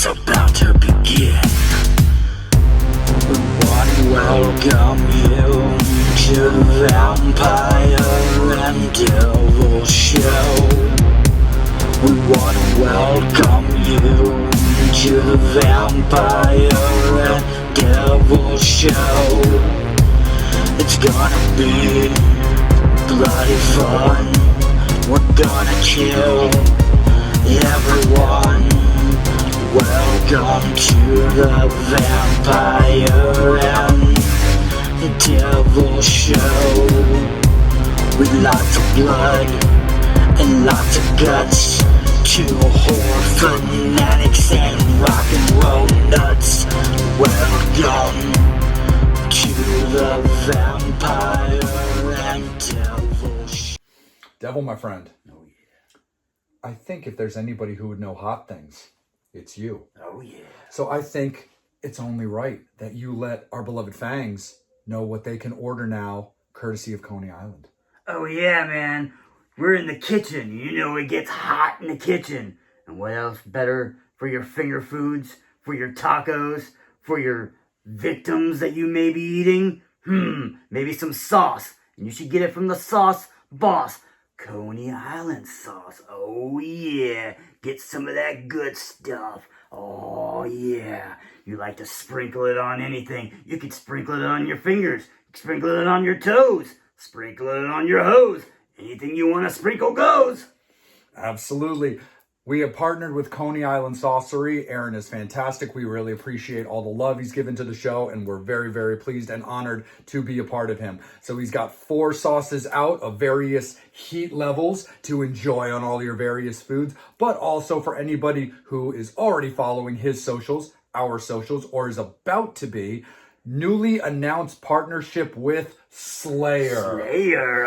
about to begin. We want to welcome you to the Vampireanddevil show. We want to welcome you to the Vampireanddevil show. It's gonna be bloody fun. We're gonna kill everyone. Welcome to the Vampireanddevil show. With lots of blood and lots of guts. Two horror fanatics and rock and roll nuts. Welcome to the Vampireanddevil show. Devil, my friend. Oh, yeah. I think if there's anybody who would know hot things, it's you. Oh, yeah. So I think it's only right that you let our beloved Fangs know what they can order now, courtesy of Coney Island. Oh, yeah, man. We're in the kitchen. You know it gets hot in the kitchen. And what else better for your finger foods, for your tacos, for your victims that you may be eating? Maybe some sauce. And you should get it from the sauce boss. Coney Island sauce. Oh, yeah. Get some of that good stuff. Oh, yeah. You like to sprinkle it on anything. You could sprinkle it on your fingers. Sprinkle it on your toes. Sprinkle it on your hose. Anything you want to sprinkle goes. Absolutely. We have partnered with Coney Island Saucery. Aaron is fantastic. We really appreciate all the love he's given to the show, and we're very, very pleased and honored to be a part of him. So he's got 4 sauces out of various heat levels to enjoy on all your various foods, but also for anybody who is already following his socials, our socials, or is about to be, newly announced partnership with Slayer.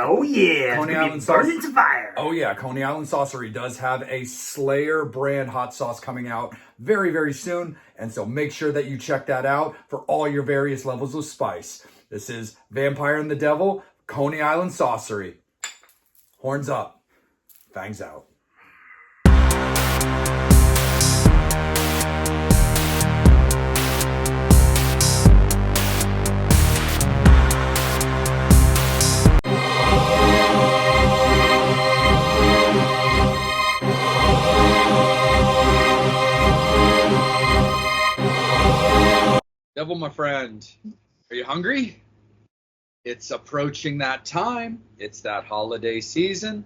Oh yeah. Coney Island burning to fire. Oh yeah, Coney Island Saucery does have a Slayer brand hot sauce coming out very, very soon. And so make sure that you check that out for all your various levels of spice. This is Vampire and the Devil, Coney Island Saucery. Horns up. Fangs out. Devil, my friend, are you hungry? It's approaching that time. It's that holiday season.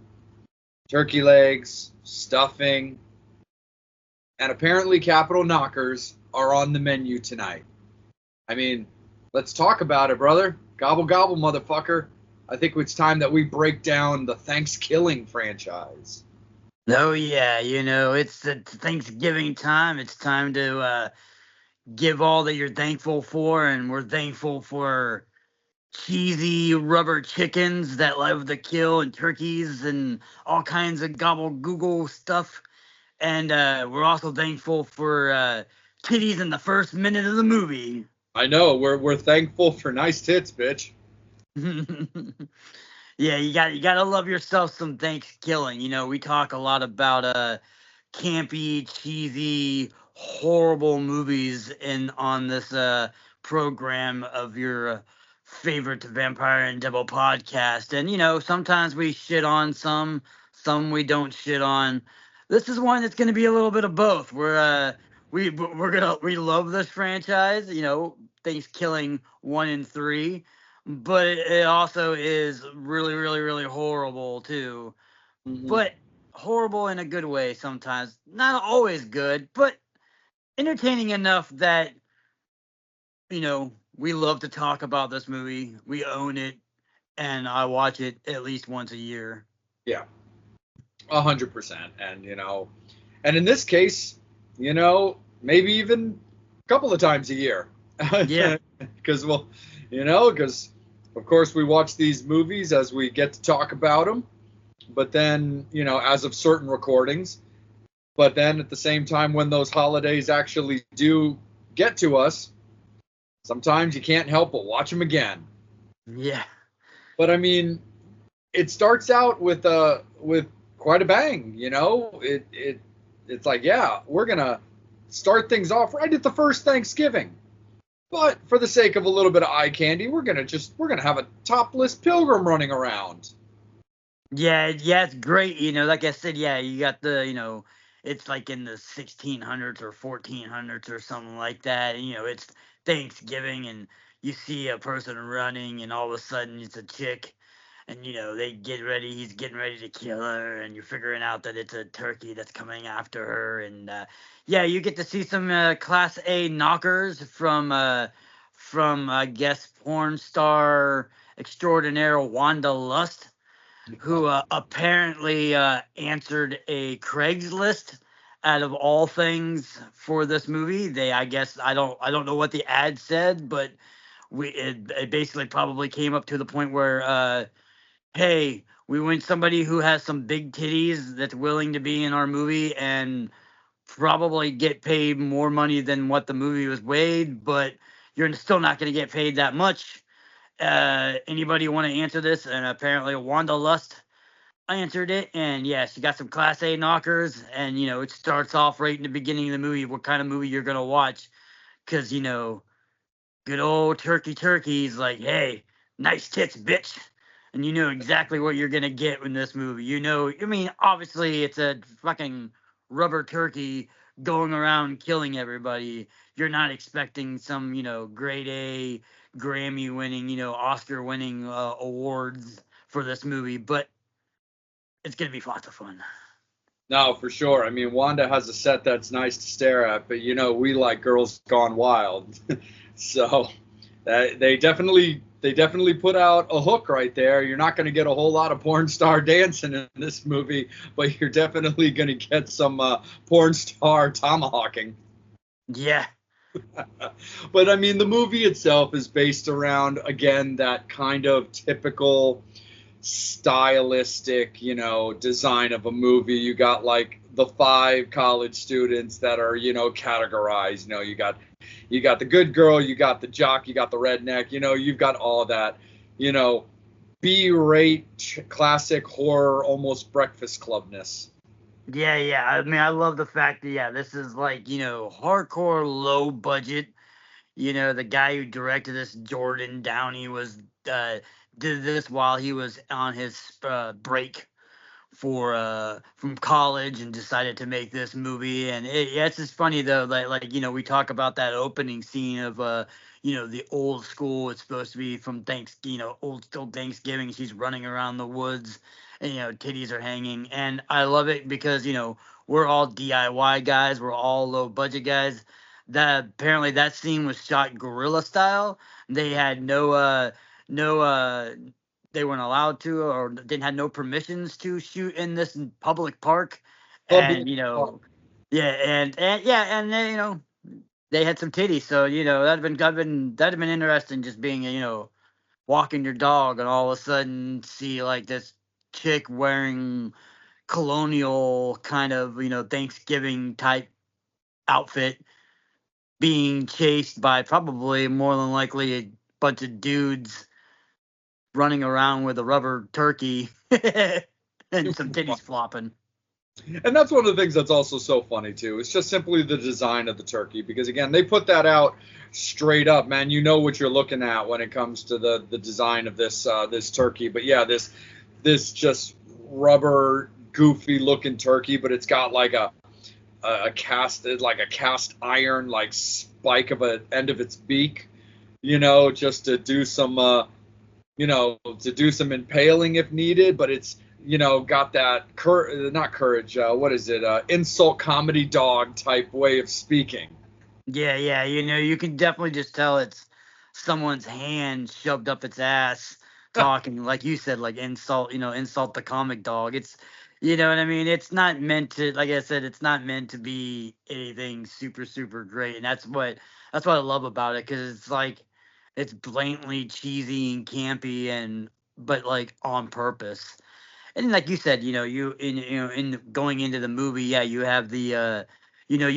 Turkey legs, stuffing, and apparently capital knockers are on the menu tonight. I mean, let's talk about it, brother. Gobble, gobble, motherfucker. I think it's time that we break down the ThanksKilling franchise. Oh yeah, you know, it's the Thanksgiving time. It's time to give all that you're thankful for, and we're thankful for cheesy rubber chickens that love to kill, and turkeys, and all kinds of gobble google stuff. And we're also thankful for titties in the first minute of the movie. I know, we're thankful for nice tits, bitch. Yeah, you gotta love yourself some ThanksKilling. You know, we talk a lot about campy, cheesy, horrible movies on this program of your favorite Vampire and Devil podcast. And you know, sometimes we shit on some we don't shit on. This is one that's gonna be a little bit of both. We love this franchise, you know, ThanksKilling 1 and 3, but it also is really, really, really horrible too. Mm-hmm. But horrible in a good way sometimes. Not always good, but entertaining enough that, you know, we love to talk about this movie. We own it, and I watch it at least once a year. Yeah, 100%. And, you know, and in this case, you know, maybe even a couple of times a year. Yeah. Because, well, you know, because, of course, we watch these movies as we get to talk about them. But then, you know, as of certain recordings. But then at the same time, when those holidays actually do get to us, sometimes you can't help but watch them again. Yeah. But I mean, it starts out with quite a bang, you know. It's like, yeah, we're gonna start things off right at the first Thanksgiving. But for the sake of a little bit of eye candy, we're gonna have a topless pilgrim running around. Yeah, yeah, it's great. Like I said, yeah, you got it's like in the 1600s or 1400s or something like that. It's Thanksgiving, and you see a person running, and all of a sudden it's a chick, and they get ready. He's getting ready to kill her, and you're figuring out that it's a turkey that's coming after her, and yeah, you get to see some Class A knockers from I guess porn star extraordinaire Wanda Lust, who apparently answered a Craigslist out of all things for this movie. I guess I don't know what the ad said, but it basically probably came up to the point where hey, we want somebody who has some big titties that's willing to be in our movie and probably get paid more money than what the movie was weighed, but you're still not going to get paid that much. Anybody want to answer this? And apparently Wanda Lust answered it, and yeah, she got some Class A knockers, and it starts off right in the beginning of the movie what kind of movie you're gonna watch, because good old turkey's like, hey, nice tits, bitch, and you know exactly what you're gonna get in this movie. I mean, obviously it's a fucking rubber turkey going around killing everybody. You're not expecting some grade A Grammy winning, Oscar winning awards for this movie, but it's gonna be lots of fun. No, for sure. I mean, Wanda has a set that's nice to stare at, but we like Girls Gone Wild, so they definitely put out a hook right there. You're not going to get a whole lot of porn star dancing in this movie, but you're definitely going to get some porn star tomahawking. Yeah, But I mean, the movie itself is based around, again, that kind of typical stylistic, design of a movie. You got like the 5 college students that are, categorized. You got the good girl, you got the jock, you got the redneck. You've got all that, you know, B-rate classic horror, almost Breakfast Clubness. yeah. I mean, I love the fact that this is like hardcore low budget. The guy who directed this, Jordan Downey, was uh did this while he was on his break for from college and decided to make this movie. And yeah, it's just funny though, like we talk about that opening scene of the old school. It's supposed to be from old school Thanksgiving. She's running around the woods, and titties are hanging, and I love it because we're all DIY guys, we're all low budget guys. That apparently that scene was shot guerrilla style. They had no they weren't allowed to, or didn't have no permissions to shoot in this public park. Public. And yeah, and yeah, and then they had some titties, so that'd have been interesting, just being walking your dog and all of a sudden see like this chick wearing colonial kind of Thanksgiving type outfit being chased by probably more than likely a bunch of dudes running around with a rubber turkey and some titties flopping. And that's one of the things that's also so funny too. It's just simply the design of the turkey, because again, they put that out straight up, man. You know what you're looking at when it comes to the design of this turkey. But yeah, this just rubber goofy looking turkey, but it's got like a cast iron like spike of an end of its beak, just to do some impaling if needed. But it's got that not courage, what is it, insult comedy dog type way of speaking. Yeah. You can definitely just tell it's someone's hand shoved up its ass talking, like you said, like insult the comic dog. It's, you know what I mean? It's not meant to, like I said, it's not meant to be anything super, super great. And that's what I love about it, because it's like, it's blatantly cheesy and campy, but like on purpose. And like you said, in going into the movie, yeah, you have you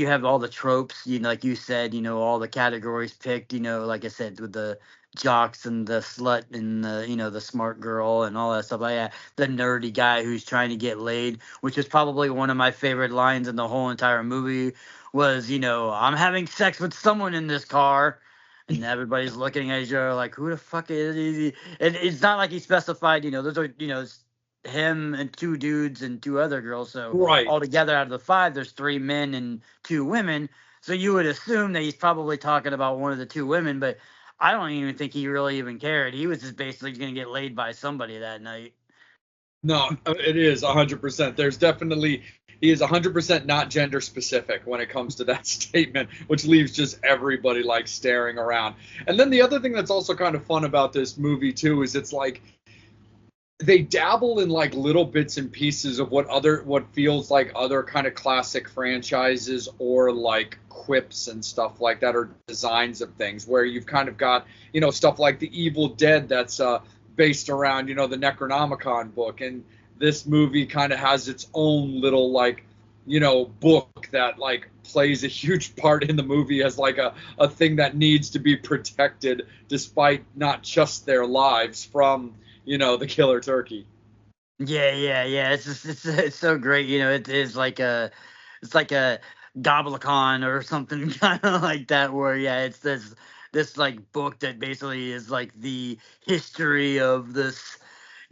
have all the tropes, like you said, all the categories picked, like I said, with the jocks and the slut and the smart girl and all that stuff. Like, yeah, the nerdy guy who's trying to get laid, which is probably one of my favorite lines in the whole entire movie, was, I'm having sex with someone in this car. And everybody's looking at each other like, who the fuck is he? And it's not like he specified, those are, it's him and two dudes and two other girls. So Right. altogether out of the five, there's three men and two women. So you would assume that he's probably talking about one of the two women, but I don't even think he really even cared. He was just basically going to get laid by somebody that night. No, it is 100%. There's definitely, he is 100% not gender specific when it comes to that statement, which leaves just everybody like staring around. And then the other thing that's also kind of fun about this movie too is it's like they dabble in like little bits and pieces of what feels like other kind of classic franchises or like quips and stuff like that, or designs of things where you've kind of got, stuff like the Evil Dead that's based around, the Necronomicon book, and this movie kind of has its own little like, book that like plays a huge part in the movie as like a thing that needs to be protected despite not just their lives from the killer turkey. Yeah. It's so great. It is like it's like a Goblikon or something kind of like that. Where it's this like book that basically is like the history of this,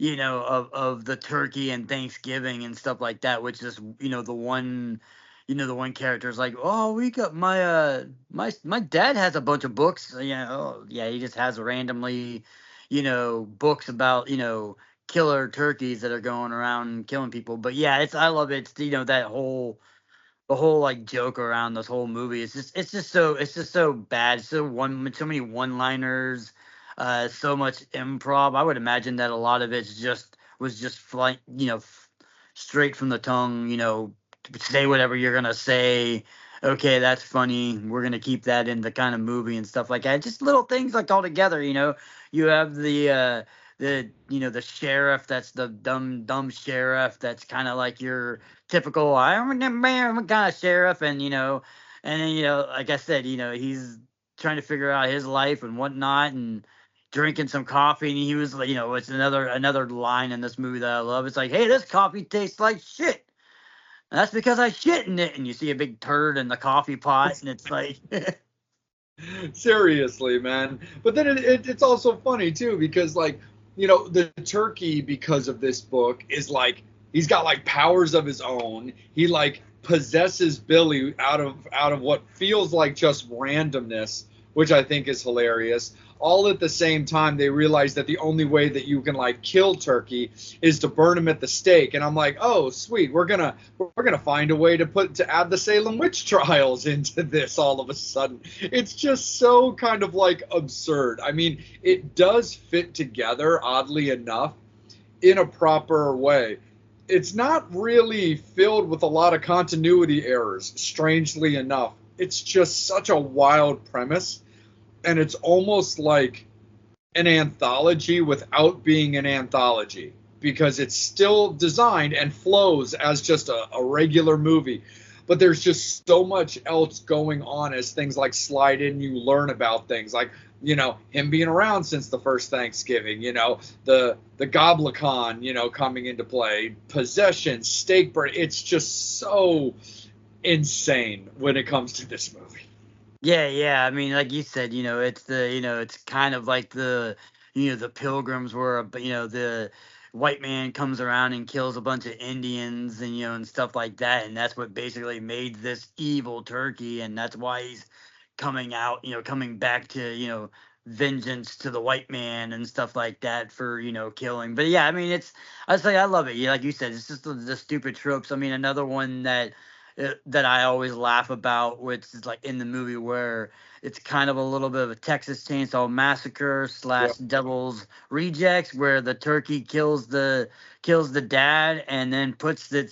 of the turkey and Thanksgiving and stuff like that. Which is the one character is like, oh, we got my dad has a bunch of books. Yeah, he just has randomly, books about killer turkeys that are going around and killing people. But yeah, I love it. It's that whole the whole like joke around this whole movie. It's just so bad. So many one liners, so much improv. I would imagine that a lot of it was just flight, straight from the tongue. Say whatever you're gonna say. Okay, that's funny. We're gonna keep that in the kind of movie and stuff like that. Just little things like all together. You have the sheriff that's the dumb sheriff that's kind of like your typical I'm a man kind of sheriff, and then like I said, he's trying to figure out his life and whatnot, and drinking some coffee, and he was like, it's another line in this movie that I love. It's like, hey, this coffee tastes like shit. And that's because I shit in it, and you see a big turd in the coffee pot, and it's like, Seriously, man. But then it's also funny too because like the turkey, because of this book, is like he's got like powers of his own. He like possesses Billy out of what feels like just randomness, which I think is hilarious. All at the same time, they realize that the only way that you can like kill Turkey is to burn him at the stake. And I'm like, oh, sweet, we're gonna find a way to add the Salem witch trials into this. All of a sudden, it's just so kind of like absurd. I mean, it does fit together, oddly enough, in a proper way. It's not really filled with a lot of continuity errors, strangely enough. It's just such a wild premise, and it's almost like an anthology without being an anthology because it's still designed and flows as just a regular movie. But there's just so much else going on as things like slide in. You learn about things like, him being around since the first Thanksgiving, the Goblikon, coming into play, possession, stake burn. It's just so insane when it comes to this movie. yeah. I mean, like you said, it's kind of like the pilgrims where, the white man comes around and kills a bunch of Indians and stuff like that, and that's what basically made this evil turkey, and that's why he's coming back to, vengeance to the white man and stuff like that for, killing. But yeah, I mean, I say I love it. Yeah, like you said, it's just the stupid tropes. I mean, another one that I always laugh about, which is like in the movie where it's kind of a little bit of a Texas Chainsaw Massacre Yeah. / Devil's Rejects, where the turkey kills the dad and then puts the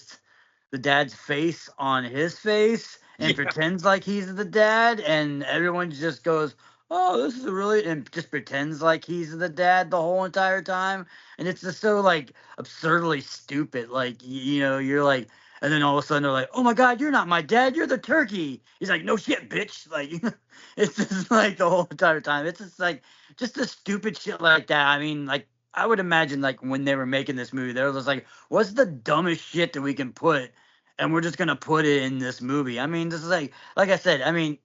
dad's face on his face and Yeah. pretends like he's the dad, and everyone just goes, "Oh, this is really," and just pretends like he's the dad the whole entire time, and it's just so like absurdly stupid. Like you're like, and then all of a sudden they're like, "Oh my God, you're not my dad, you're the turkey." He's like, "No shit, bitch!" Like, it's just like the whole entire time. It's just like just the stupid shit like that. I mean, like I would imagine like when they were making this movie, they were just like, "What's the dumbest shit that we can put and we're just gonna put it in this movie. I mean, this is like I said. I mean,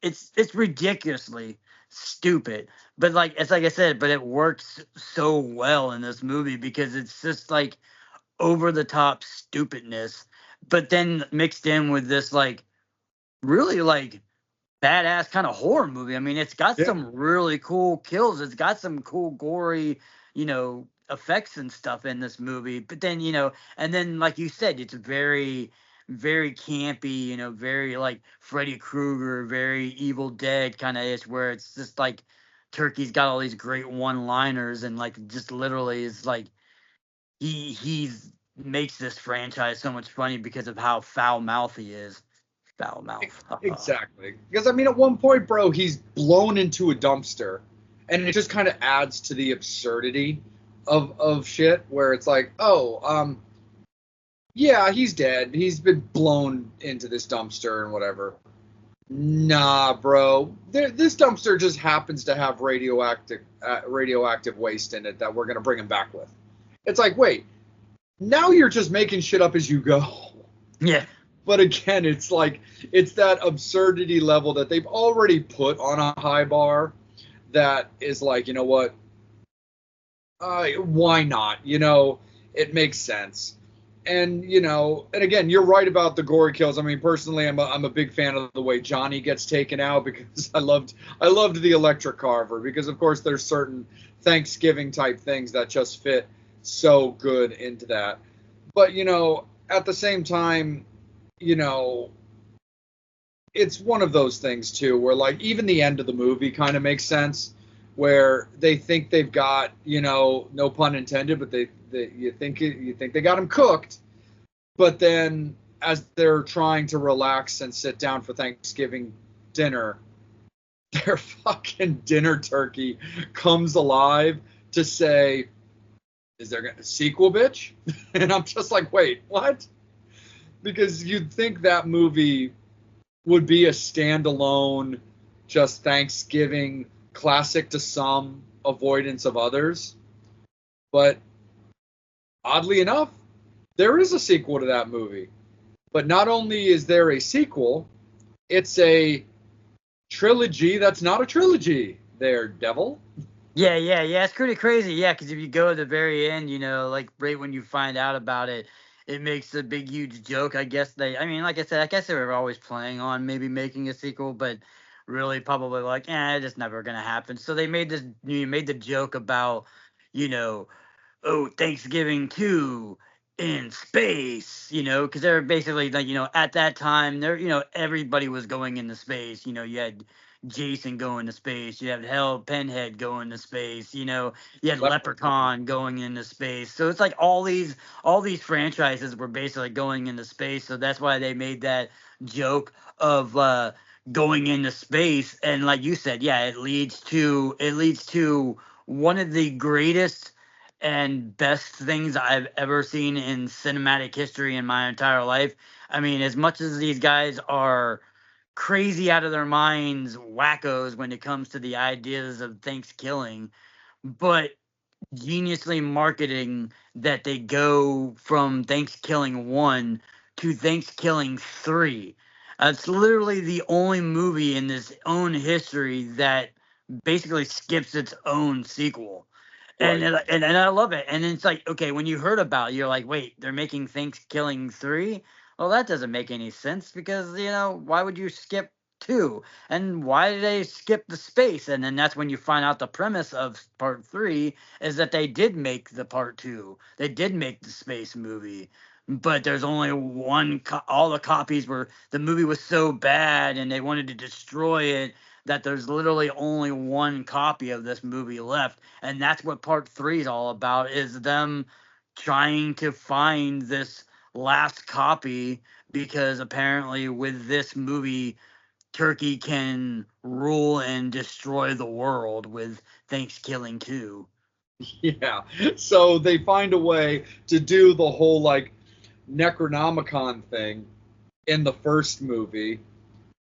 it's ridiculously stupid, but it's like I said, but it works so well in this movie because it's just like over the top stupidness, but then mixed in with this really badass kind of horror movie. I mean, it's got Yeah. some really cool kills. It's got some cool gory, effects and stuff in this movie. But then, and then like you said, it's very, very campy. Very like Freddy Krueger, very Evil Dead kind of ish, where it's just like Turkey's got all these great one-liners and just literally is he's makes this franchise so much funny because of how foul mouth he is. Foul mouth. Exactly. Because I mean, at one point, bro, he's blown into a dumpster, and it just kind of adds to the absurdity of shit. Where it's like, oh, yeah, he's dead. He's been blown into this dumpster and whatever. Nah, bro. This dumpster just happens to have radioactive waste in it that we're gonna bring him back with. It's like, wait, now you're just making shit up as you go. Yeah. But again, it's that absurdity level that they've already put on a high bar that is like, you know what? Why not? It makes sense. And, and again, you're right about the gory kills. I mean, personally, I'm a big fan of the way Johnny gets taken out because I loved the electric carver because, of course, there's certain Thanksgiving type things that just fit so good into that. But, at the same time, it's one of those things too where even the end of the movie kind of makes sense where they think they've got, no pun intended, but you think they got him cooked, but then as they're trying to relax and sit down for Thanksgiving dinner, their fucking dinner turkey comes alive to say, is there a sequel, bitch? And I'm just like, wait, what? Because you'd think that movie would be a standalone, just Thanksgiving classic to some, avoidance of others. But oddly enough, there is a sequel to that movie. But not only is there a sequel, it's a trilogy that's not a trilogy there, devil. Yeah. It's pretty crazy. Yeah, because if you go to the very end, right when you find out about it, it makes a big, huge joke. I mean, like I said, I guess they were always planning on maybe making a sequel, but really probably it's just never going to happen. So they made made the joke about, oh, Thanksgiving 2 in space, because they're basically at that time, everybody was going into space. You had Jason going to space, you had Pinhead going to space, you had Leprechaun going into space. So it's like all these franchises were basically going into space. So that's why they made that joke of going into space. And like you said, yeah, it leads to one of the greatest and best things I've ever seen in cinematic history in my entire life. I mean, as much as these guys are crazy out of their minds, wackos when it comes to the ideas of ThanksKilling, but geniusly marketing that they go from ThanksKilling 1 to ThanksKilling 3. It's literally the only movie in this own history that basically skips its own sequel. Right. And I love it. And it's like, okay, when you heard about it, you're like, wait, they're making ThanksKilling 3? Well, that doesn't make any sense because, why would you skip 2? And why did they skip the space? And then that's when you find out the premise of part 3 is that they did make the part 2. They did make the space movie. But there's only one, all the copies were, the movie was so bad and they wanted to destroy it that there's literally only one copy of this movie left. And that's what part 3 is all about, is them trying to find this last copy, because apparently with this movie, Turkey can rule and destroy the world with ThanksKilling 2. Yeah. So they find a way to do the whole Necronomicon thing in the first movie,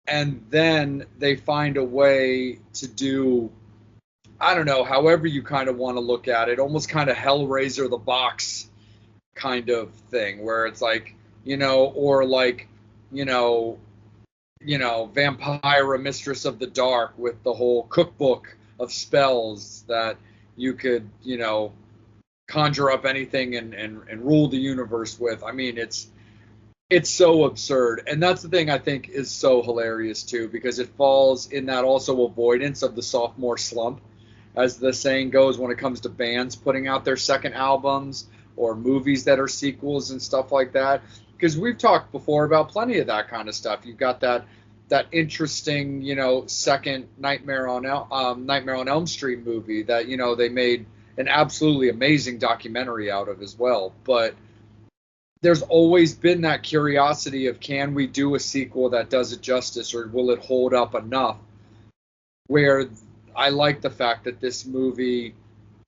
and then they find a way to do, I don't know, however you kind of want to look at it, almost kind of Hellraiser the box kind of thing, where it's like, or like, you know, Vampire, Mistress of the Dark with the whole cookbook of spells that you could, conjure up anything and rule the universe with. I mean, it's so absurd. And that's the thing I think is so hilarious too, because it falls in that also avoidance of the sophomore slump, as the saying goes, when it comes to bands putting out their second albums or movies that are sequels and stuff like that. Because we've talked before about plenty of that kind of stuff. You've got that interesting, second Nightmare on Elm Street movie that they made an absolutely amazing documentary out of as well. But there's always been that curiosity of, can we do a sequel that does it justice, or will it hold up enough? Where I like the fact that this movie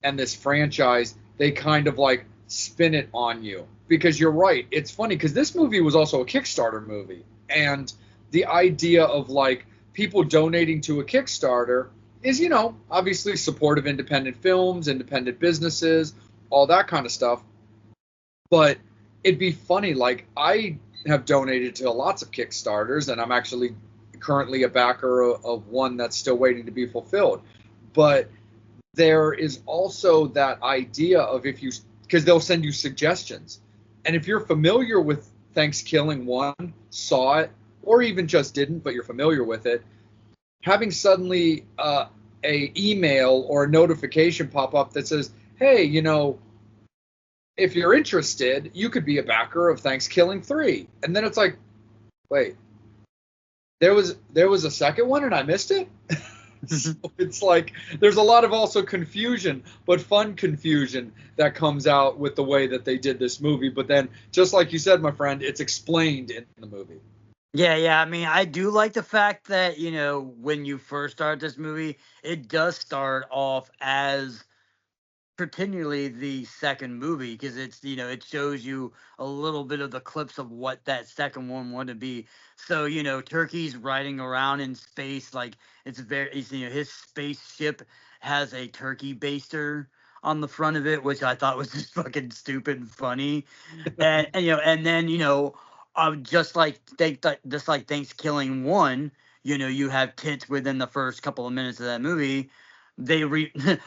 and this franchise, they kind of like spin it on you. Because you're right, it's funny because this movie was also a Kickstarter movie, and the idea of like people donating to a Kickstarter is, obviously support of independent films, independent businesses, all that kind of stuff. But it'd be funny, like I have donated to lots of Kickstarters, and I'm actually currently a backer of one that's still waiting to be fulfilled. But there is also that idea of, because they'll send you suggestions. And if you're familiar with ThanksKilling 1, saw it, or even just didn't, but you're familiar with it, having suddenly a email or a notification pop up that says, hey, if you're interested, you could be a backer of ThanksKilling 3. And then it's like, wait, there was a second one and I missed it? So it's like there's a lot of also confusion, but fun confusion that comes out with the way that they did this movie. But then, just like you said, my friend, it's explained in the movie. Yeah. I mean, I do like the fact that, when you first start this movie, it does start off as particularly the second movie, because it's, it shows you a little bit of the clips of what that second one would be. So Turkey's riding around in space, like his spaceship has a turkey baster on the front of it, which I thought was just fucking stupid and funny. And then just like ThanksKilling 1, you have tits within the first couple of minutes of that movie.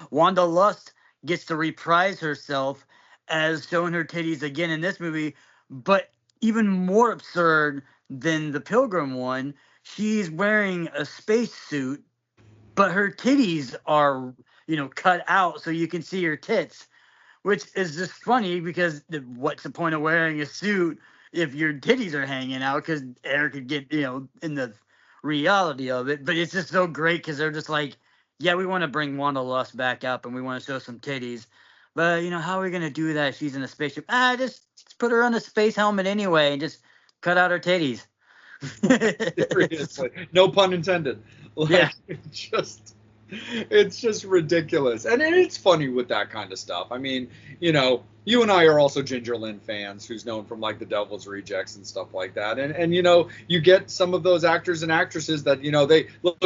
Wanda Lust gets to reprise herself as showing her titties again in this movie, but even more absurd than the Pilgrim one, she's wearing a spacesuit, but her titties are, cut out so you can see her tits, which is just funny because what's the point of wearing a suit if your titties are hanging out? Because air could get, in the reality of it. But it's just so great because they're just like, yeah, we want to bring Wanda Lust back up and we want to show some titties. But, how are we going to do that if she's in a spaceship? Just put her on a space helmet anyway and just cut out her titties. Seriously, no pun intended. Like, Yeah. it's just ridiculous, and it's funny with that kind of stuff. I mean, you and I are also Ginger Lynn fans, who's known from like The Devil's Rejects and stuff like that, and you get some of those actors and actresses that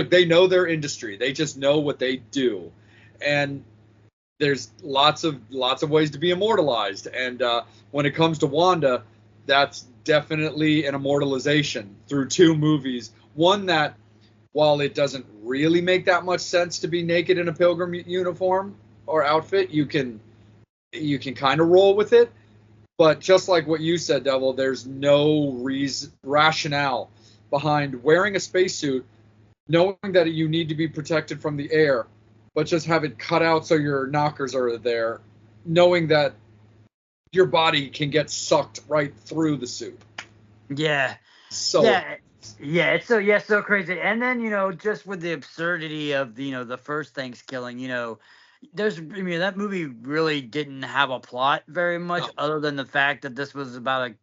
they know their industry, they just know what they do, and there's lots of ways to be immortalized, and when it comes to Wanda, that's definitely an immortalization through 2 movies. One that, while it doesn't really make that much sense to be naked in a pilgrim uniform or outfit, you can kind of roll with it. But just like what you said, Devil, there's no rationale behind wearing a spacesuit, knowing that you need to be protected from the air, but just have it cut out so your knockers are there, knowing that your body can get sucked right through the suit. Yeah. So Yeah, it's so crazy. And then, just with the absurdity of the first ThanksKilling, that movie really didn't have a plot very much, other than the fact that this was about a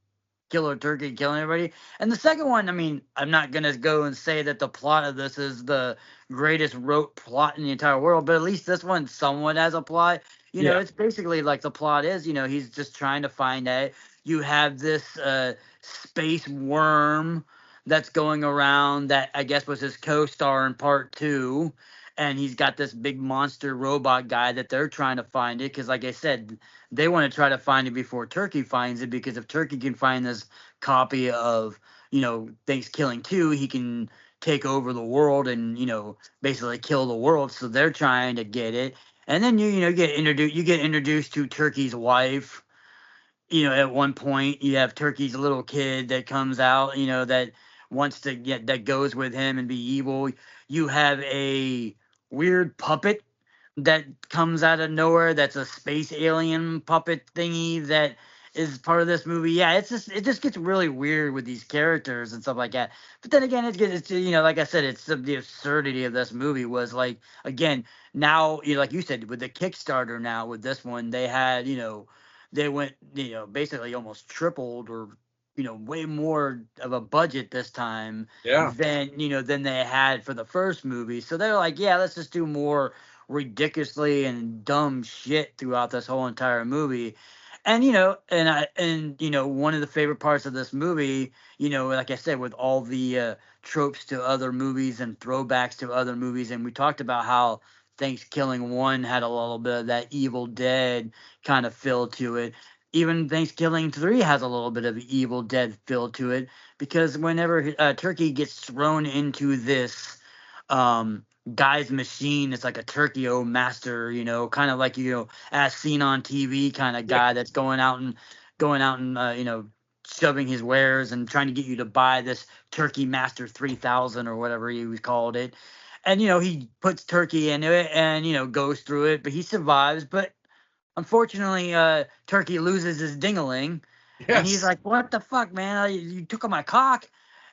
killer turkey killing everybody. And the second one, I mean, I'm not gonna go and say that the plot of this is the greatest rote plot in the entire world, but at least this one somewhat has a plot. It's basically like the plot is, he's just trying to find out. You have this space worm that's going around that I guess was his co-star in part two. And he's got this big monster robot guy that they're trying to find it because, like I said, they want to try to find it before Turkey finds it, because if Turkey can find this copy of, ThanksKilling 2, he can take over the world and, basically kill the world. So they're trying to get it. And then you get introduced to Turkey's wife. At one point you have Turkey's little kid that comes out, that wants to get that goes with him and be evil. You have a weird puppet that comes out of nowhere that's a space alien puppet thingy that is part of this movie. Yeah, it just gets really weird with these characters and stuff like that. But then again, like I said, it's the absurdity of this movie was like, again, now, like you said, with the Kickstarter, now with this one, they had, they went, basically almost tripled, or way more of a budget this time Yeah. than they had for the first movie. So they're like, yeah, let's just do more ridiculously and dumb shit throughout this whole entire movie. And one of the favorite parts of this movie, like I said, with all the tropes to other movies and throwbacks to other movies, and we talked about how ThanksKilling 1 had a little bit of that Evil Dead kind of feel to it. Even ThanksKilling 3 has a little bit of Evil Dead feel to it, because whenever Turkey gets thrown into this guy's machine, it's like a Turkey master, kind of like, as seen on TV kind of guy that's going out and shoving his wares and trying to get you to buy this Turkey Master 3000 or whatever he called it. And he puts Turkey into it and goes through it, but he survives. But unfortunately, Turkey loses his dingaling, and he's Yes. like, "What the fuck, man? You took my cock,"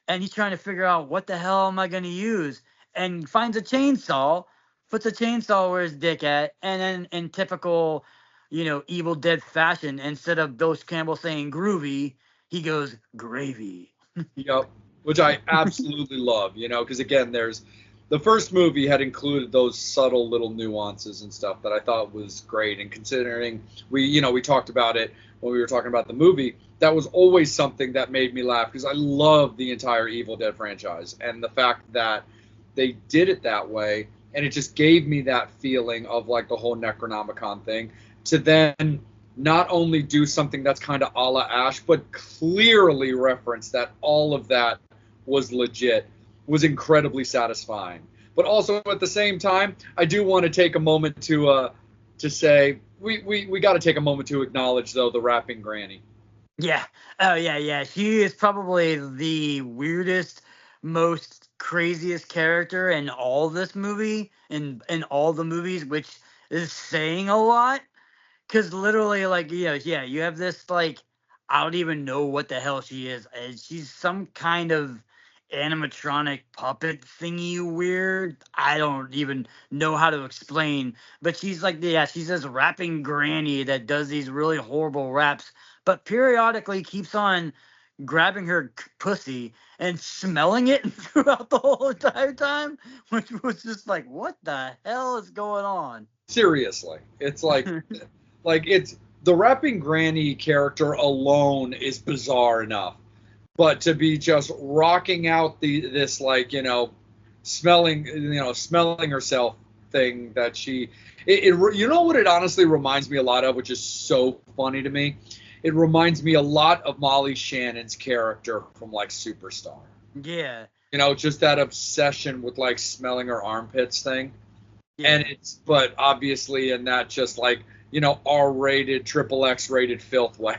and he's trying to figure out what the hell am I going to use, and finds a chainsaw, puts a chainsaw where his dick at, and then in typical, Evil Dead fashion, instead of Bill Campbell saying groovy, he goes gravy. Yep. Which I absolutely love, because again, there's the first movie had included those subtle little nuances and stuff that I thought was great. And considering we talked about it when we were talking about the movie, that was always something that made me laugh, because I love the entire Evil Dead franchise, and the fact that they did it that way, and it just gave me that feeling of like the whole Necronomicon thing, to then not only do something that's kind of a la Ash, but clearly reference that all of that was legit, was incredibly satisfying. But also at the same time, I do want to take a moment to say we got to take a moment to acknowledge, though, the rapping granny. Yeah. Oh, yeah, yeah. She is probably the weirdest, most craziest character in all this movie, in all the movies, which is saying a lot. Because literally, like, yeah, you have this, like, I don't even know what the hell she is. She's some kind of animatronic puppet thingy weird. I don't even know how to explain. But she's like, yeah, she's this rapping granny that does these really horrible raps, but periodically keeps on grabbing her pussy and smelling it throughout the whole entire time, which was just like, what the hell is going on? Seriously, it's like it's the rapping granny character alone is bizarre enough, but to be just rocking out this like smelling herself thing that you know what it honestly reminds me a lot of, which is so funny to me. It reminds me a lot of Molly Shannon's character from like Superstar. Yeah. Just that obsession with like smelling her armpits thing. Yeah. And but obviously in that just like, R-rated, triple X-rated filth way.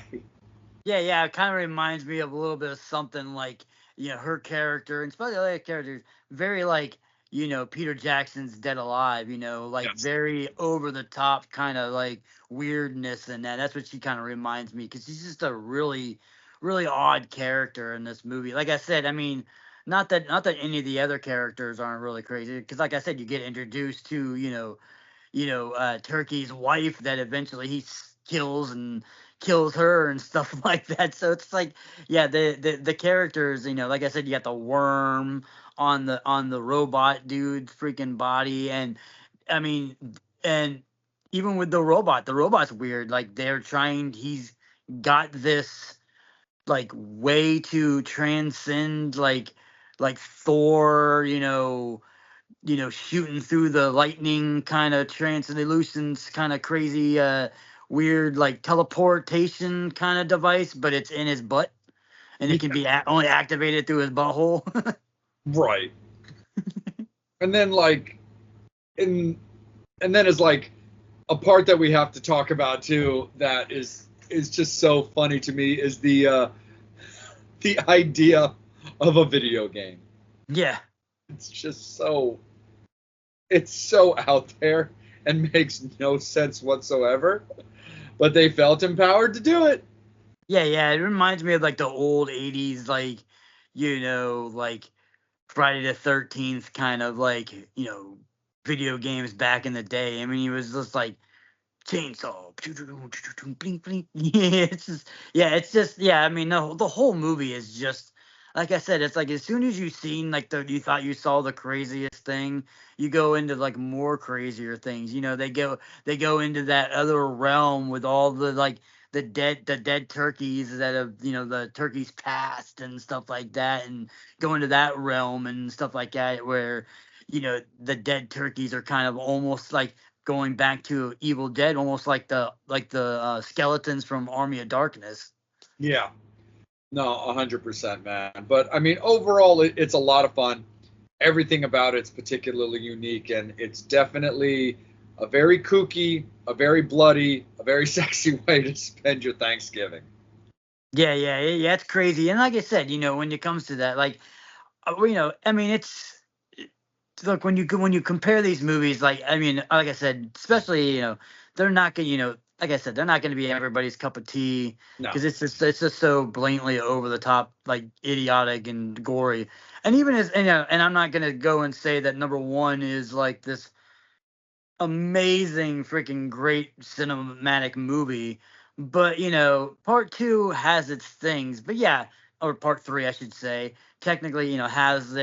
Yeah, it kind of reminds me of a little bit of something like, her character, and especially the other characters, very like, Peter Jackson's Dead Alive, like Yes. very over the top kind of like weirdness and that. That's what she kind of reminds me, because she's just a really, really odd character in this movie. Like I said, I mean, not that any of the other characters aren't really crazy, because like I said, you get introduced to, Turkey's wife that eventually kills her and stuff like that. So it's like, yeah, the characters, like I said, you got the worm on the robot dude's freaking body, and I mean, and even with the robot's weird. Like he's got this like way to transcend like like Thor, shooting through the lightning kind of translucent, kind of crazy, weird, like teleportation kind of device, but it's in his butt and it Yeah, can be only activated through his butthole. right. And then like, and then is like a part that we have to talk about too that is just so funny to me is the idea of a video game. Yeah. It's just so it's so out there and makes no sense whatsoever. But they felt empowered to do it. Yeah, it reminds me of like the old 80s, like, like Friday the 13th kind of like, video games back in the day. I mean, he was just like chainsaw, blink, blink. Yeah, I mean, the whole movie is just like I said. It's like as soon as you seen like you thought you saw the craziest thing, you go into like more crazier things. They go into that other realm with all the like the dead turkeys that have the turkeys past and stuff like that, and go into that realm and stuff like that where the dead turkeys are kind of almost like going back to Evil Dead, almost like the skeletons from Army of Darkness. Yeah. No, 100%, man. But I mean, overall, it's a lot of fun. Everything about it's particularly unique, and it's definitely a very kooky, a very bloody, a very sexy way to spend your Thanksgiving. Yeah, it's crazy. And like I said, when it comes to that, like, I mean, look when you compare these movies, like I mean, like I said, especially they're not gonna like I said, they're not gonna be everybody's cup of tea No. because it's just so blatantly over the top, like idiotic and gory. And even as and I'm not gonna go and say that number one is like this amazing freaking great cinematic movie, but part two has its things. But yeah, or part three I should say, technically has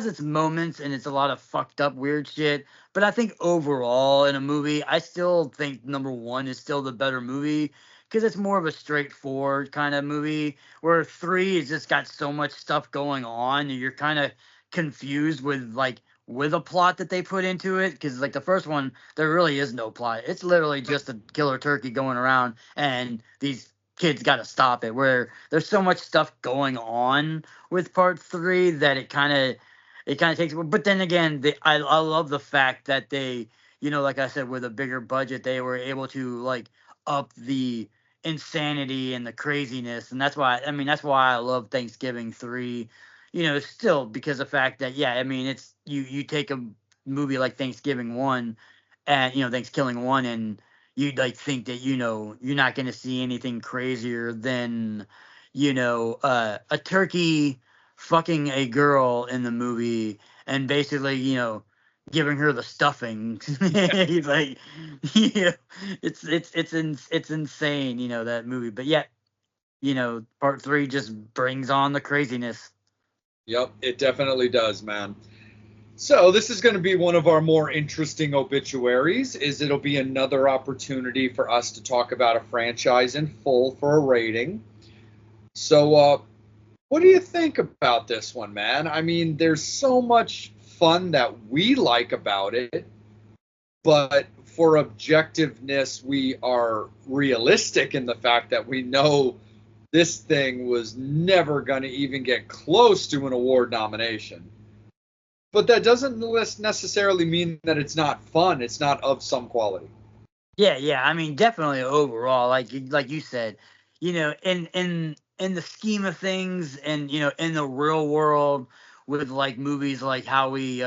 its moments and it's a lot of fucked up weird shit. But I think overall in a movie I still think number one is still the better movie because it's more of a straightforward kind of movie, where three has just got so much stuff going on and you're kind of confused with a plot that they put into it, because like the first one there really is no plot. It's literally just a killer turkey going around and these kids got to stop it, where there's so much stuff going on with part three that it kind of takes. But then again, I love the fact that they, like I said, with a bigger budget they were able to like up the insanity and the craziness. And that's why I love Thanksgiving 3, still, because of the fact that, yeah, I mean, it's you take a movie like Thanksgiving 1 and ThanksKilling 1, and you like think that you're not going to see anything crazier than a turkey fucking a girl in the movie and basically giving her the stuffing. He's like, yeah, it's insane, that movie. But yet, part three just brings on the craziness. Yep, it definitely does, man. So this is going to be one of our more interesting obituaries. It'll be another opportunity for us to talk about a franchise in full for a rating. So, what do you think about this one, man? I mean, there's so much fun that we like about it, but for objectiveness, we are realistic in the fact that we know this thing was never going to even get close to an award nomination. But that doesn't necessarily mean that it's not fun. It's not of some quality. Yeah. I mean, definitely overall, like you said, in the scheme of things, and in the real world, with like movies like how we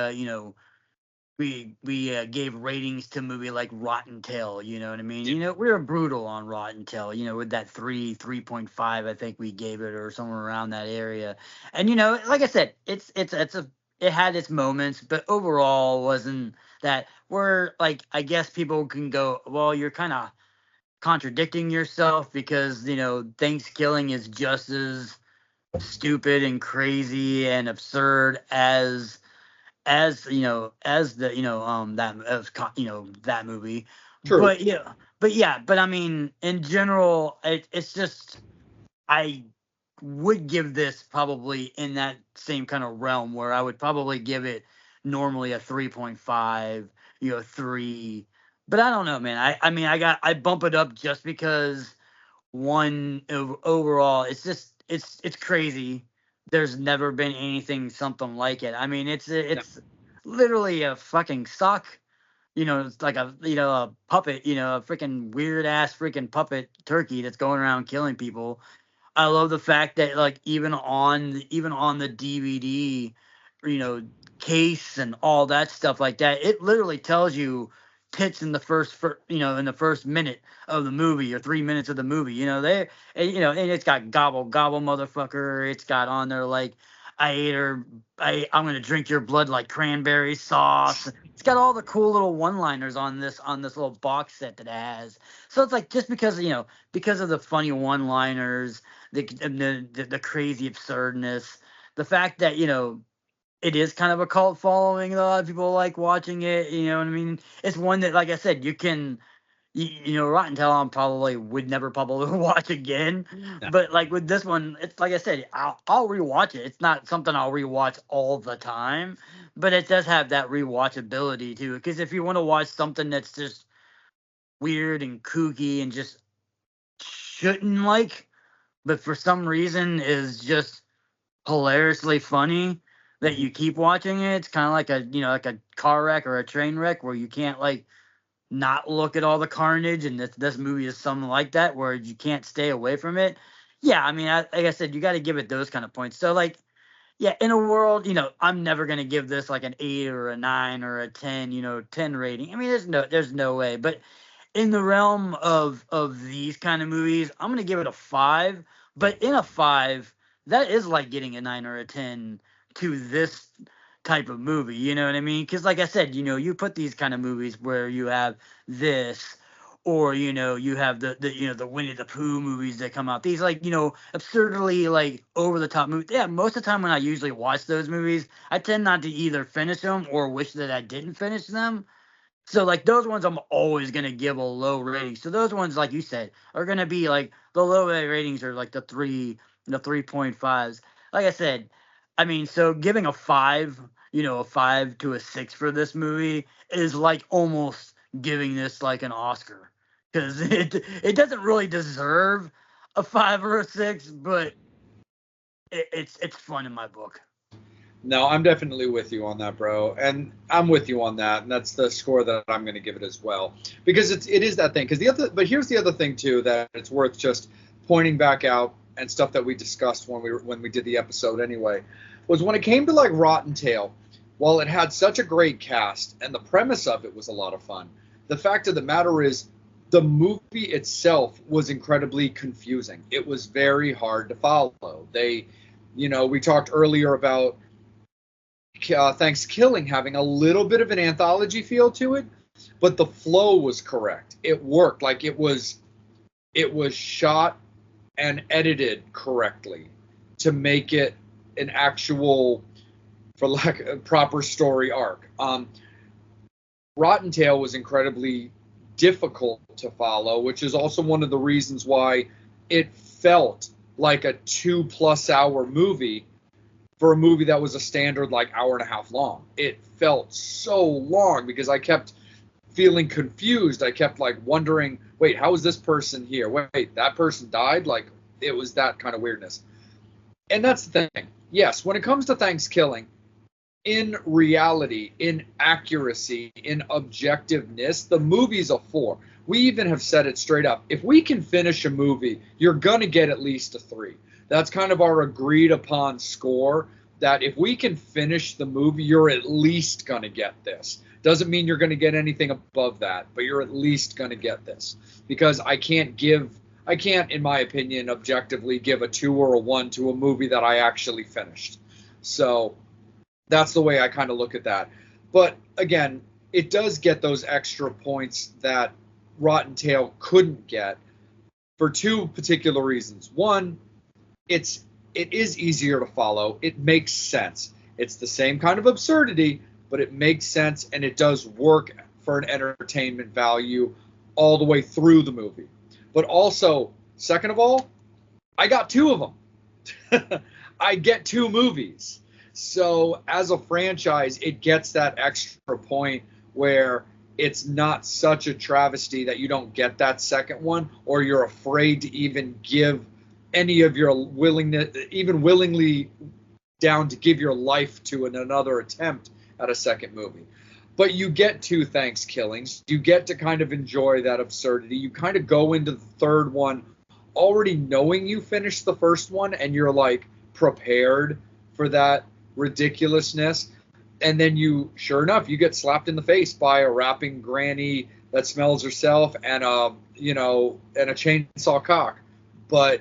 gave ratings to movie like Rotten Tail, you know what I mean? We were brutal on Rotten Tail, with that 3.5, I think we gave it, or somewhere around that area. And like I said, it had its moments, but overall wasn't that, where like I guess people can go, well, you're kind of contradicting yourself, because ThanksKilling is just as stupid and crazy and absurd as the that movie. True. But I mean, in general, it's just, I would give this probably in that same kind of realm where I would probably give it normally a 3.5, 3. But I don't know, man. I mean, I bump it up just because overall, it's just it's crazy. There's never been anything something like it. I mean, it's literally a fucking sock. It's like a puppet. A freaking weird ass freaking puppet turkey that's going around killing people. I love the fact that like even on the DVD, you know, case and all that stuff like that, it literally tells you tits in the in the first minute of the movie or 3 minutes of the movie. And it's got gobble gobble motherfucker. It's got on there like I ate her. I'm gonna drink your blood like cranberry sauce. It's got all the cool little one-liners on this little box set that it has. So it's like just because of the funny one-liners, the crazy absurdness, the fact that it is kind of a cult following. A lot of people like watching it. You know what I mean? It's one that, like I said, you can. Rotten Talon probably would never probably watch again. No. But like with this one, it's like I said, I'll rewatch it. It's not something I'll rewatch all the time, but it does have that rewatchability to it. Because if you want to watch something that's just weird and kooky and just shouldn't like, but for some reason is just hilariously funny that you keep watching it. It's kind of like a car wreck or a train wreck where you can't like not look at all the carnage, and this movie is something like that where you can't stay away from it. Yeah, I mean, like I said, you got to give it those kind of points. So like, yeah, in a world, I'm never gonna give this like an 8 or a 9 or a 10, 10 rating. I mean, there's no way. But in the realm of these kind of movies, I'm gonna give it a 5. But in a 5, that is like getting a 9 or a 10 to this type of movie. You know what I mean? Because like I said, you put these kind of movies where you have this, or you have the Winnie the Pooh movies that come out. These like absurdly like over the top movies. Yeah, most of the time when I usually watch those movies, I tend not to either finish them or wish that I didn't finish them. So like those ones I'm always gonna give a low rating. So those ones, like you said, are gonna be like the low ratings are like the 3.5s. Like I said, I mean, so giving a 5 to a 6 for this movie is like almost giving this like an Oscar. Because it doesn't really deserve a 5 or a 6, but it's fun in my book. No, I'm definitely with you on that, bro. And I'm with you on that. And that's the score that I'm going to give it as well. Because it is that thing. But here's the other thing, too, that it's worth just pointing back out and stuff that we discussed when we did the episode anyway, was when it came to like Rotten Tail, while it had such a great cast and the premise of it was a lot of fun, the fact of the matter is the movie itself was incredibly confusing. It was very hard to follow. We talked earlier about ThanksKilling having a little bit of an anthology feel to it, but the flow was correct. It worked. Like it was shot and edited correctly to make it an actual, for lack of a proper story arc. Rotten Tail was incredibly difficult to follow, which is also one of the reasons why it felt like a 2+ hour movie for a movie that was a standard like hour and a half long. It felt so long because I kept feeling confused. I kept like wondering, wait, how is this person here? Wait, that person died? Like it was that kind of weirdness. And that's the thing. Yes, when it comes to ThanksKilling, in reality, in accuracy, in objectiveness, the movie's a 4. We even have said it straight up. If we can finish a movie, you're going to get at least a 3. That's kind of our agreed upon score, that if we can finish the movie, you're at least going to get this. Doesn't mean you're going to get anything above that, but you're at least going to get this. Because I can't, in my opinion, objectively give a 2 or a 1 to a movie that I actually finished. So that's the way I kind of look at that. But again, it does get those extra points that Rotten Tail couldn't get for 2 particular reasons. One, it is easier to follow. It makes sense. It's the same kind of absurdity, but it makes sense, and it does work for an entertainment value all the way through the movie. But also, second of all, I got 2 of them. I get 2 movies. So as a franchise, it gets that extra point where it's not such a travesty that you don't get that second one, or you're afraid to even give any of your willingness, even willingly down to give your life to another attempt at a second movie. But you get 2 ThanksKillings. You get to kind of enjoy that absurdity. You kind of go into the third one already knowing you finished the first one, and you're like prepared for that ridiculousness. And then you, sure enough, you get slapped in the face by a rapping granny that smells herself and a chainsaw cock. But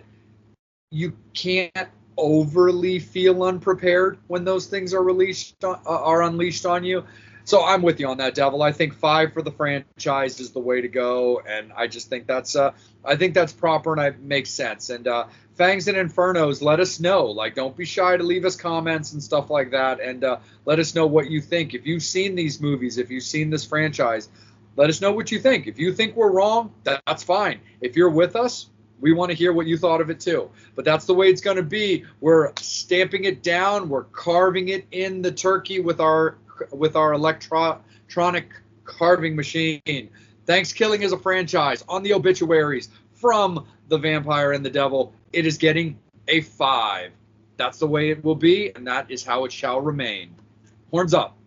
you can't overly feel unprepared when those things are unleashed on you. So I'm with you on that, Devil. I think 5 for the franchise is the way to go, and I just think that's proper and it makes sense. And Fangs and Infernos, let us know. Like, don't be shy to leave us comments and stuff like that, and let us know what you think. If you've seen these movies, if you've seen this franchise, let us know what you think. If you think we're wrong, that's fine. If you're with us, we want to hear what you thought of it too. But that's the way it's going to be. We're stamping it down. We're carving it in the turkey with our electronic carving machine. ThanksKilling is a franchise on the obituaries from The Vampire and the Devil. It is getting a 5. That's the way it will be, and that is how it shall remain. Horns up.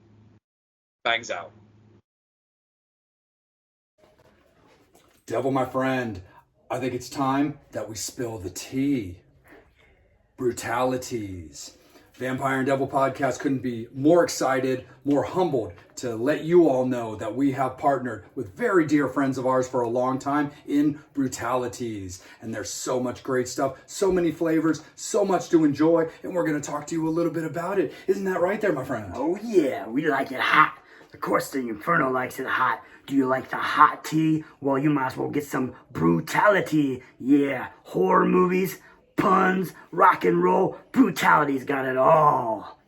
Bangs out. Devil, my friend, I think it's time that we spill the tea. Brutalities. Vampire and Devil podcast couldn't be more excited, more humbled to let you all know that we have partnered with very dear friends of ours for a long time in Brutalities. And there's so much great stuff, so many flavors, so much to enjoy, and we're going to talk to you a little bit about it. Isn't that right there, my friend? Oh yeah, we like it hot. Of course the Inferno likes it hot. Do you like the hot tea? Well, you might as well get some brutality. Yeah, horror movies, puns, rock and roll, brutality's got it all.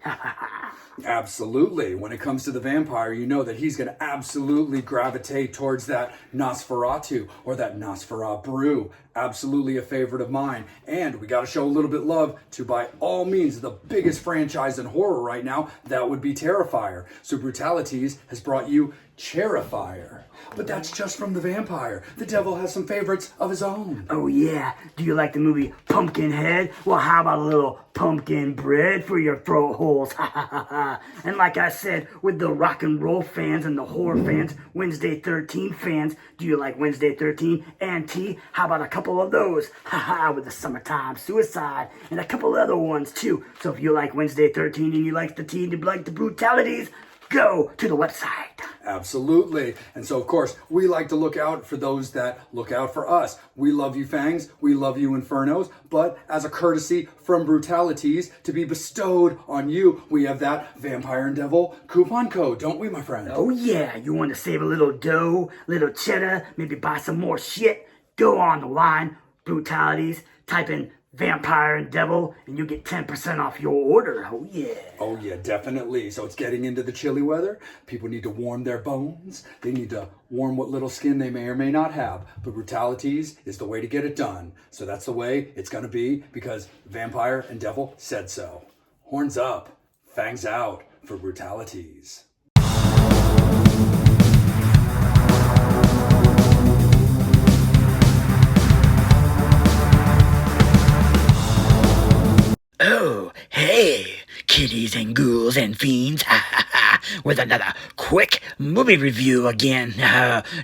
Absolutely. When it comes to the vampire, you know that he's going to absolutely gravitate towards that Nosferatu or that Nosferatu brew. Absolutely a favorite of mine. And we got to show a little bit love to, by all means, the biggest franchise in horror right now. That would be Terrifier. So Brutalities has brought you Terrifier. But that's just from the vampire. The devil has some favorites of his own. Oh yeah, do you like the movie Pumpkinhead? Well, how about a little pumpkin bread for your throat holes? And like I said, with the rock and roll fans and the horror fans, Wednesday 13 fans, do you like Wednesday 13 and tea? How about a couple of those? With the Summertime Suicide and a couple other ones too. So if you like Wednesday 13 and you like the tea and you like the brutalities, go to the website. Absolutely. And so, of course, we like to look out for those that look out for us. We love you, Fangs. We love you, Infernos. But as a courtesy from Brutalities to be bestowed on you, we have that Vampire and Devil coupon code, don't we, my friend? Oh, yeah. You want to save a little dough, little cheddar, maybe buy some more shit? Go on the line, Brutalities, type in Vampire and Devil, and you get 10% off your order. Oh, yeah. Oh, yeah, definitely. So it's getting into the chilly weather. People need to warm their bones. They need to warm what little skin they may or may not have. But Brutalities is the way to get it done. So that's the way it's going to be because Vampire and Devil said so. Horns up, fangs out for Brutalities. Oh, hey, kitties and ghouls and fiends, with another quick movie review again.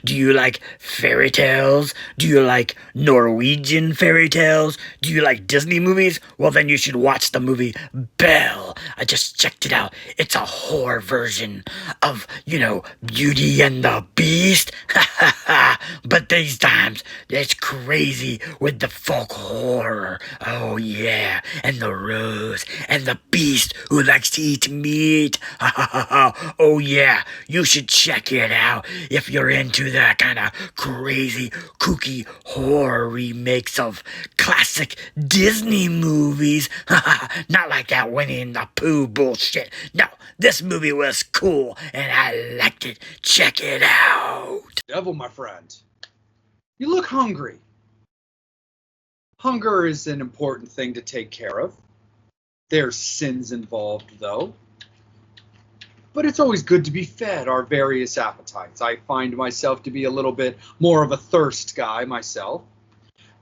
Do you like fairy tales? Do you like Norwegian fairy tales? Do you like Disney movies? Well, then you should watch the movie Belle. I just checked it out. It's a horror version of, Beauty and the Beast. But these times, it's crazy with the folk horror. Oh, yeah, and the rose, and the beast who likes to eat meat. Oh yeah, you should check it out if you're into that kind of crazy, kooky horror remakes of classic Disney movies. Not like that Winnie the Pooh bullshit. No, this movie was cool, and I liked it. Check it out. Devil, my friend, you look hungry. Hunger is an important thing to take care of. There's sins involved, though. But it's always good to be fed our various appetites. I find myself to be a little bit more of a thirst guy myself,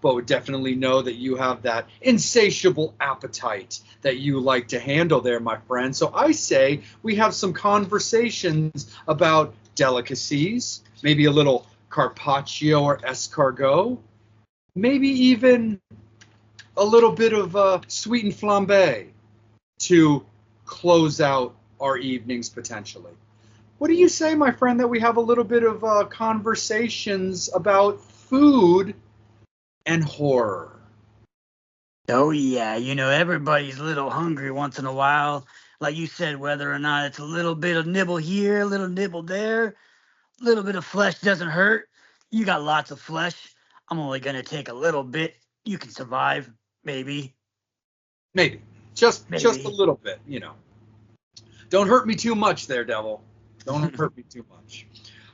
but would definitely know that you have that insatiable appetite that you like to handle there, my friend. So I say we have some conversations about delicacies, maybe a little carpaccio or escargot, maybe even a little bit of sweetened flambe to close out our evenings potentially. What do you say, my friend, that we have a little bit of conversations about food and horror? Oh yeah, everybody's a little hungry once in a while. Like you said, whether or not it's a little bit of nibble here, a little nibble there, a little bit of flesh doesn't hurt. You got lots of flesh. I'm only gonna take a little bit. You can survive, maybe, Maybe. Just a maybe. little bit, Don't hurt me too much there, devil. Don't hurt me too much.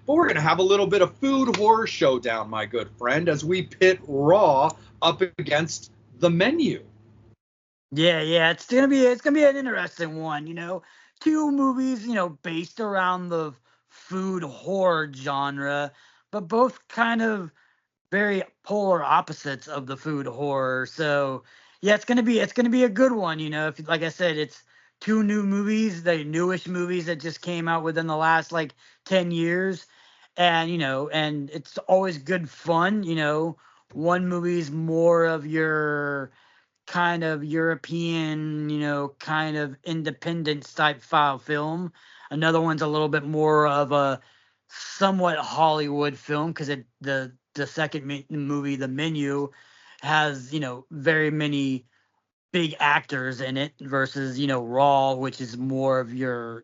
But we're going to have a little bit of food horror showdown, my good friend, as we pit Raw up against the menu. Yeah, it's gonna be an interesting one. Two movies, based around the food horror genre, but both kind of very polar opposites of the food horror. So yeah, it's gonna be a good one. If like I said, it's two new movies, the newish movies that just came out within the last like 10 years, and it's always good fun. One movie's more of your kind of European, kind of independent type file film. Another one's a little bit more of a somewhat Hollywood film because the second movie, The Menu, has very many big actors in it versus Raw, which is more of your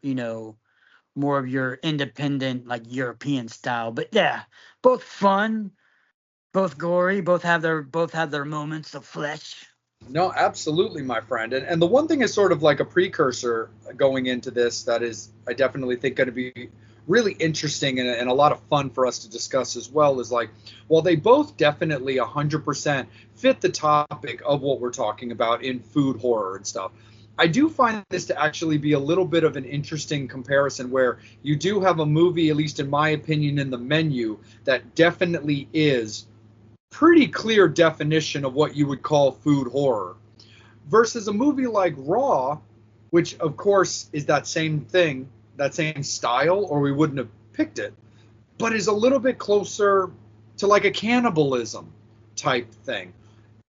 independent like European style. But yeah, both fun, both gory, both have their moments of flesh. No, absolutely, my friend. And the one thing is sort of like a precursor going into this that is, I definitely think, going to be really interesting and a lot of fun for us to discuss as well is like, while they both definitely 100% fit the topic of what we're talking about in food horror and stuff. I do find this to actually be a little bit of an interesting comparison where you do have a movie, at least in my opinion, in the menu that definitely is pretty clear definition of what you would call food horror versus a movie like Raw, which of course is that same thing, that same style, or we wouldn't have picked it, but is a little bit closer to like a cannibalism type thing,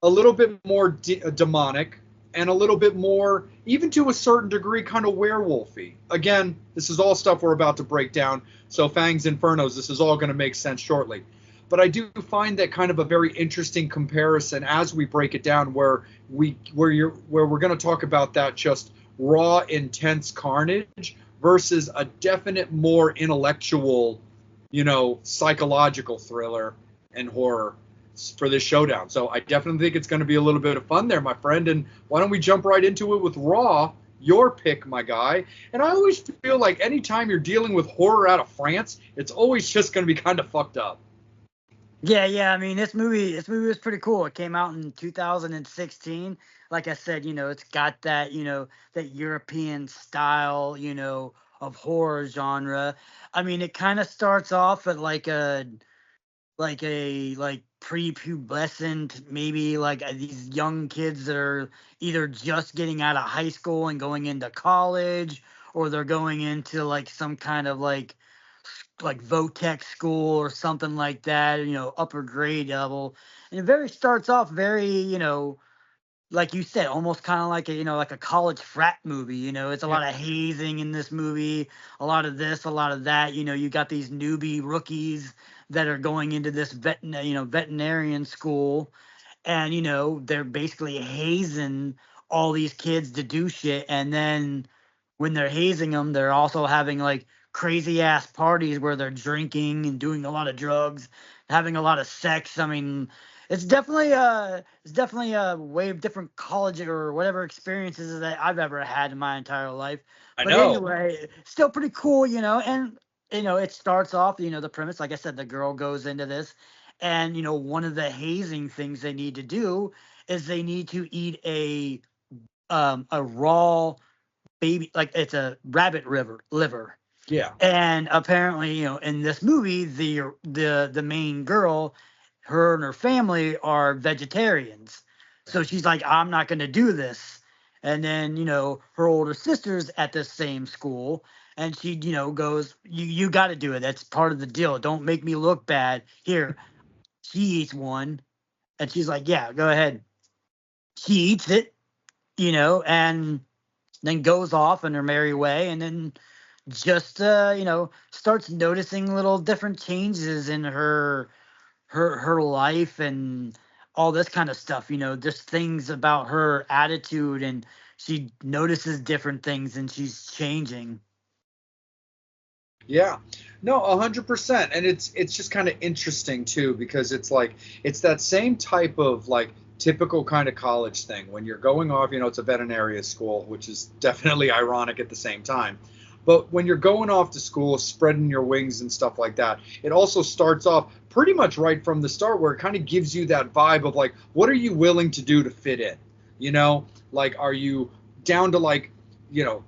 a little bit more demonic, and a little bit more, even to a certain degree, kind of werewolfy. Again, this is all stuff we're about to break down, so Fangs Infernos, this is all going to make sense shortly. But I do find that kind of a very interesting comparison as we break it down, where we're going to talk about that just raw, intense carnage versus a definite more intellectual, psychological thriller and horror for this showdown. So I definitely think it's going to be a little bit of fun there, my friend. And why don't we jump right into it with Raw, your pick, my guy. And I always feel like anytime you're dealing with horror out of France, it's always just going to be kind of fucked up. Yeah. I mean, this movie was pretty cool. It came out in 2016. Like I said, it's got that, that European style, of horror genre. I mean, it kind of starts off at like prepubescent, maybe like these young kids that are either just getting out of high school and going into college, or they're going into like some kind of like Votech school or something like that, upper grade level. And it very starts off very, like you said, almost kind of like like a college frat movie. It's a Yeah. lot of hazing in this movie, a lot of this, a lot of that. You got these newbie rookies that are going into this veterinarian school, and they're basically hazing all these kids to do shit, and then when they're hazing them, they're also having like crazy ass parties where they're drinking and doing a lot of drugs, having a lot of sex. I mean, it's definitely a way of different college or whatever experiences that I've ever had in my entire life. I But know. anyway, still pretty cool, and it starts off, the premise, like I said, the girl goes into this, and one of the hazing things they need to do is they need to eat a raw baby, like it's a rabbit liver. Yeah. And apparently, in this movie, the main girl, her and her family are vegetarians. So she's like, I'm not going to do this. And then, her older sister's at the same school, and she, goes, you got to do it. That's part of the deal. Don't make me look bad. Here, she eats one, and she's like, yeah, go ahead. She eats it, and then goes off in her merry way, and then just starts noticing little different changes in her life and all this kind of stuff, just things about her attitude, and she notices different things and she's changing. Yeah, no, 100%, and it's just kind of interesting too because it's like it's that same type of like typical kind of college thing when you're going off. It's a veterinary school, which is definitely ironic at the same time. But when you're going off to school, spreading your wings and stuff like that, it also starts off pretty much right from the start where it kind of gives you that vibe of like, what are you willing to do to fit in? Like, are you down to like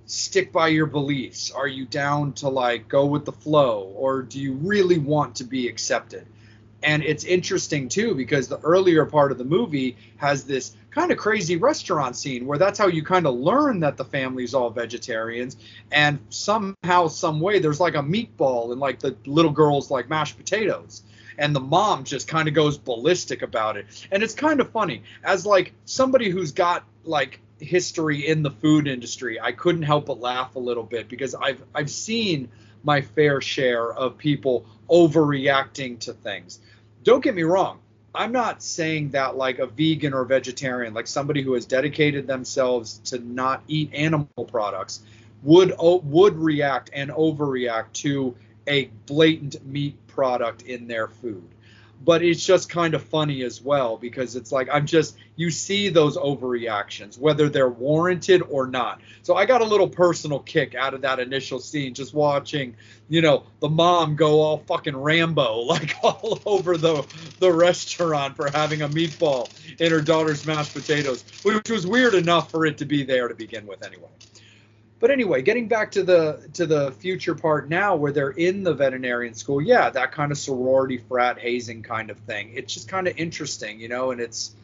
stick by your beliefs? Are you down to like go with the flow? Or do you really want to be accepted? And it's interesting too, because the earlier part of the movie has this kind of crazy restaurant scene where that's how you kind of learn that the family's all vegetarians. And somehow, some way, there's like a meatball and like the little girl's like mashed potatoes. And the mom just kind of goes ballistic about it. And it's kind of funny. As like somebody who's got like history in the food industry, I couldn't help but laugh a little bit because I've seen my fair share of people overreacting to things. Don't get me wrong. I'm not saying that like a vegan or vegetarian, like somebody who has dedicated themselves to not eat animal products, would react and overreact to a blatant meat product in their food. But it's just kind of funny as well because it's like you see those overreactions, whether they're warranted or not. So I got a little personal kick out of that initial scene, just watching, the mom go all fucking Rambo, like all over the restaurant for having a meatball in her daughter's mashed potatoes, which was weird enough for it to be there to begin with anyway. But anyway, getting back to the future part now where they're in the veterinarian school, yeah, that kind of sorority frat hazing kind of thing. It's just kind of interesting, and it's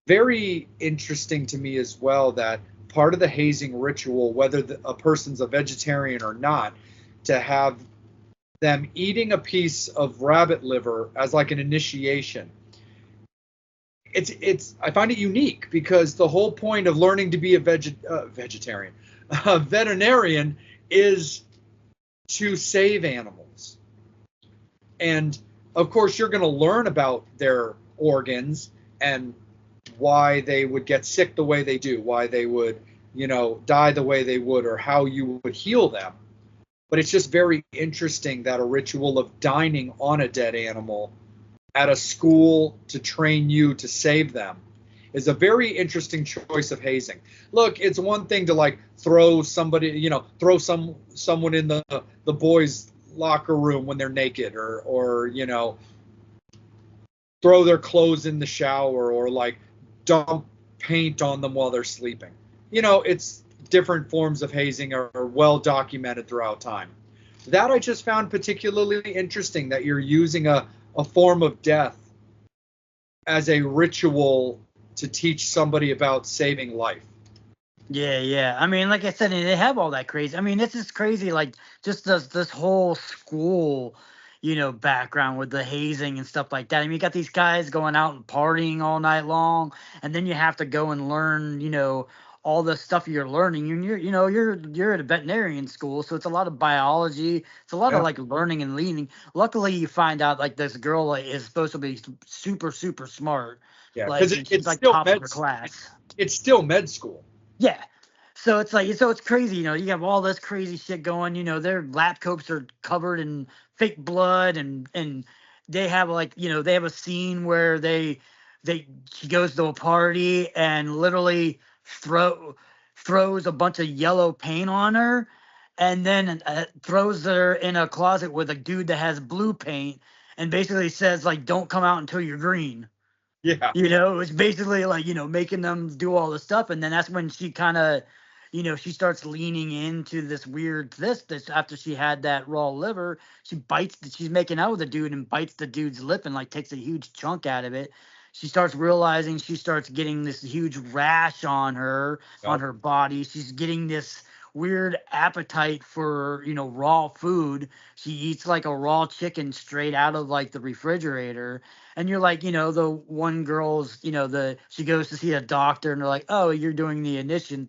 very interesting to me as well that part of the hazing ritual, whether a person's a vegetarian or not, to have them eating a piece of rabbit liver as like an initiation. It's I find it unique because the whole point of learning to be a vegetarian, a veterinarian, is to save animals. And of course, you're going to learn about their organs and why they would get sick the way they do, why they would, die the way they would, or how you would heal them. But it's just very interesting that a ritual of dining on a dead animal at a school to train you to save them is a very interesting choice of hazing. Look, it's one thing to like throw somebody, someone in the boys' locker room when they're naked, or throw their clothes in the shower, or like dump paint on them while they're sleeping. It's different forms of hazing are well documented throughout time. That I just found particularly interesting, that you're using a form of death as a ritual to teach somebody about saving life. Yeah. I mean, like I said, they have all that crazy. I mean, this is crazy. Like, just this whole school, background with the hazing and stuff like that. I mean, you got these guys going out and partying all night long, and then you have to go and learn, all the stuff you're learning. And you're at a veterinarian school, so it's a lot of biology. It's a lot of like learning and learning. Luckily, you find out like this girl like, is supposed to be super, super smart. Yeah, like because she's like top of her class. It's still med school. Yeah. So it's like, so it's crazy, you have all this crazy shit going, their lab coats are covered in fake blood, and they have like, they have a scene where she goes to a party and literally throws a bunch of yellow paint on her, and then throws her in a closet with a dude that has blue paint, and basically says like, don't come out until you're green. Yeah. You know, it was basically like, you know, making them do all this stuff. And then that's when she kind of, you know, she starts leaning into this weird this after she had that raw liver. She's making out with the dude and bites the dude's lip and like takes a huge chunk out of it. She starts realizing she starts getting this huge rash on Yep. her body. She's getting this weird appetite for, you know, raw food. She eats like a raw chicken straight out of like the refrigerator. And you're like, you know, the one girl's, you know, she goes to see a doctor and they're like, oh, you're doing the ignition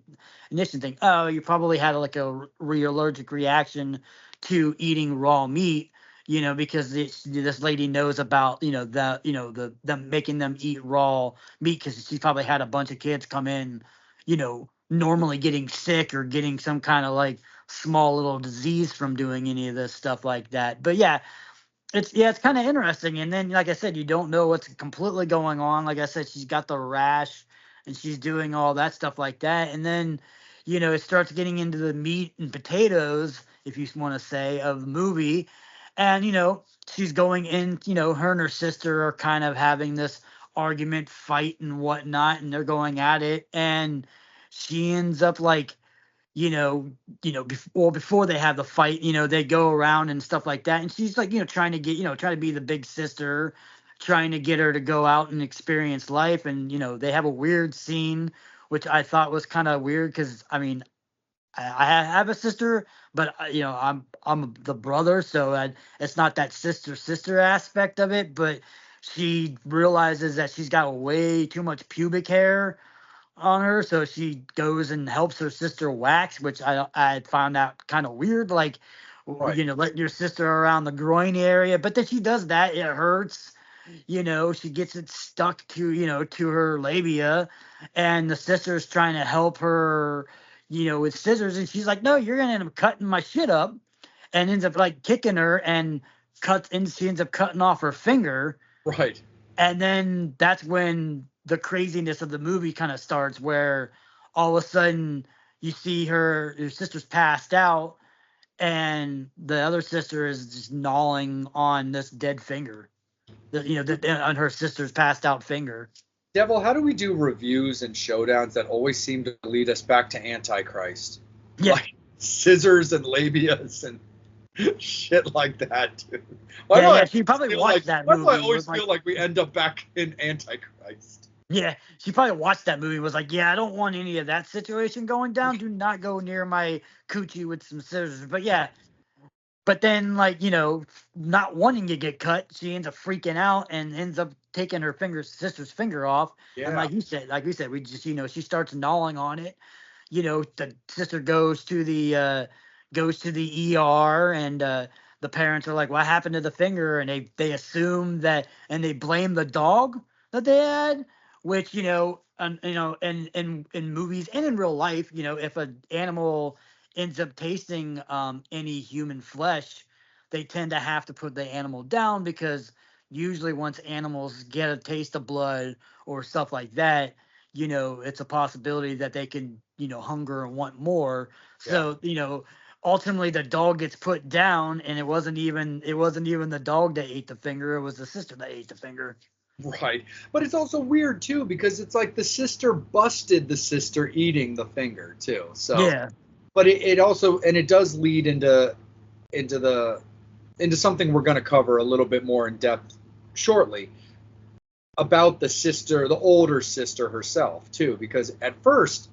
thing. Oh, you probably had like a allergic reaction to eating raw meat, you know, because this lady knows about, you know, them making them eat raw meat because she probably had a bunch of kids come in, you know, normally getting sick or getting some kind of like small little disease from doing any of this stuff like that. But yeah, it's kind of interesting. And then, like I said, you don't know what's completely going on. Like I said, she's got the rash and she's doing all that stuff like that. And then, you know, it starts getting into the meat and potatoes, if you want to say, of the movie. And, you know, she's going in, you know, her and her sister are kind of having this argument, fight and whatnot, and they're going at it. And she ends up like, before they have the fight, you know, they go around and stuff like that. And she's like, you know, trying to be the big sister, trying to get her to go out and experience life. And, you know, they have a weird scene, which I thought was kind of weird because, I mean, I have a sister, but you know, I'm the brother, so it's not that sister aspect of it. But she realizes that she's got way too much pubic hair on her, so she goes and helps her sister wax, which I found out kind of weird. Like, Right. you know, letting your sister around the groin area, but then she does that, it hurts. You know, she gets it stuck to, you know, to her labia, and the sister's trying to help her, you know, with scissors, and she's like, "No, you're gonna end up cutting my shit up," and ends up like kicking her and she ends up cutting off her finger. Right. And then that's when the craziness of the movie kind of starts, where all of a sudden you see your sister's passed out, and the other sister is just gnawing on this dead finger, on her sister's passed out finger. Devil, how do we do reviews and showdowns that always seem to lead us back to Antichrist? Yeah, Like scissors and labias and shit like that, dude. Why do yeah, I yeah. She probably feel watched like that why do I movie. always Was like, feel like we end up back in Antichrist? yeah, she probably watched that movie. And was like, yeah, I don't want any of that situation going down. Do not go near my coochie with some scissors. But yeah, but then, like, you know, not wanting to get cut, she ends up freaking out and ends up taking her sister's finger off. And Yeah. like we said, we just, you know, she starts gnawing on it. You know, the sister goes to the ER, and the parents are like, "What happened to the finger?" And they assume that, and they blame the dog that they had, which, you know, in movies and in real life, you know, if an animal ends up tasting any human flesh, they tend to have to put the animal down, because usually once animals get a taste of blood or stuff like that, you know, it's a possibility that they can, you know, hunger and want more. Yeah. So, you know, ultimately the dog gets put down, and it wasn't even the dog that ate the finger, it was the sister that ate the finger. Right. But it's also weird too because it's like the sister busted the sister eating the finger too. So Yeah. but it also and it does lead into the into something we're going to cover a little bit more in depth shortly about the sister, the older sister herself too, because at first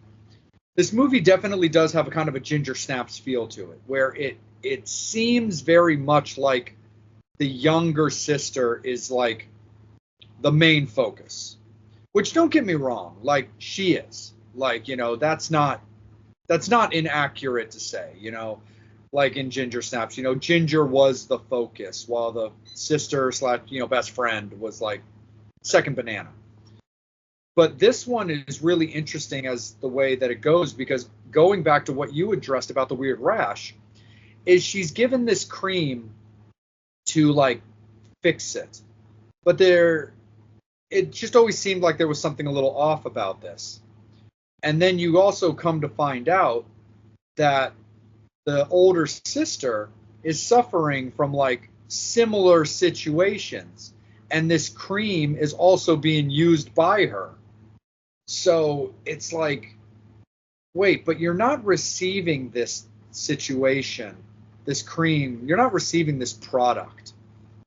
this movie definitely does have a kind of a Ginger Snaps feel to it, where it seems very much like the younger sister is like the main focus. Which, don't get me wrong, like she is. Like, you know, that's not inaccurate to say, you know. Like in Ginger Snaps, you know, Ginger was the focus while the sister slash, you know, best friend was like second banana. But this one is really interesting as the way that it goes, because going back to what you addressed about the weird rash, is she's given this cream to like fix it. But it just always seemed like there was something a little off about this. And then you also come to find out that the older sister is suffering from like similar situations and this cream is also being used by her. So it's like, wait, but you're not receiving this situation, this cream, you're not receiving this product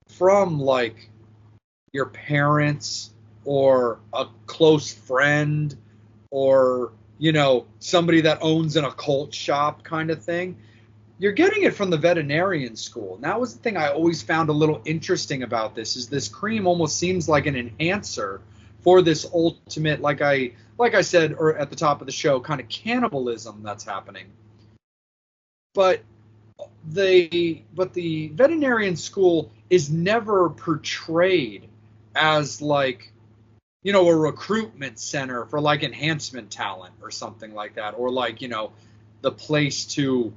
from like your parents or a close friend or, you know, somebody that owns an occult shop kind of thing. You're getting it from the veterinarian school. And that was the thing I always found a little interesting about this, is this cream almost seems like an enhancer for this ultimate, like I said or at the top of the show, kind of cannibalism that's happening. But the veterinarian school is never portrayed as like, you know, a recruitment center for like enhancement talent or something like that, or like, you know, the place to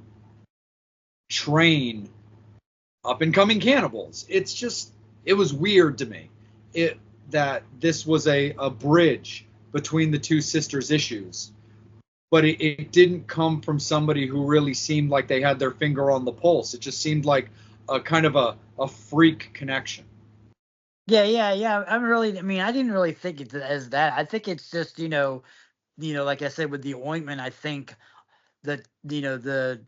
train up and coming cannibals. It's just, it was weird to me that this was a bridge between the two sisters' issues, but it didn't come from somebody who really seemed like they had their finger on the pulse. It just seemed like a kind of a freak connection. Yeah. I mean, I didn't really think it as that. I think it's just, like I said with the ointment, I think that the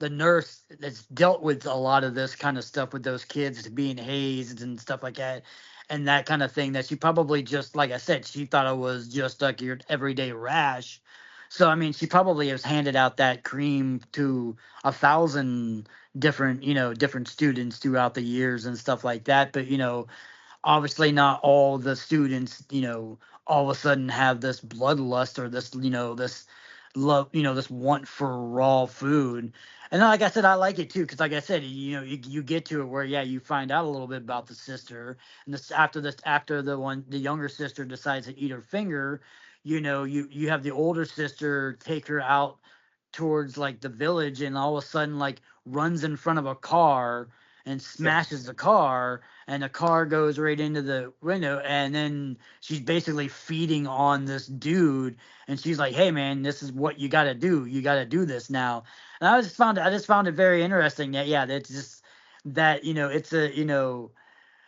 nurse that's dealt with a lot of this kind of stuff with those kids being hazed and stuff like that, and that kind of thing, that she probably just, like I said, she thought it was just like your everyday rash. So I mean, she probably has handed out that cream to 1,000 different students throughout the years and stuff like that. But obviously not all the students, all of a sudden have this bloodlust or this, this love, this want for raw food. And like I said, I like it too, because like I said, you get to it where, yeah, you find out a little bit about the sister, and after the younger sister decides to eat her finger, you have the older sister take her out towards like the village, and all of a sudden like runs in front of a car and smashes the car, and the car goes right into the window, and then she's basically feeding on this dude, and she's like, hey man, this is what you got to do, you got to do this now. And I just found it very interesting that, yeah, that's just that, it's a,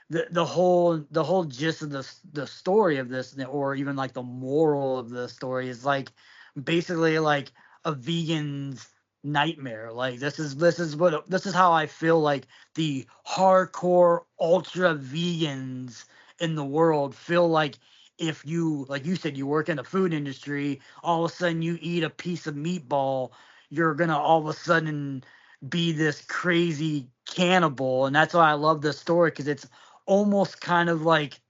the whole gist of the story of this, or even like the moral of the story, is like basically like a vegan's nightmare. Like this is how I feel like the hardcore ultra vegans in the world feel like. If you, like you said, you work in the food industry, all of a sudden you eat a piece of meatball, you're gonna all of a sudden be this crazy cannibal. And that's why I love this story, because it's almost kind of like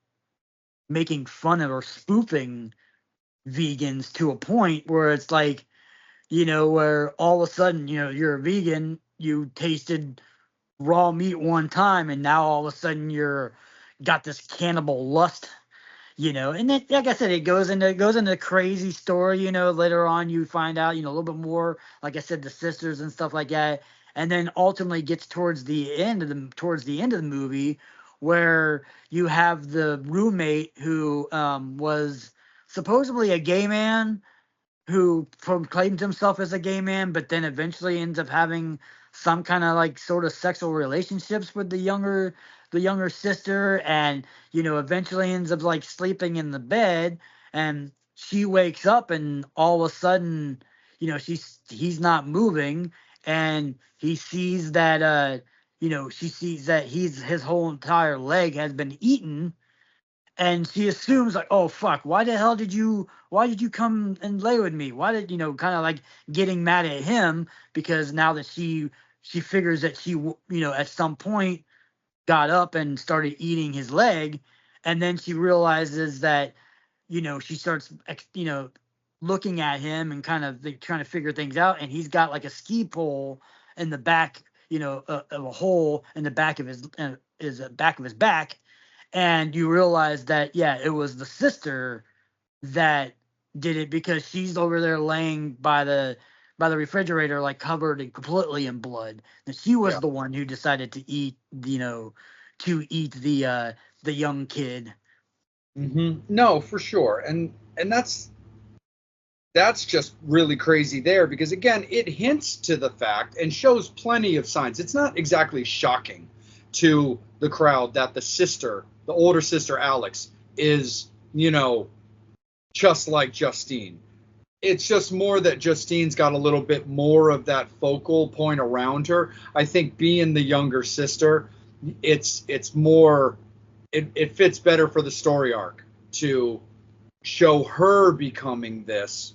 making fun of or spoofing vegans to a point where it's like, where all of a sudden, you're a vegan, you tasted raw meat one time, and now all of a sudden you're got this cannibal lust. And then, like I said, it goes into crazy story. Later on you find out, a little bit more, like I said, the sisters and stuff like that, and then ultimately gets towards the end of the movie, where you have the roommate who was supposedly a gay man, who proclaimed himself as a gay man, but then eventually ends up having some kind of like sort of sexual relationships with the younger sister, and eventually ends up like sleeping in the bed, and she wakes up, and all of a sudden, he's not moving, and he sees that she sees that his whole entire leg has been eaten, and she assumes like, oh fuck, why did you come and lay with me, why did kind of like getting mad at him, because now that she figures that at some point got up and started eating his leg, and then she realizes that she starts looking at him and kind of like, trying to figure things out, and he's got like a ski pole in the back, of a hole in the back of his back of his back, and you realize that, yeah, it was the sister that did it, because she's over there laying by the refrigerator, like covered and completely in blood, and she was Yeah. the one who decided to eat the young kid. No, for sure. And that's just really crazy there, because again, it hints to the fact and shows plenty of signs. It's not exactly shocking to the crowd that the older sister Alex, is, just like Justine. It's just more that Justine's got a little bit more of that focal point around her. I think being the younger sister, it's more, it fits better for the story arc to show her becoming this,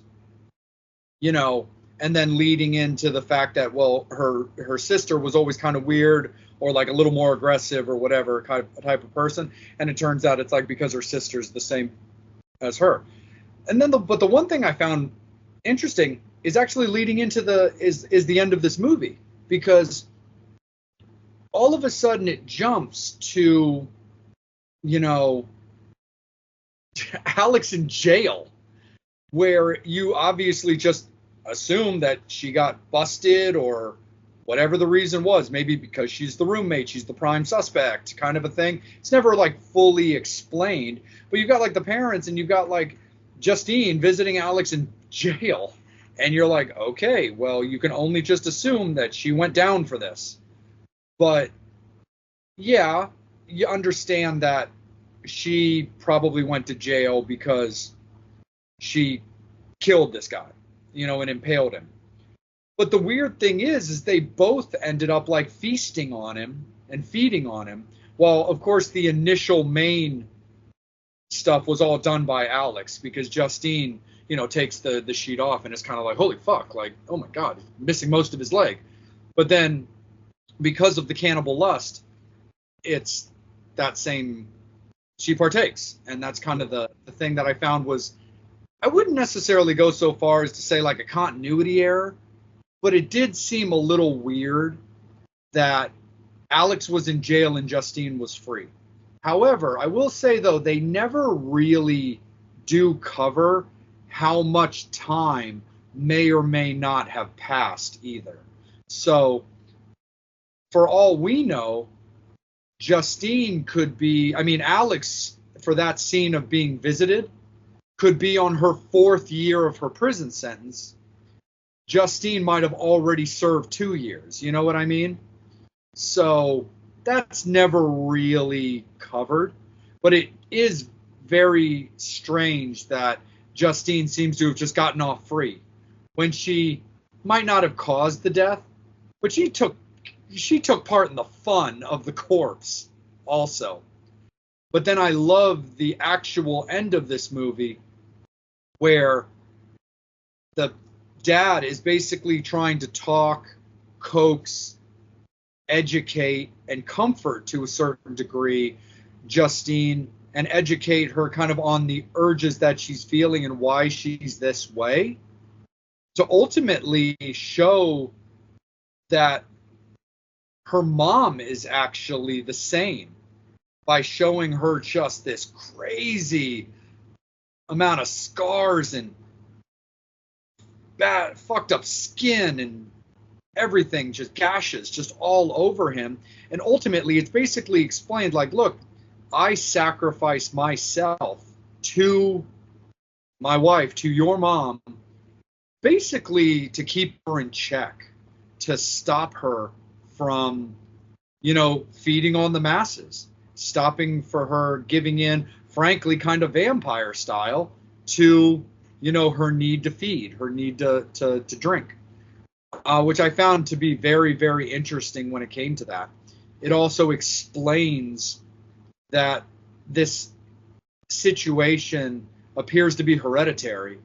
and then leading into the fact that, well, her sister was always kind of weird or like a little more aggressive or whatever type of person, and it turns out it's like because her sister's the same as her. And then but the one thing I found interesting is actually leading into the end of this movie, because all of a sudden it jumps to, Alex in jail, where you obviously just assume that she got busted or whatever the reason was, maybe because she's the roommate, she's the prime suspect kind of a thing. It's never like fully explained, but you've got like the parents and you've got like Justine visiting Alex in jail, and you're like, okay, well, you can only just assume that she went down for this. But yeah, you understand that she probably went to jail because she killed this guy, and impaled him. But the weird thing is they both ended up like feasting on him and feeding on him. Well, of course, the initial main stuff was all done by Alex, because Justine, takes the sheet off and it's kind of like, holy fuck, like, oh my God, he's missing most of his leg. But then because of the cannibal lust, it's that same, she partakes. And that's kind of the thing that I found was, I wouldn't necessarily go so far as to say like a continuity error, but it did seem a little weird that Alex was in jail and Justine was free. However, I will say, though, they never really do cover how much time may or may not have passed either. So, for all we know, Justine could be, Alex, for that scene of being visited, could be on her 4th year of her prison sentence. Justine might have already served 2 years. You know what I mean? So that's never really covered. But it is very strange that Justine seems to have just gotten off free when she might not have caused the death, but she took part in the fun of the corpse also. But then I love the actual end of this movie, where the dad is basically trying to talk, coax, educate, and comfort to a certain degree Justine, and educate her kind of on the urges that she's feeling and why she's this way, to ultimately show that her mom is actually the same, by showing her just this crazy amount of scars and bad fucked up skin and everything, just gashes just all over him. And ultimately it's basically explained like, look, I sacrificed myself to my wife, to your mom, basically to keep her in check, to stop her from, feeding on the masses, stopping for her giving in, frankly, kind of vampire style, to, her need to feed, her need to drink, which I found to be very, very interesting when it came to that. It also explains that this situation appears to be hereditary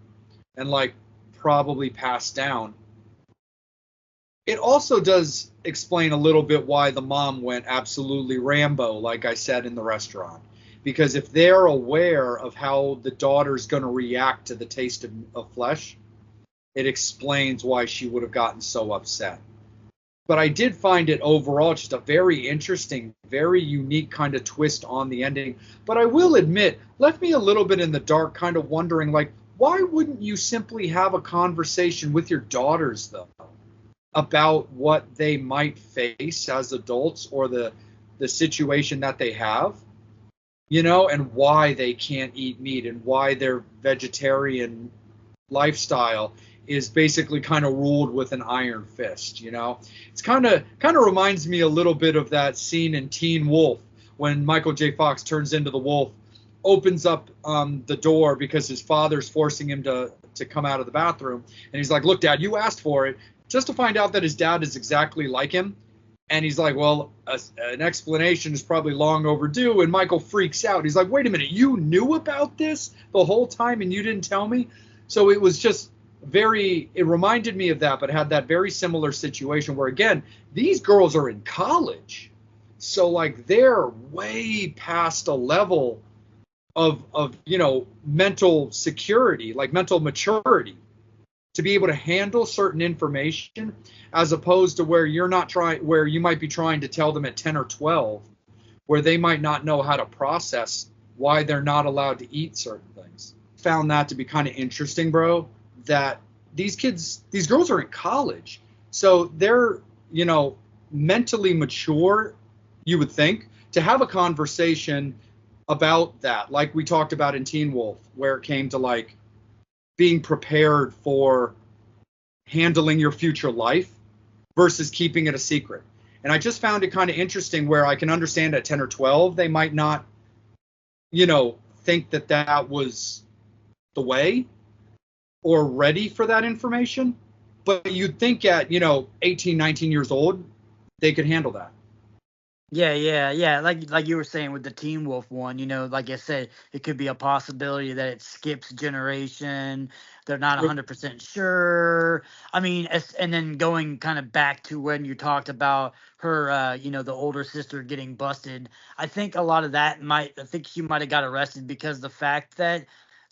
and like probably passed down. It also does explain a little bit why the mom went absolutely Rambo, like I said, in the restaurant. Because if they're aware of how the daughter's going to react to the taste of flesh, it explains why she would have gotten so upset. But I did find it overall just a very interesting, very unique kind of twist on the ending. But I will admit, left me a little bit in the dark, kind of wondering, like, why wouldn't you simply have a conversation with your daughters, though, about what they might face as adults, or the situation that they have, and why they can't eat meat and why their vegetarian lifestyle is basically kind of ruled with an iron fist, you know? It's kind of reminds me a little bit of that scene in Teen Wolf when Michael J. Fox turns into the wolf, opens up the door because his father's forcing him to come out of the bathroom. And he's like, look, Dad, you asked for it, just to find out that his dad is exactly like him. And he's like, well, an explanation is probably long overdue. And Michael freaks out. He's like, wait a minute, you knew about this the whole time and you didn't tell me? So it was just it reminded me of that, but had that very similar situation where, again, these girls are in college. So, like, they're way past a level of mental security, like mental maturity, to be able to handle certain information, as opposed to where you might be trying to tell them at 10 or 12, where they might not know how to process why they're not allowed to eat certain things. Found that to be kind of interesting, bro, that these girls are in college. So they're, mentally mature, you would think, to have a conversation about that, like we talked about in Teen Wolf, where it came to like being prepared for handling your future life versus keeping it a secret. And I just found it kind of interesting where I can understand at 10 or 12, they might not, think that was the way or ready for that information. But you'd think at, 18, 19 years old, they could handle that. Yeah. Like you were saying with the Teen Wolf one, like I said, it could be a possibility that it skips generation. They're not 100% sure. I mean, and then going kind of back to when you talked about her, the older sister getting busted. I think a lot of that I think she might have got arrested because the fact that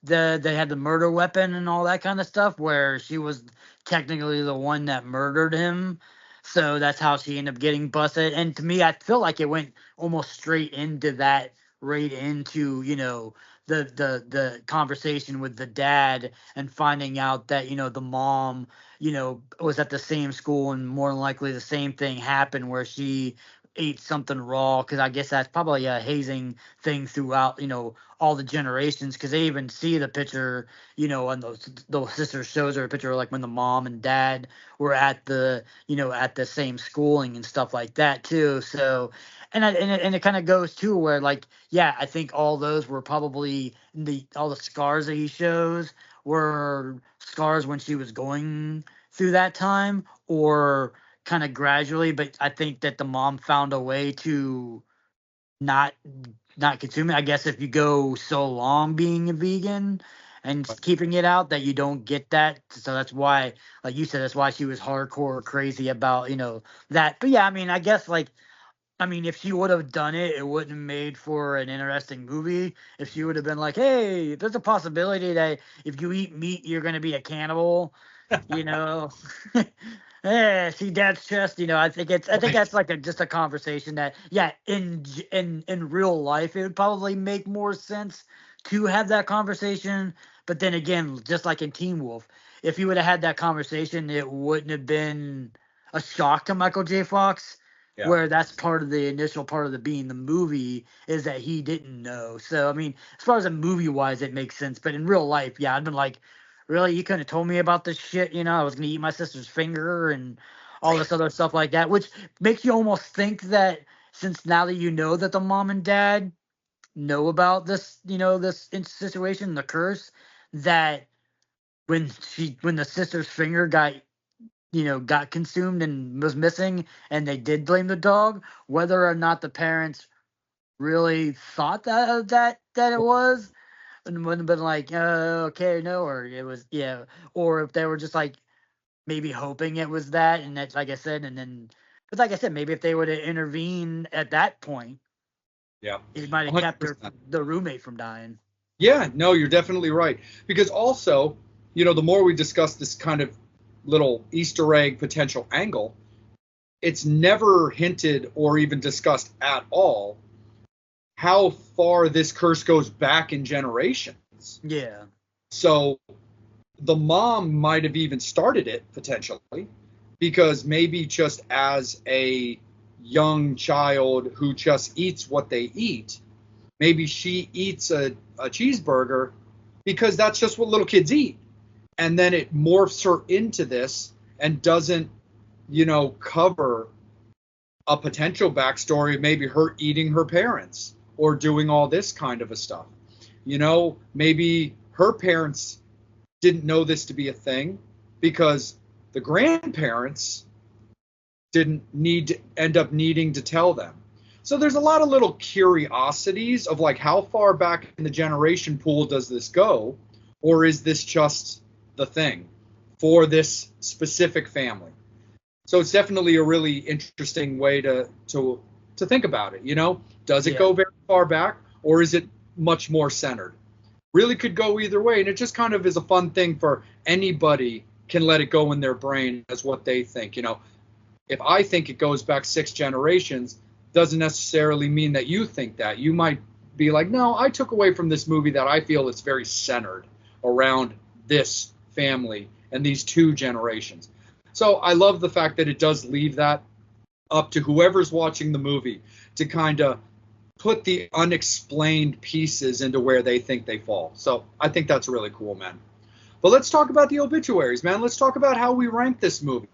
they had the murder weapon and all that kind of stuff, where she was technically the one that murdered him. So that's how she ended up getting busted. And to me, I feel like it went almost straight into that, right into, the conversation with the dad and finding out that, the mom, was at the same school, and more than likely the same thing happened where she ate something raw, because I guess that's probably a hazing thing throughout, all the generations, because they even see the picture, and the sister shows her a picture like when the mom and dad were at the at the same schooling and stuff like that too. So and it kind of goes to where, like, yeah, I think all those were probably all the scars that he shows were scars when she was going through that time, or kind of gradually. But I think that the mom found a way to not consume it. I guess if you go so long being a vegan and keeping it out, that you don't get that. So that's why, like you said, that's why she was hardcore crazy about, that. But yeah, I mean, I guess, like, if she would have done it, it wouldn't have made for an interesting movie. If she would have been like, hey, there's a possibility that if you eat meat, you're going to be a cannibal, you know. Yeah, see dad's chest. I think that's like just a conversation that, yeah, in real life it would probably make more sense to have that conversation. But then again, just like in Teen Wolf, if you would have had that conversation, it wouldn't have been a shock to Michael J. Fox. Yeah. Where that's part of the initial part of the movie is that he didn't know. So I mean, as far as a movie wise, it makes sense. But in real life, yeah, I'd been like, really, you couldn't have told me about this shit? I was gonna eat my sister's finger and all this other stuff like that, which makes you almost think that, since now that you know that the mom and dad know about this, this situation, the curse, that when the sister's finger got consumed and was missing, and they did blame the dog, whether or not the parents really thought that it was, and wouldn't have been like, okay, no, or it was, yeah, or if they were just like maybe hoping it was that, and that's, like I said, but like I said, maybe if they would have intervened at that point, yeah, it might have kept the roommate from dying. Yeah, no, you're definitely right. Because also, the more we discuss this kind of little Easter egg potential angle, it's never hinted or even discussed at all how far this curse goes back in generations. Yeah. So the mom might have even started it potentially, because maybe just as a young child who just eats what they eat, maybe she eats a cheeseburger because that's just what little kids eat. and then it morphs her into this and doesn't, cover a potential backstory of maybe her eating her parents or doing all this kind of a stuff. Maybe her parents didn't know this to be a thing because the grandparents didn't need to end up needing to tell them. So there's a lot of little curiosities of like how far back in the generation pool does this go, or is this just the thing for this specific family? So it's definitely a really interesting way to think about it. Does it go very far back, or is it much more centered? Really could go either way, and it just kind of is a fun thing for anybody can let it go in their brain as what they think. If I think it goes back 6 generations, doesn't necessarily mean that you think that. You might be like, no, I took away from this movie that I feel it's very centered around this family and these 2 generations. So I love the fact that it does leave that up to whoever's watching the movie to kind of put the unexplained pieces into where they think they fall. So I think that's really cool, man. But let's talk about the obituaries, man. Let's talk about how we rank this movie.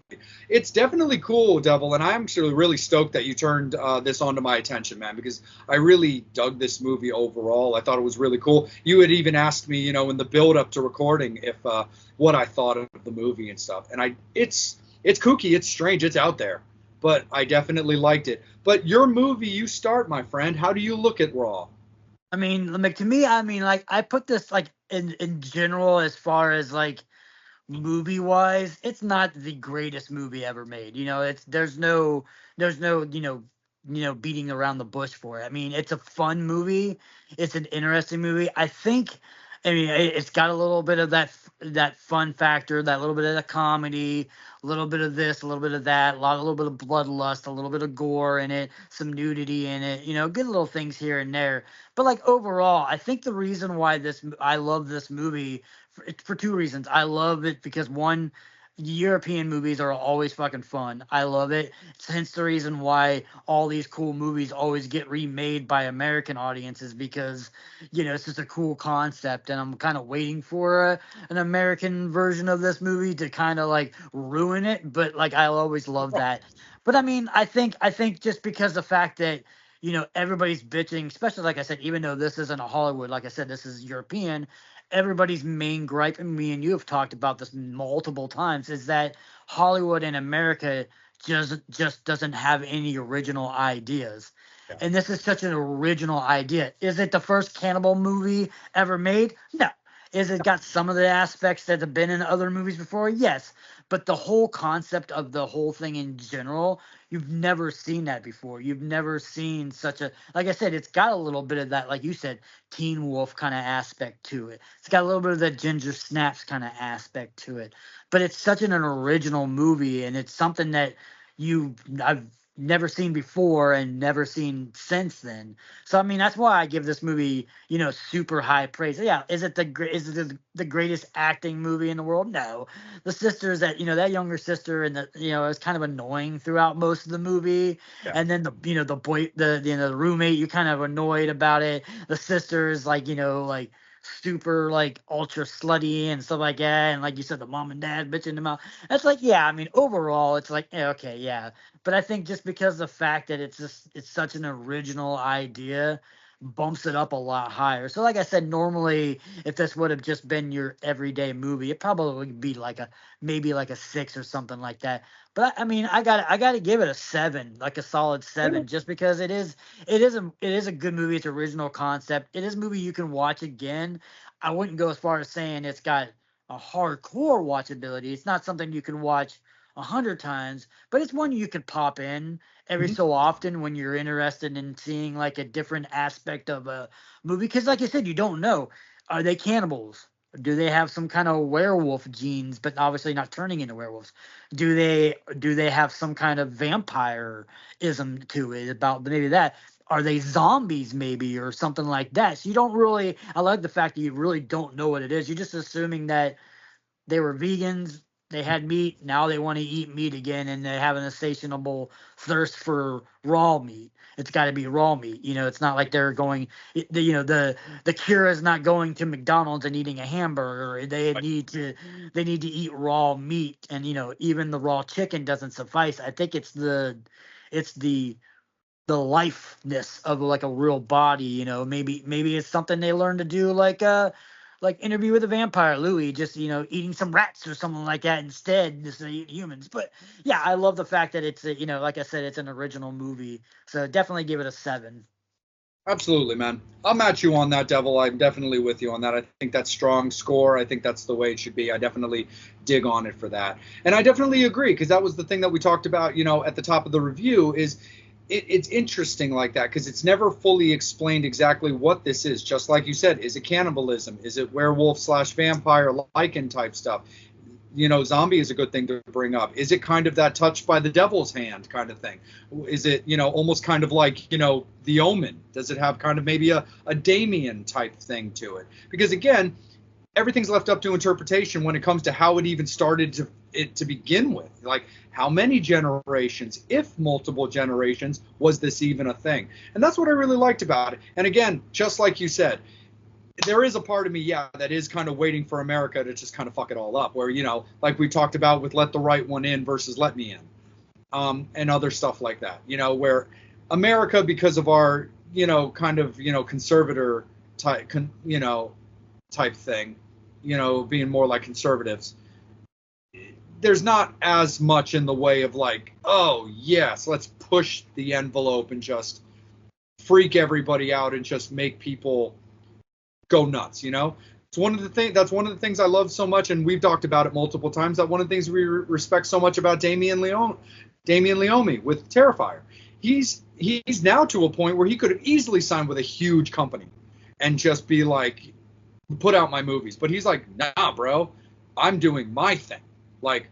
It's definitely cool, Devil, and I'm actually really stoked that you turned this onto my attention, man, because I really dug this movie overall. I thought it was really cool. You had even asked me, in the build-up to recording, if what I thought of the movie and stuff. And it's kooky, it's strange, it's out there, but I definitely liked it. But your movie, you start, my friend. How do you look at Raw? I mean, like to me, like I put this like in general as far as like movie wise, it's not the greatest movie ever made. It's there's no beating around the bush for it. I mean, it's a fun movie. It's an interesting movie. I mean, it's got a little bit of that fun factor, that little bit of the comedy, a little bit of this, a little bit of that, a little bit of bloodlust, a little bit of gore in it, some nudity in it, good little things here and there. But like overall, I think the reason why I love this movie it's for 2 reasons. I love it because one, European movies are always fucking fun. I love it. It's hence the reason why all these cool movies always get remade by American audiences because, it's just a cool concept. And I'm kind of waiting for an American version of this movie to kind of like ruin it. But like, I always love that. But I mean, I think just because the fact that, everybody's bitching, especially like I said, even though this isn't a Hollywood, like I said, this is European, everybody's main gripe, and me and you have talked about this multiple times, is that Hollywood and America just doesn't have any original ideas. Yeah. And this is such an original idea. Is it the first cannibal movie ever made? No. Is it got some of the aspects that have been in other movies before? Yes. But the whole concept of the whole thing in general, you've never seen that before. You've never seen such a, like I said, it's got a little bit of that, like you said, Teen Wolf kind of aspect to it. It's got a little bit of that Ginger Snaps kind of aspect to it. But it's such an original movie, and it's something that I've never seen before and never seen since then. So I mean, that's why I give this movie, super high praise. Yeah, is it the greatest acting movie in the world? No. The sisters that younger sister and is kind of annoying throughout most of the movie. Yeah. And then the roommate, you're kind of annoyed about it. The sister is like super like ultra slutty and stuff like that, and like you said, the mom and dad bitching them out. That's like, yeah, I mean, overall it's like, yeah, okay, yeah. But I think just because the fact that it's such an original idea bumps it up a lot higher. So like I said, normally if this would have just been your everyday movie, it probably would be maybe like a 6 or something like that. But I mean, I got to give it a 7, like a solid 7, just because it is a good movie. It's original concept. It is a movie you can watch again. I wouldn't go as far as saying it's got a hardcore watchability. It's not something you can watch 100 times, but it's one you could pop in every so often when you're interested in seeing like a different aspect of a movie. Because like I said, you don't know, are they cannibals? Do they have some kind of werewolf genes, but obviously not turning into werewolves? Do they have some kind of vampireism to it about maybe that? Are they zombies maybe or something like that? So you don't really. I like the fact that you really don't know what it is. You're just assuming that they were vegans, they had meat. Now they want to eat meat again, and they have an insatiable thirst for raw meat. It's got to be raw meat. It's not like they're going. The cure is not going to McDonald's and eating a hamburger. They need to eat raw meat, and even the raw chicken doesn't suffice. I think it's the lifeness of like a real body. Maybe it's something they learn to do, like Interview with a Vampire, Louis, just eating some rats or something like that instead, just to eat humans. But yeah, I love the fact that it's like I said, it's an original movie, so definitely give it a 7. Absolutely, man. I'll match you on that, Devil. I'm definitely with you on that. I think that's strong score. I think that's the way it should be. I definitely dig on it for that. And I definitely agree, because that was the thing that we talked about, at the top of the review, is it's interesting like that, because it's never fully explained exactly what this is. Just like you said, is it cannibalism? Is it werewolf/vampire lichen type stuff? Zombie is a good thing to bring up. Is it kind of that touched by the devil's hand kind of thing? Is it, almost kind of like, The Omen? Does it have kind of maybe a Damien type thing to it? Because again, everything's left up to interpretation when it comes to how it even started to begin with. Like, how many generations, if multiple generations, was this even a thing? And that's what I really liked about it. And again, just like you said, there is a part of me, that is kind of waiting for America to just kind of fuck it all up, where, like we talked about with Let the Right One In versus Let Me In, and other stuff like that, where America, because of our, kind of, conservator type, type thing, being more like conservatives, there's not as much in the way of like, oh yes, let's push the envelope and just freak everybody out and just make people go nuts. It's one of the things, that's one of the things I love so much, and we've talked about it multiple times, that one of the things we respect so much about Damien Leone with Terrifier. He's now to a point where he could have easily signed with a huge company and just be like, put out my movies. But he's like, nah, bro, I'm doing my thing. Like,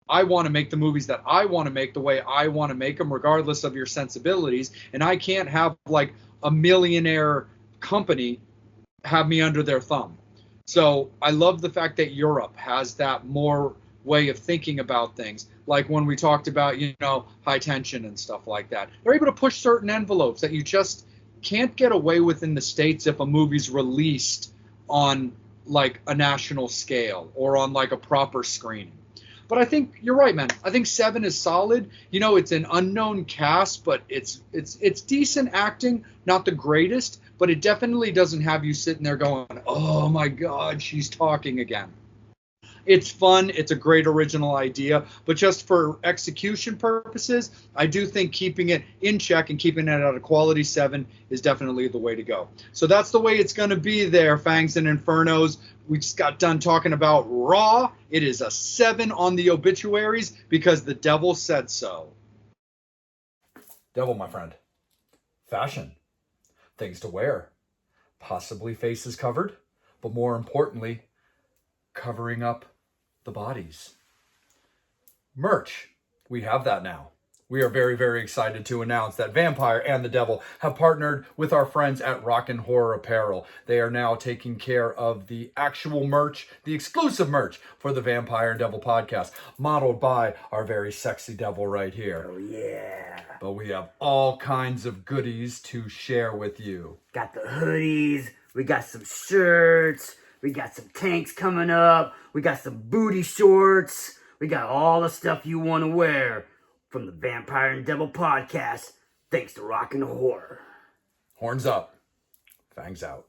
I want to make the movies that I want to make the way I want to make them, regardless of your sensibilities. And I can't have like a millionaire company have me under their thumb. So I love the fact that Europe has that more way of thinking about things. Like when we talked about, high tension and stuff like that. They're able to push certain envelopes that you just can't get away with in the States if a movie's released on like a national scale or on like a proper screening. But I think you're right, man. I think 7 is solid. It's an unknown cast, but it's decent acting, not the greatest, but it definitely doesn't have you sitting there going, oh my God, she's talking again. It's fun. It's a great original idea. But just for execution purposes, I do think keeping it in check and keeping it at a quality 7 is definitely the way to go. So that's the way it's going to be there, Fangs and Infernos. We just got done talking about Raw. It is a 7 on the obituaries because the devil said so. Devil, my friend. Fashion. Things to wear. Possibly faces covered, but more importantly, covering up the bodies. Merch. We have that now. We are very, very excited to announce that Vampire and the Devil have partnered with our friends at Rockin' Horror Apparel. They are now taking care of the actual merch, the exclusive merch for the Vampire and Devil podcast, modeled by our very sexy devil right here. Oh, yeah. But we have all kinds of goodies to share with you. Got the hoodies. We got some shirts. We got some tanks coming up. We got some booty shorts. We got all the stuff you want to wear from the Vampire and Devil podcast, thanks to Rockin' Horror. Horns up. Fangs out.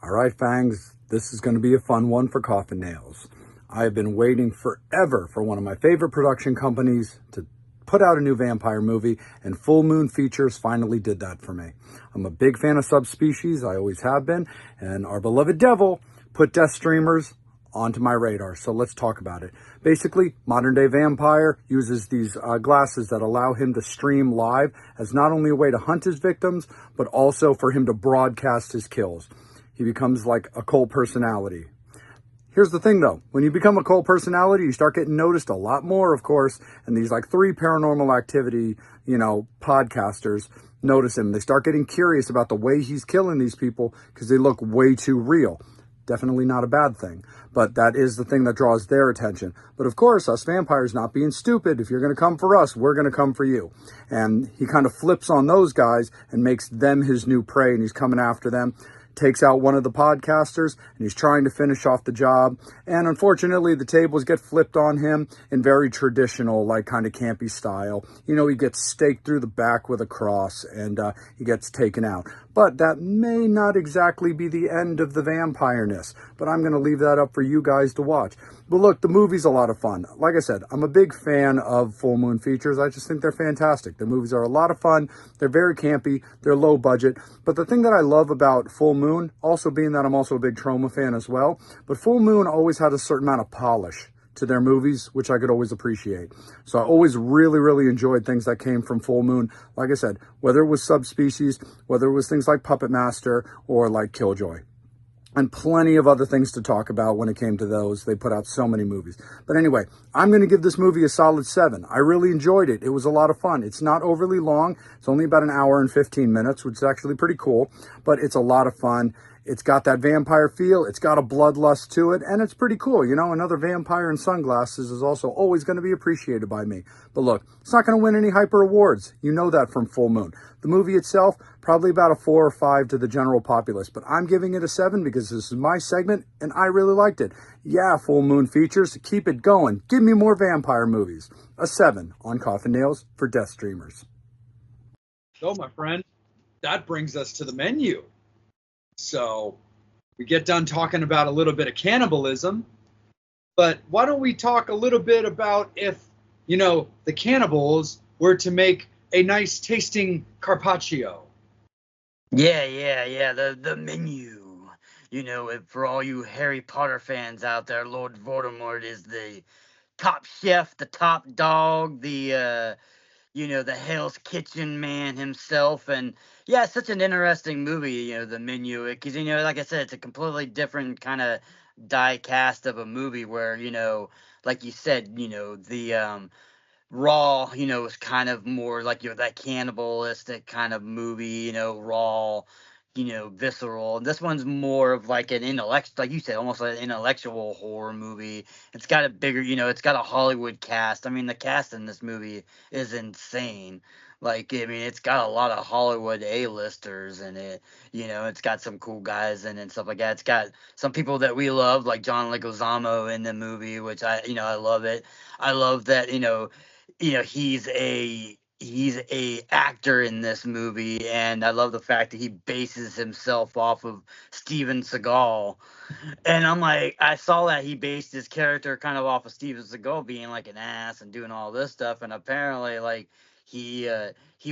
All right, Fangs. This is going to be a fun one for Coffin Nails. I have been waiting forever for one of my favorite production companies to put out a new vampire movie, and Full Moon Features finally did that for me. I'm a big fan of Subspecies, I always have been, and our beloved Devil put Death Streamers onto my radar, so let's talk about it. Basically, modern day vampire uses these glasses that allow him to stream live as not only a way to hunt his victims, but also for him to broadcast his kills. He becomes like a cult personality. Here's the thing though, when you become a cult personality, you start getting noticed a lot more, of course, and these like 3 paranormal activity, podcasters notice him. They start getting curious about the way he's killing these people because they look way too real. Definitely not a bad thing, but that is the thing that draws their attention. But of course, us vampires not being stupid, if you're going to come for us, we're going to come for you. And he kind of flips on those guys and makes them his new prey, and he's coming after them. Takes out one of the podcasters, and he's trying to finish off the job. And unfortunately, the tables get flipped on him in very traditional, like kind of campy style. He gets staked through the back with a cross, and he gets taken out. But that may not exactly be the end of the vampireness. But I'm going to leave that up for you guys to watch. But look, the movie's a lot of fun. Like I said, I'm a big fan of full moon features. I just think they're fantastic. The movies are a lot of fun. They're very campy. They're low budget. But the thing that I love about Full Moon, also being that I'm also a big Trauma fan as well, but Full Moon always had a certain amount of polish to their movies, which I could always appreciate. So I always really, really enjoyed things that came from Full Moon. Like I said, whether it was Subspecies, whether it was things like Puppet Master or like Killjoy. And plenty of other things to talk about when it came to those. They put out so many movies. But anyway, I'm going to give this movie a solid 7. I really enjoyed it. It was a lot of fun. It's not overly long. It's only about an hour and 15 minutes, which is actually pretty cool. But it's a lot of fun. It's got that vampire feel. It's got a bloodlust to it. And it's pretty cool. Another vampire in sunglasses is also always going to be appreciated by me. But look, it's not going to win any hyper awards. You know that from Full Moon. The movie itself, probably about a 4 or 5 to the general populace. But I'm giving it a 7 because this is my segment and I really liked it. Yeah, Full Moon features. Keep it going. Give me more vampire movies. A 7 on Coffin Nails for Death Streamers. So, my friend, that brings us to the menu. So we get done talking about a little bit of cannibalism, but why don't we talk a little bit about if, the cannibals were to make a nice tasting carpaccio. Yeah, the menu. For all you Harry Potter fans out there, Lord Voldemort is the top chef, the top dog, the Hell's Kitchen man himself. And yeah, it's such an interesting movie, the menu, because, like I said, it's a completely different kind of die cast of a movie where, like you said, the Raw, is kind of more like, that cannibalistic kind of movie, raw, visceral. And this one's more of like an intellectual, like you said, almost like an intellectual horror movie. It's got a bigger, it's got a Hollywood cast. I mean, the cast in this movie is insane. Like, I mean, it's got a lot of Hollywood A-listers in it. It's got some cool guys in it and stuff like that. It's got some people that we love, like John Leguizamo in the movie, which I love it. I love that, he's a actor in this movie, and I love the fact that he bases himself off of Steven Seagal. And I'm like, I saw that he based his character kind of off of Steven Seagal being like an ass and doing all this stuff, and apparently like he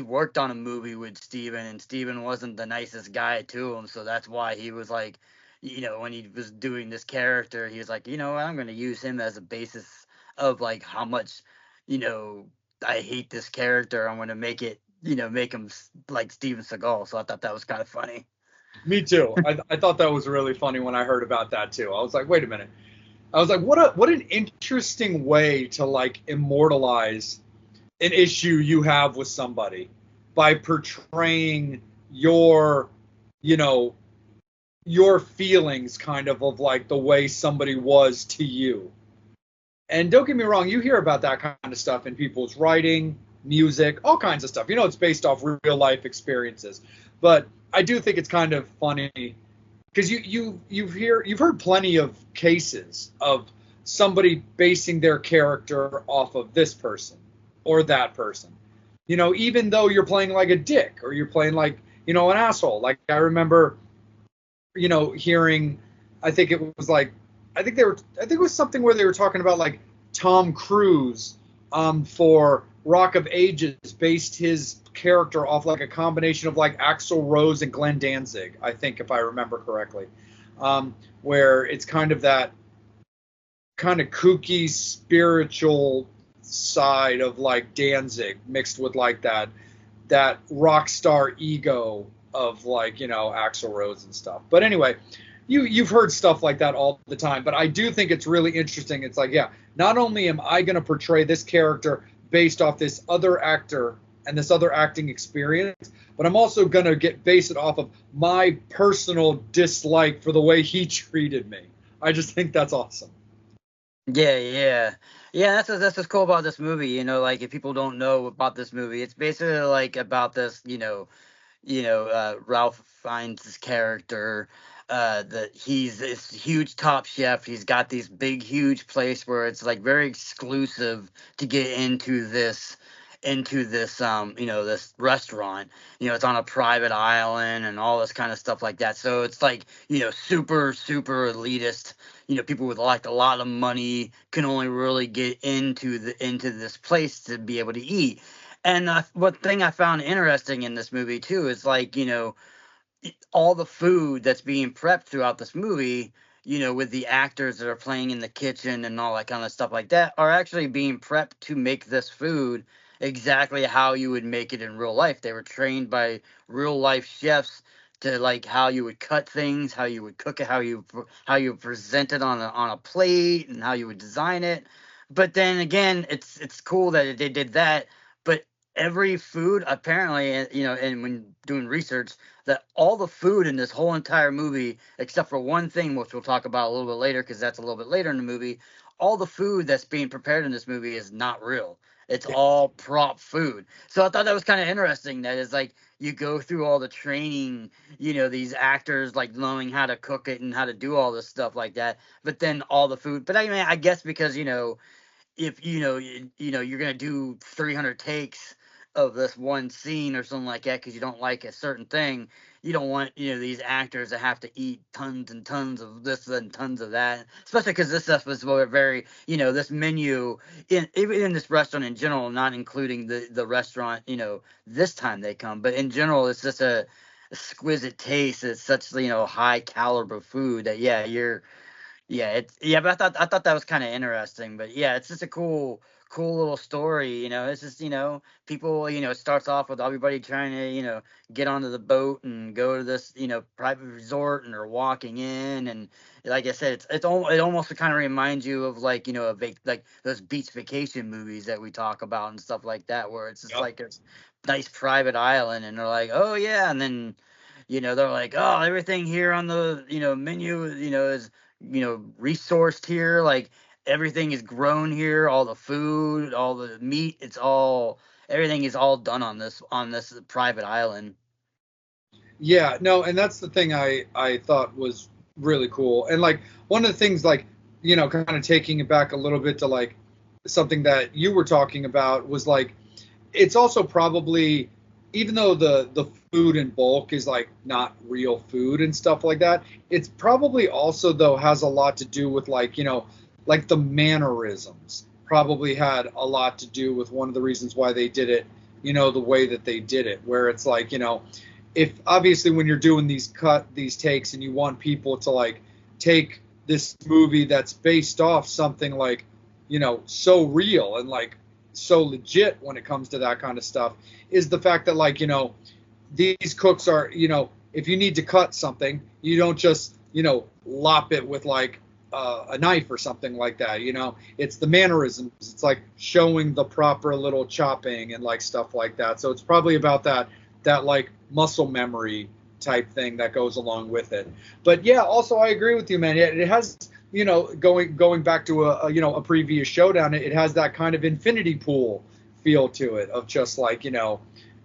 worked on a movie with Steven, and Steven wasn't the nicest guy to him, so that's why he was like, when he was doing this character, he was like, I'm going to use him as a basis of like how much I hate this character. I'm going to make it, make him like Steven Seagal. So I thought that was kind of funny. Me too. I thought that was really funny when I heard about that too. I was like, wait a minute. I was like, what an interesting way to like immortalize an issue you have with somebody by portraying your feelings kind of like the way somebody was to you. And don't get me wrong, you hear about that kind of stuff in people's writing, music, all kinds of stuff. It's based off real life experiences. But I do think it's kind of funny because you've heard plenty of cases of somebody basing their character off of this person or that person. Even though you're playing like a dick or you're playing like, an asshole. Like I remember, hearing, I think it was something where they were talking about like Tom Cruise for Rock of Ages based his character off like a combination of like Axl Rose and Glenn Danzig, I think, if I remember correctly, where it's kind of that kind of kooky spiritual side of like Danzig mixed with like that rock star ego of like, Axl Rose and stuff. But anyway, you've heard stuff like that all the time, but I do think it's really interesting. It's like, yeah, not only am I going to portray this character based off this other actor and this other acting experience, but I'm also going to base it off of my personal dislike for the way he treated me. I just think that's awesome. Yeah. That's what's cool about this movie. Like, if people don't know about this movie, it's basically like about this. Ralph Fiennes' character, that he's this huge top chef. He's got these big, huge place where it's like very exclusive to get into this restaurant. It's on a private island and all this kind of stuff like that. So it's like, super, super elitist. People with like a lot of money can only really get into this place to be able to eat. And what thing I found interesting in this movie too is, like, all the food that's being prepped throughout this movie, with the actors that are playing in the kitchen and all that kind of stuff like that, are actually being prepped to make this food exactly how you would make it in real life. They were trained by real life chefs to, like, how you would cut things, how you would cook it, how you present it on a plate, and how you would design it. But then again, it's cool that they did that. But every food, apparently, and when doing research, that all the food in this whole entire movie, except for one thing, which we'll talk about a little bit later, because that's a little bit later in the movie, all the food that's being prepared in this movie is not real. It's all prop food. So I thought that was kind of interesting. That is, like, you go through all the training, these actors, like, knowing how to cook it and how to do all this stuff like that. But then all the food. But I mean, I guess because, if you're gonna do 300 takes of this one scene or something like that because you don't like a certain thing, you don't want these actors to have to eat tons and tons of this and tons of that, especially because this stuff was very, this menu even in this restaurant in general, not including the restaurant this time they come, but in general it's just a exquisite taste. It's such high caliber food that but I thought that was kind of interesting. But yeah, it's just a cool little story. It's just people. It starts off with everybody trying to get onto the boat and go to this private resort, and they're walking in, and like I said, it almost kind of reminds you of, like, like those beach vacation movies that we talk about and stuff like that, where it's just like a nice private island, and they're like, oh yeah, and then they're like, oh, everything here on the menu is resourced here, like everything is grown here, all the food, all the meat, everything is all done on this private island. Yeah, no, and that's the thing I thought was really cool. And, like, one of the things, like, kind of taking it back a little bit to, like, something that you were talking about was, like, it's also probably, even though the food in bulk is, like, not real food and stuff like that, it's probably also, though, has a lot to do with, like, like the mannerisms probably had a lot to do with one of the reasons why they did it, the way that they did it, where it's like, if obviously when you're doing these takes and you want people to, like, take this movie that's based off something, like, so real and, like, so legit when it comes to that kind of stuff, is the fact that, like, these cooks are, if you need to cut something, you don't just, lop it with, like, a knife or something like that. It's the mannerisms. It's like showing the proper little chopping and, like, stuff like that. So it's probably about that like muscle memory type thing that goes along with it. But yeah, also I agree with you, man. It has, going back to a previous showdown, it has that kind of infinity pool feel to it, of just, like,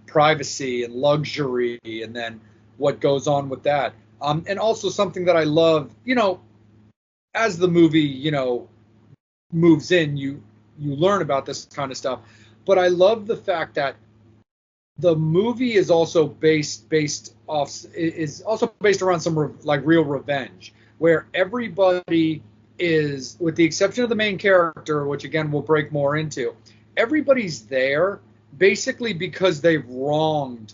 privacy and luxury, and then what goes on with that. And also something that I love, as the movie, moves in, you learn about this kind of stuff. But I love the fact that the movie is also based around some like real revenge, where everybody is, with the exception of the main character, which again we'll break more into, everybody's there basically because they've wronged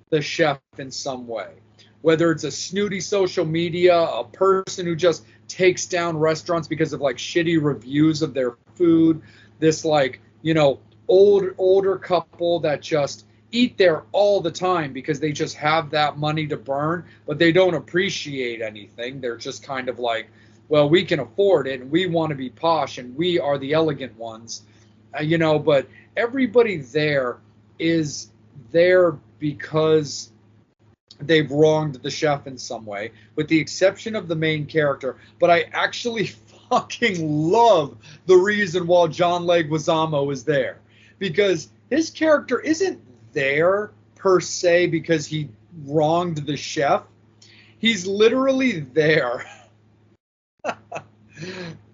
the chef in some way. Whether it's a snooty social media, a person who just takes down restaurants because of, like, shitty reviews of their food, this, like, older couple that just, eat there all the time because they just have that money to burn, but they don't appreciate anything. They're just kind of like, well, we can afford it and we want to be posh and we are the elegant ones, but everybody there is there because they've wronged the chef in some way, with the exception of the main character. But I actually fucking love the reason why John Leguizamo is there, because his character isn't there per se because he wronged the chef. He's literally there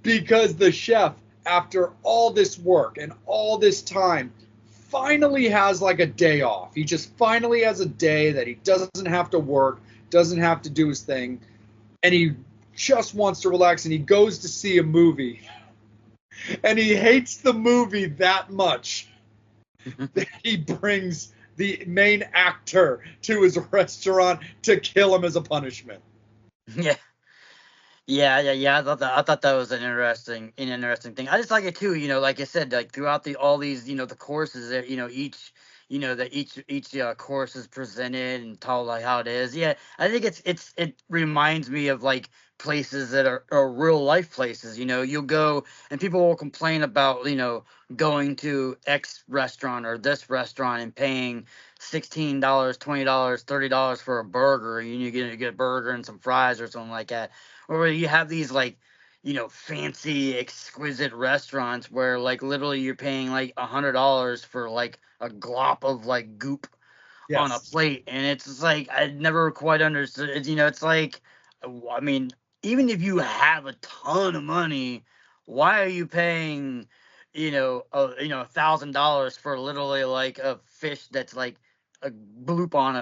because the chef, after all this work and all this time, finally has like a day off. He just finally has a day that he doesn't have to work, doesn't have to do his thing, and he just wants to relax, and he goes to see a movie. And he hates the movie that much that he brings the main actor to his restaurant to kill him as a punishment. Yeah. Yeah. I thought that was an interesting thing. I just like it too. Like I said, like throughout all these, the courses that, each course is presented and told like how it is. Yeah, I think it reminds me of like places that are real life places. You'll go and people will complain about going to X restaurant or this restaurant and paying $16, $20, $30 for a burger, and you get a burger and some fries or something like that. Or you have these like, fancy, exquisite restaurants where like literally you're paying like $100 for like a glop of like goop on a Yes. plate, and it's just like I never quite understood. It's like, I mean, even if you have a ton of money, why are you paying, $1,000 for literally like a fish that's like a bloop on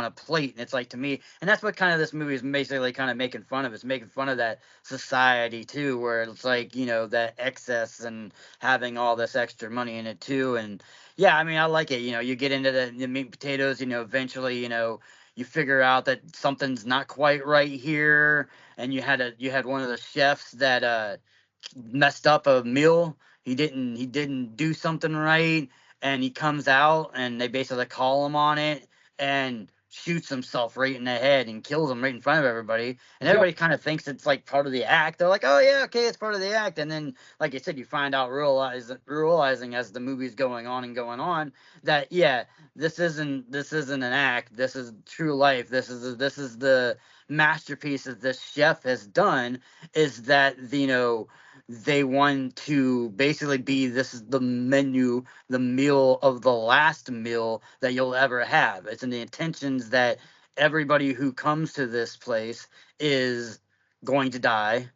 a plate? And it's like, to me, and that's what kind of this movie is basically kind of making fun of. It's making fun of that society too, where it's like that excess and having all this extra money in it too. And yeah, I mean, I like it. You get into the meat and potatoes. Eventually, you figure out that something's not quite right here, and you had one of the chefs that messed up a meal. He didn't do something right, and he comes out, and they basically call him on it, and shoots himself right in the head and kills him right in front of everybody. And Yep. everybody kind of thinks it's like part of the act. They're like, oh yeah, okay, it's part of the act. And then, like I said, you find out realizing as the movie's going on and going on that yeah, this isn't an act. This is true life. This is the masterpiece that this chef has done. Is that they want to basically be, this is the menu, the meal of the last meal that you'll ever have. It's in the intentions that everybody who comes to this place is going to die,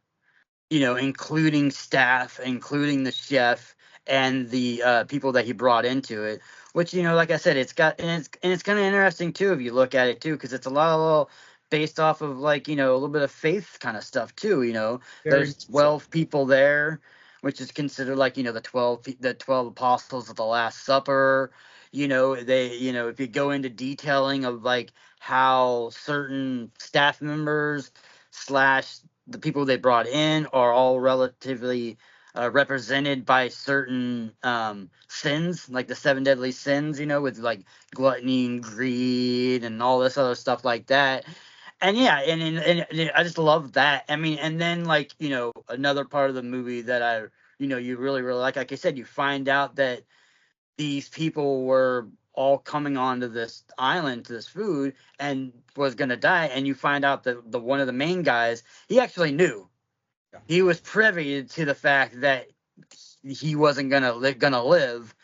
including staff, including the chef and the people that he brought into it. Which, like I said, it's kind of interesting too if you look at it too, because it's a little based off of like a little bit of faith kind of stuff too. Very There's much so. 12 people there, which is considered like the 12 apostles of the Last Supper. If you go into detailing of like how certain staff members slash the people they brought in are all relatively represented by certain sins, like the seven deadly sins, with like gluttony and greed and all this other stuff like that. And yeah, and I just love that. I mean, and then like another part of the movie that you really really like I said, you find out that these people were all coming onto this island to this food and was gonna die, and you find out that the one of the main guys, he actually knew. Yeah. He was privy to the fact that he wasn't gonna live,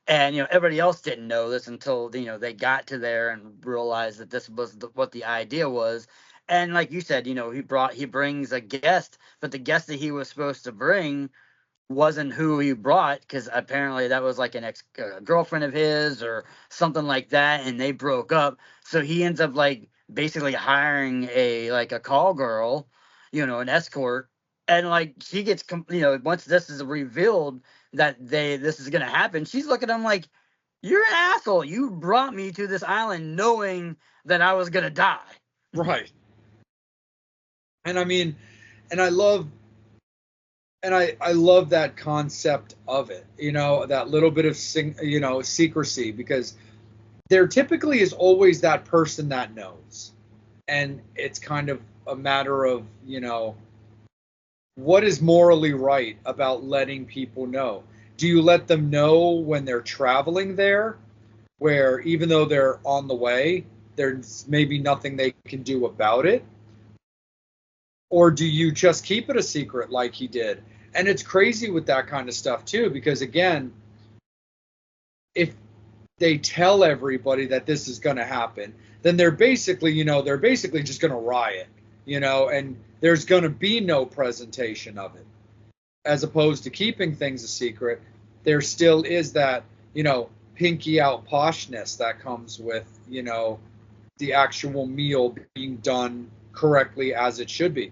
and everybody else didn't know this until they got to there and realized that this was what the idea was. And like you said, he brings a guest, but the guest that he was supposed to bring wasn't who he brought, because apparently that was like an ex girlfriend of his or something like that, and they broke up. So he ends up like basically hiring a call girl, an escort, and like she gets once this is revealed that this is gonna happen, she's looking at him like, you're an asshole. You brought me to this island knowing that I was gonna die. Right. And I mean, and I love that concept of it, that little bit of secrecy, because there typically is always that person that knows. And it's kind of a matter of, what is morally right about letting people know? Do you let them know when they're traveling there, where even though they're on the way, there's maybe nothing they can do about it? Or do you just keep it a secret like he did? And it's crazy with that kind of stuff too, because again, if they tell everybody that this is going to happen, then they're basically just going to riot, and there's going to be no presentation of it. As opposed to keeping things a secret, there still is that, pinky out poshness that comes with, the actual meal being done correctly as it should be.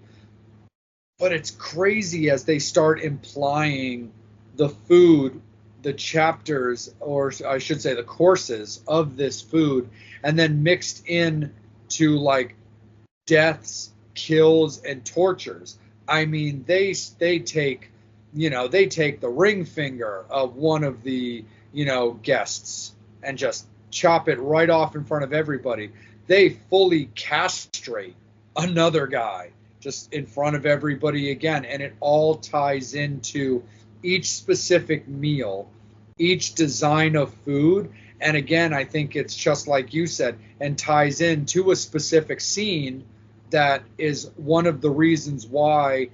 But it's crazy as they start implying the food, the chapters, or I should say the courses of this food, and then mixed in to like deaths, kills, and tortures. I mean, they take, they take the ring finger of one of the, guests and just chop it right off in front of everybody. They fully castrate another guy just in front of everybody again. And it all ties into each specific meal, each design of food. And again, I think it's just like you said, and ties into a specific scene that is one of the reasons why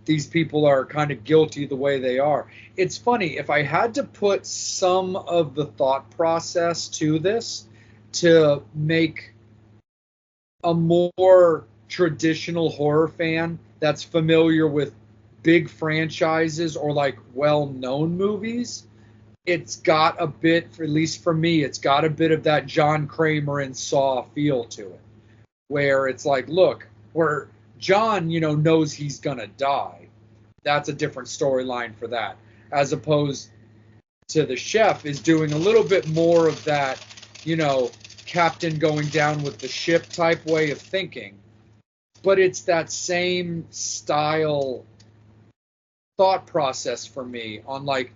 these people are kind of guilty the way they are. It's funny, if I had to put some of the thought process to this to make a more traditional horror fan that's familiar with big franchises or like well-known movies, it's got a bit, at least for me, it's got a bit of that John Kramer and Saw feel to it, where it's like, look, where John, knows he's gonna die. That's a different storyline for that, as opposed to the chef is doing a little bit more of that, captain going down with the ship type way of thinking. But it's that same style thought process for me on like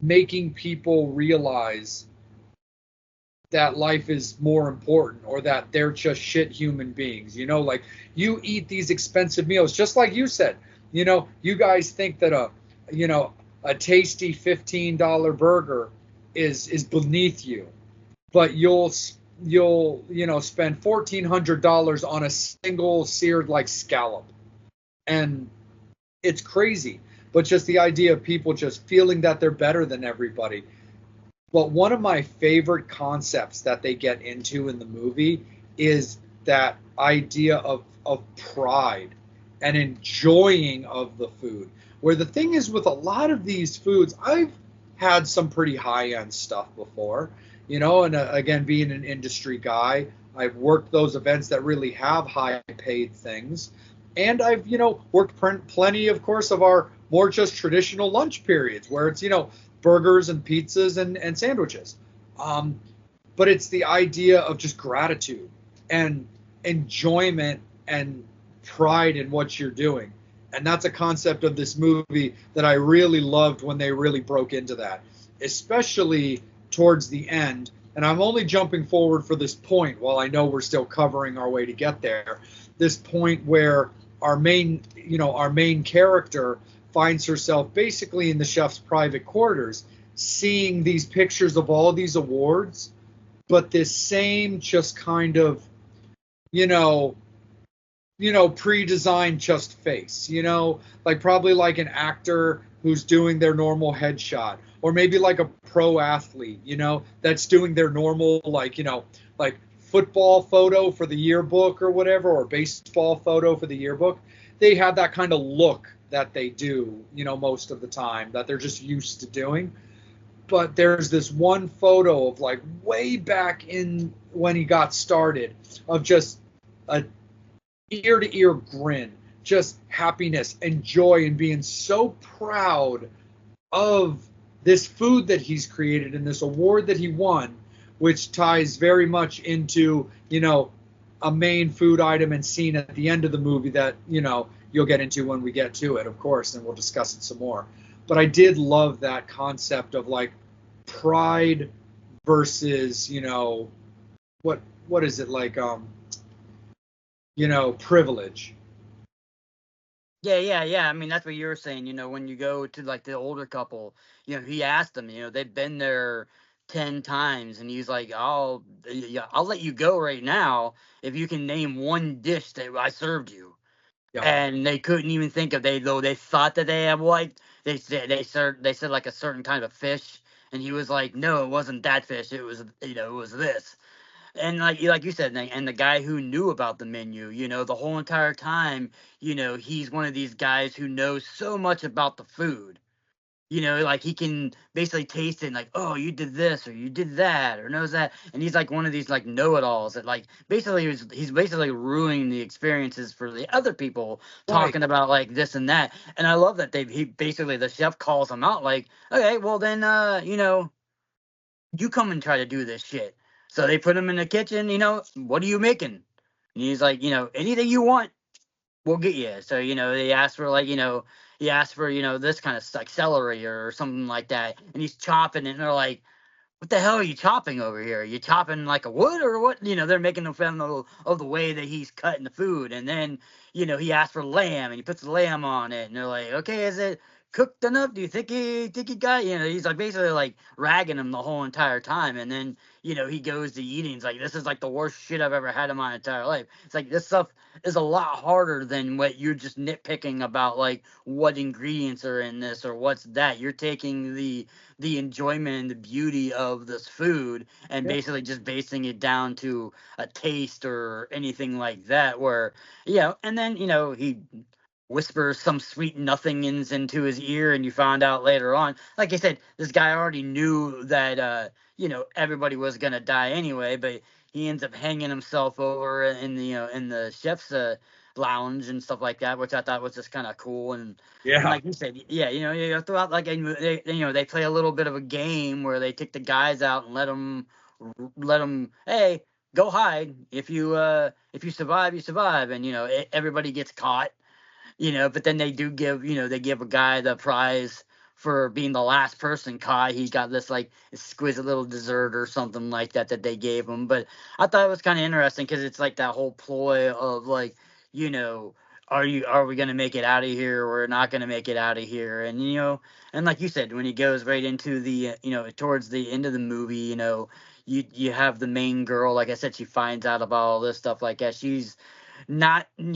making people realize that life is more important, or that they're just shit human beings. Like you eat these expensive meals, just like you said, you guys think that a tasty $15 burger is beneath you, but you'll spend $1,400 on a single seared like scallop. And it's crazy, but just the idea of people just feeling that they're better than everybody. But one of my favorite concepts that they get into in the movie is that idea of pride and enjoying of the food. Where the thing is with a lot of these foods, I've had some pretty high-end stuff before, and again, being an industry guy, I've worked those events that really have high-paid things. And I've, worked plenty, of course, of our more just traditional lunch periods where it's, burgers and pizzas and sandwiches. But it's the idea of just gratitude and enjoyment and pride in what you're doing. And that's a concept of this movie that I really loved when they really broke into that, especially towards the end. And I'm only jumping forward for this point while I know we're still covering our way to get there. This point where our main character finds herself basically in the chef's private quarters, seeing these pictures of all these awards, but this same just kind of, pre-designed just face, like probably like an actor who's doing their normal headshot, or maybe like a pro athlete, that's doing their normal, like football photo for the yearbook or whatever, or baseball photo for the yearbook. They have that kind of look that they do, most of the time, that they're just used to doing. But there's this one photo of like way back in when he got started of just a ear-to-ear grin, just happiness and joy and being so proud of this food that he's created and this award that he won, which ties very much into, a main food item and scene at the end of the movie that, you'll get into when we get to it, of course, and we'll discuss it some more. But I did love that concept of like pride versus, what is it like, privilege. Yeah. I mean, that's what you were saying. When you go to like the older couple, he asked them. They've been there 10 times, and he's like, yeah, I'll let you go right now if you can name one dish that I served you. Yeah. And they couldn't even think of they thought that they had like they said like a certain kind of fish, and he was like, no, it wasn't that fish. It was this. And like you said, and the guy who knew about the menu, the whole entire time, he's one of these guys who knows so much about the food. Like he can basically taste it and like, oh, you did this or you did that or knows that. And he's like one of these like know-it-alls that like basically he's basically ruining the experiences for the other people Right. talking about like this and that. And I love that he basically the chef calls him out like, okay, well then you come and try to do this shit. So they put him in the kitchen, what are you making? And he's like, anything you want, we'll get you. So, they asked for like, he asked for, this kind of like celery or something like that. And he's chopping it and they're like, what the hell are you chopping over here? Are you chopping like a wood or what? They're making fun of the way that he's cutting the food. And then, he asked for lamb and he puts the lamb on it. And they're like, okay, is it cooked enough? Do you think he got, he's like basically like ragging him the whole entire time. And then, he goes to eating. He's like, this is like the worst shit I've ever had in my entire life. It's like this stuff is a lot harder than what you're just nitpicking about, like what ingredients are in this or what's that. You're taking the enjoyment and the beauty of this food and Yeah. basically just basing it down to a taste or anything like that where and then he whispers some sweet nothings into his ear and you find out later on, like I said, this guy already knew that everybody was gonna die anyway, but he ends up hanging himself over in the in the chef's lounge and stuff like that, which I thought was just kind of cool. And Yeah. like you said, yeah, throughout like they play a little bit of a game where they take the guys out and let them, hey, go hide. If you survive, you survive, and everybody gets caught. But then they give a guy the prize for being the last person caught. He got this like exquisite little dessert or something like that that they gave him. But I thought it was kind of interesting because it's like that whole ploy of like, you know, are we gonna make it out of here? Or we're not gonna make it out of here, and and like you said, when he goes right into the towards the end of the movie, you have the main girl. Like I said, she finds out about all this stuff like that. She's not his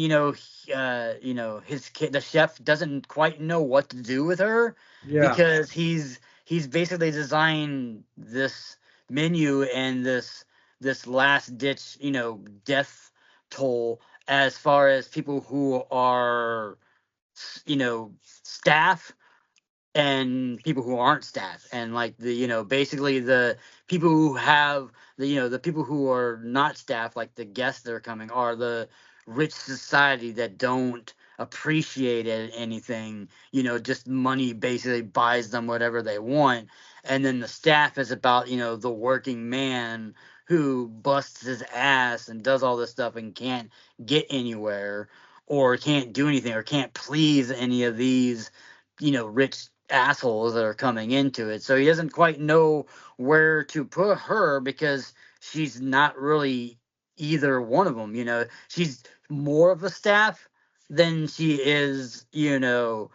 kid, the chef doesn't quite know what to do with her Yeah. because he's basically designed this menu and this last ditch death toll as far as people who are staff and people who aren't staff, and like the basically the people who have the people who are not staff, like the guests that are coming, are the rich society that don't appreciate anything. Just money basically buys them whatever they want. And then the staff is about the working man who busts his ass and does all this stuff and can't get anywhere or can't do anything or can't please any of these rich assholes that are coming into it. So he doesn't quite know where to put her because she's not really either one of them. She's more of a staff than she is the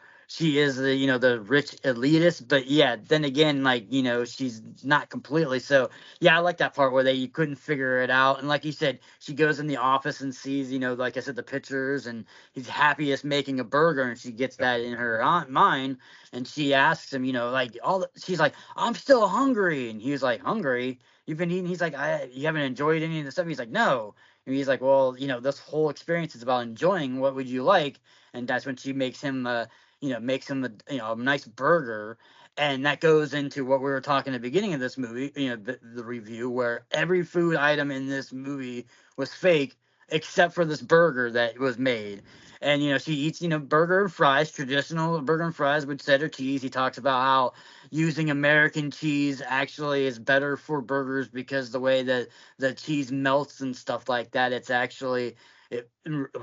rich elitist. But yeah, then again, like she's not completely. So yeah, I like that part where you couldn't figure it out. And like you said, she goes in the office and sees like I said, the pictures, and he's happiest making a burger, and she gets that in her mind, and she asks him, like she's like, I'm still hungry, and he was like, hungry? You've been eating? He's like, you haven't enjoyed any of the stuff? He's like, no. And he's like, well, this whole experience is about enjoying. What would you like? And that's when she makes him, a nice burger. And that goes into what we were talking at the beginning of this movie, the review, where every food item in this movie was fake except for this burger that was made. And she eats burger and fries, traditional burger and fries with cheddar cheese. He talks about how using American cheese actually is better for burgers because the way that the cheese melts and stuff like that, it's actually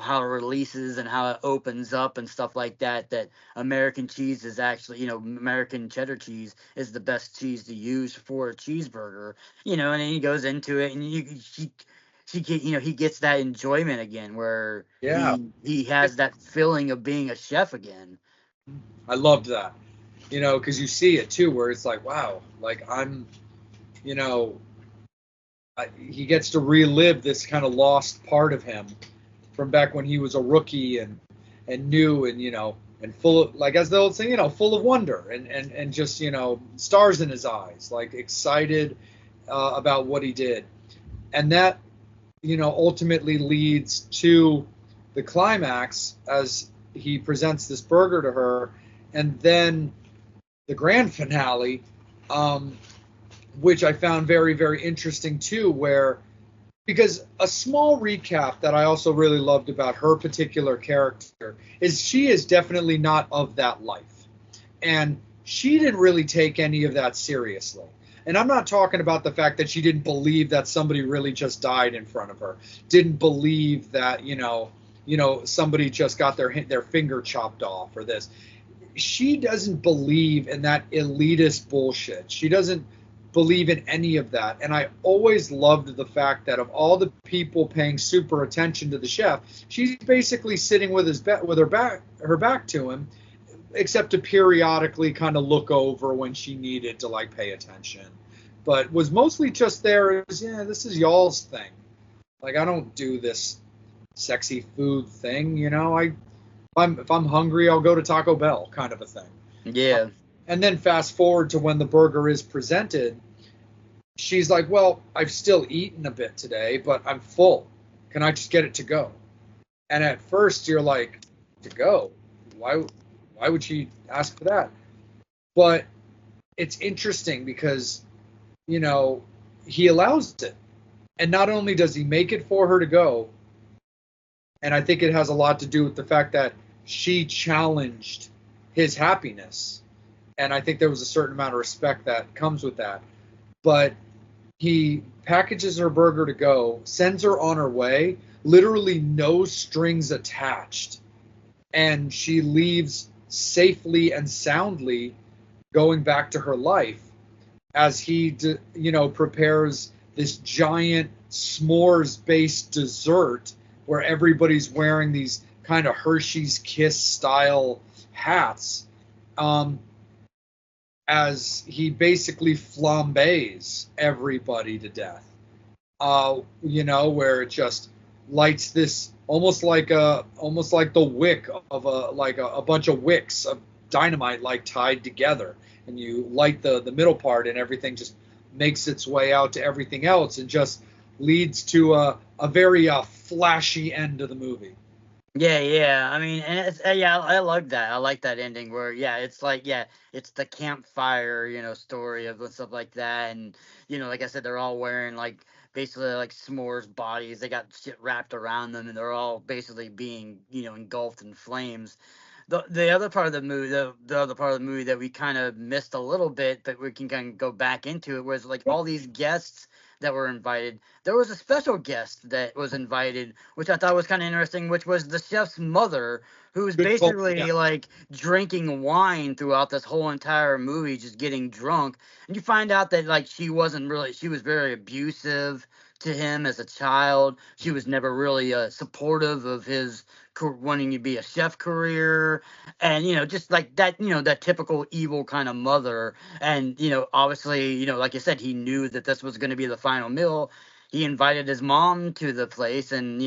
how it releases and how it opens up and stuff like that. That American cheese is actually, American cheddar cheese is the best cheese to use for a cheeseburger. And then he goes into it, and he gets that enjoyment again, where Yeah, he has that feeling of being a chef again. I loved that. Because you see it too, where it's like, wow, like you know, he gets to relive this kind of lost part of him from back when he was a rookie and new and and full of, like, as the old saying, full of wonder and just stars in his eyes, like excited about what he did, and that ultimately leads to the climax as he presents this burger to her, and then the grand finale, which I found very, very interesting too, because a small recap that I also really loved about her particular character is she is definitely not of that life. And she didn't really take any of that seriously. And I'm not talking about the fact that she didn't believe that somebody really just died in front of her, didn't believe that, somebody just got their finger chopped off or this. She doesn't believe in that elitist bullshit. She doesn't believe in any of that. And I always loved the fact that of all the people paying super attention to the chef, she's basically sitting with her back to him, except to periodically kind of look over when she needed to like pay attention. But was mostly just there as, yeah, this is y'all's thing. Like, I don't do this sexy food thing, if I'm hungry, I'll go to Taco Bell, kind of a thing. Yeah. And then fast forward to when the burger is presented, she's like, well, I've still eaten a bit today, but I'm full. Can I just get it to go? And at first you're like, to go? Why would she ask for that? But it's interesting because, he allows it. And not only does he make it for her to go, and I think it has a lot to do with the fact that she challenged his happiness. And I think there was a certain amount of respect that comes with that. But he packages her burger to go, sends her on her way, literally no strings attached. And she leaves safely and soundly, going back to her life as he, prepares this giant s'mores-based dessert where everybody's wearing these kind of Hershey's Kiss style hats, as he basically flambés everybody to death. Where it just lights this almost like the wick of a bunch of wicks of dynamite like tied together, and you light the middle part and everything just makes its way out to everything else and just leads to a very flashy end of the movie. Yeah. I mean, and I love that. I like that ending where, it's like, it's the campfire, story of stuff like that. And, like I said, they're all wearing like basically like s'mores bodies. They got shit wrapped around them, and they're all basically being, engulfed in flames. The other part of the movie, the other part of the movie that we kind of missed a little bit, but we can kind of go back into it, was like all these guests that were invited. There was a special guest that was invited, which I thought was kind of interesting, which was the chef's mother, who's basically like drinking wine throughout this whole entire movie, just getting drunk. And you find out that like she was very abusive to him as a child. She was never really supportive of his wanting to be a chef career, and just like that, that typical evil kind of mother. And obviously, like you said, he knew that this was going to be the final meal. He invited his mom to the place, and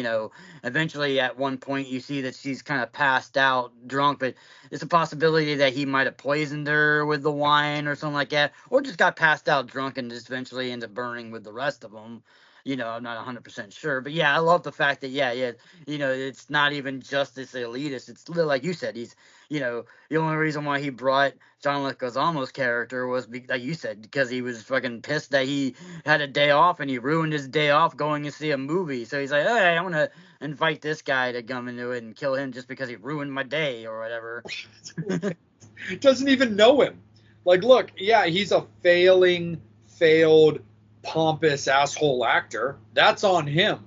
eventually at one point you see that she's kind of passed out drunk, but it's a possibility that he might have poisoned her with the wine or something like that, or just got passed out drunk and just eventually ended up burning with the rest of them. I'm not 100% sure, but I love the fact that it's not even just this elitist. It's like you said, he's the only reason why he brought John Leguizamo's character was like you said, because he was fucking pissed that he had a day off and he ruined his day off going to see a movie. So he's like, hey, I'm gonna invite this guy to come into it and kill him just because he ruined my day or whatever. Doesn't even know him. Like, look, he's a failed pompous asshole actor. That's on him.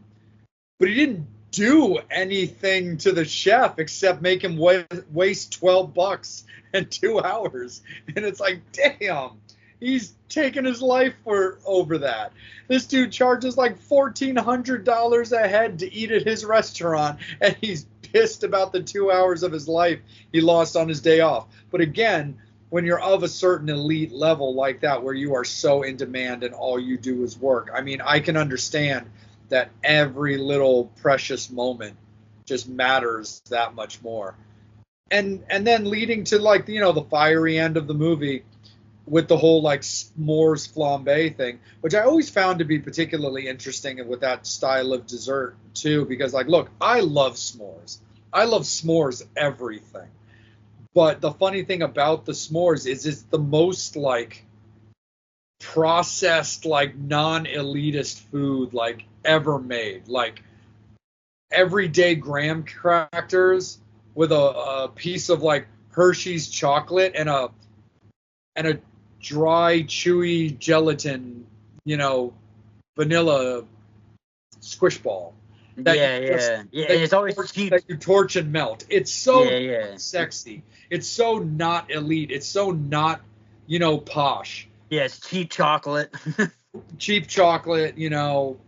But he didn't do anything to the chef except make him waste $12 and 2 hours. And it's like, damn, he's taking his life for over that. This dude charges like $1,400 a head to eat at his restaurant, and he's pissed about the 2 hours of his life he lost on his day off. But again, when you're of a certain elite level like that, where you are so in demand and all you do is work, I mean, I can understand that every little precious moment just matters that much more. And then leading to, like, you know, the fiery end of the movie with the whole like s'mores flambe thing, which I always found to be particularly interesting, and with that style of dessert too, because, like, look, I love s'mores. I love s'mores everything. But the funny thing about the s'mores is it's the most like processed, like non-elitist food like ever made. Like everyday graham crackers with a piece of like Hershey's chocolate and a dry, chewy gelatin, you know, vanilla squish ball. Yeah. It's always cheap. That you torch and melt. It's so Yeah. sexy. It's so not elite. It's so not, you know, posh. Yeah, it's cheap chocolate. Cheap chocolate, you know,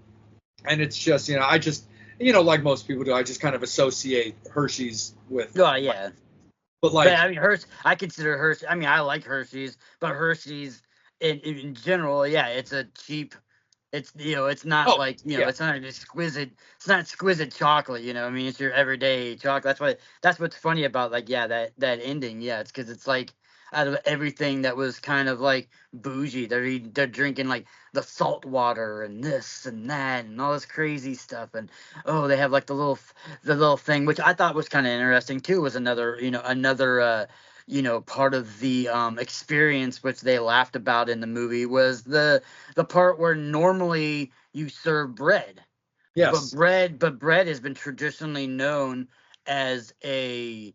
and it's just, you know, I just, you know, like most people do, I just kind of associate Hershey's with. Oh yeah. But like, But I mean, I consider Hershey. I mean, I like Hershey's, but Hershey's in general, yeah, it's a cheap. It's, you know, it's not like, you know, yeah. it's not an exquisite. It's not exquisite chocolate. You know, I mean, it's your everyday chocolate. That's what's funny about, like, yeah, that ending. Yeah, it's because it's like, out of everything that was kind of like bougie, they're drinking like the salt water and this and that and all this crazy stuff, and oh, they have like the little thing, which I thought was kind of interesting too, was another, you know, part of the experience, which they laughed about in the movie, was the part where normally you serve bread. Yes. But bread has been traditionally known as a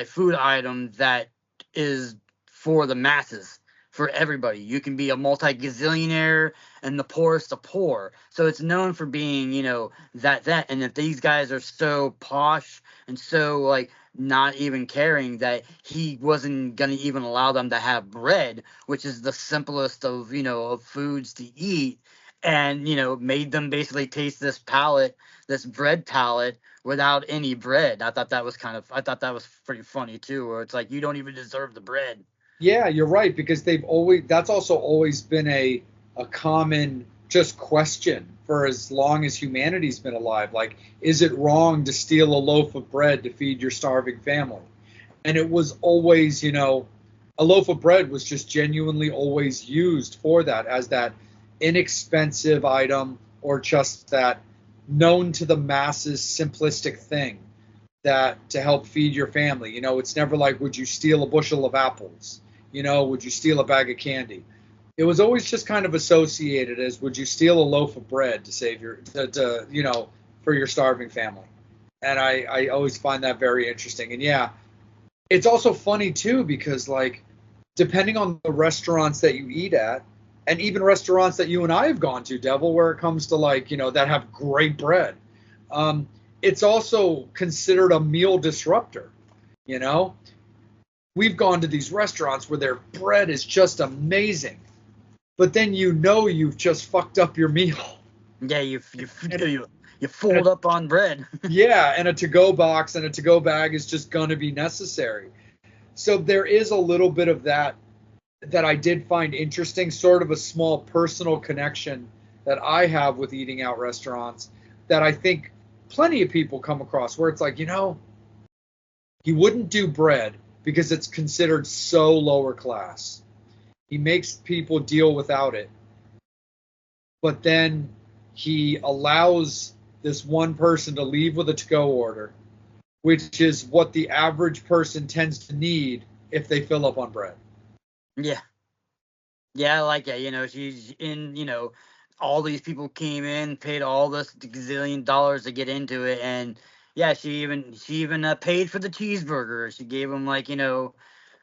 food item that is for the masses, for everybody. You can be a multi-gazillionaire and the poorest of poor. So it's known for being, you know, that. And if these guys are so posh and so, like, not even caring, that he wasn't going to even allow them to have bread, which is the simplest of, you know, of foods to eat, and, you know, made them basically taste this bread palette without any bread. I thought that was pretty funny too, where it's like, you don't even deserve the bread. Yeah, you're right, because that's also always been a common just question for as long as humanity's been alive. Like, is it wrong to steal a loaf of bread to feed your starving family? And it was always, you know, a loaf of bread was just genuinely always used for that, as that inexpensive item, or just that known to the masses simplistic thing that to help feed your family. You know, it's never like, would you steal a bushel of apples? You know, would you steal a bag of candy? It was always just kind of associated as, would you steal a loaf of bread to save you know, for your starving family? And I always find that very interesting. And yeah, it's also funny too, because, like, depending on the restaurants that you eat at, and even restaurants that you and I have gone to, Devil, where it comes to, like, you know, that have great bread, it's also considered a meal disruptor. You know, we've gone to these restaurants where their bread is just amazing, but then, you know, you've just fucked up your meal. Yeah, you fold up on bread. Yeah, and a to-go box and a to-go bag is just going to be necessary. So there is a little bit of that I did find interesting, sort of a small personal connection that I have with eating out restaurants, that I think plenty of people come across, where it's like, you know, he wouldn't do bread because it's considered so lower class. He makes people deal without it. But then he allows this one person to leave with a to-go order, which is what the average person tends to need if they fill up on bread. Yeah. Yeah, I like it. You know, she's in, you know, all these people came in, paid all this gazillion dollars to get into it, and yeah, she even paid for the cheeseburger. She gave him, like, you know,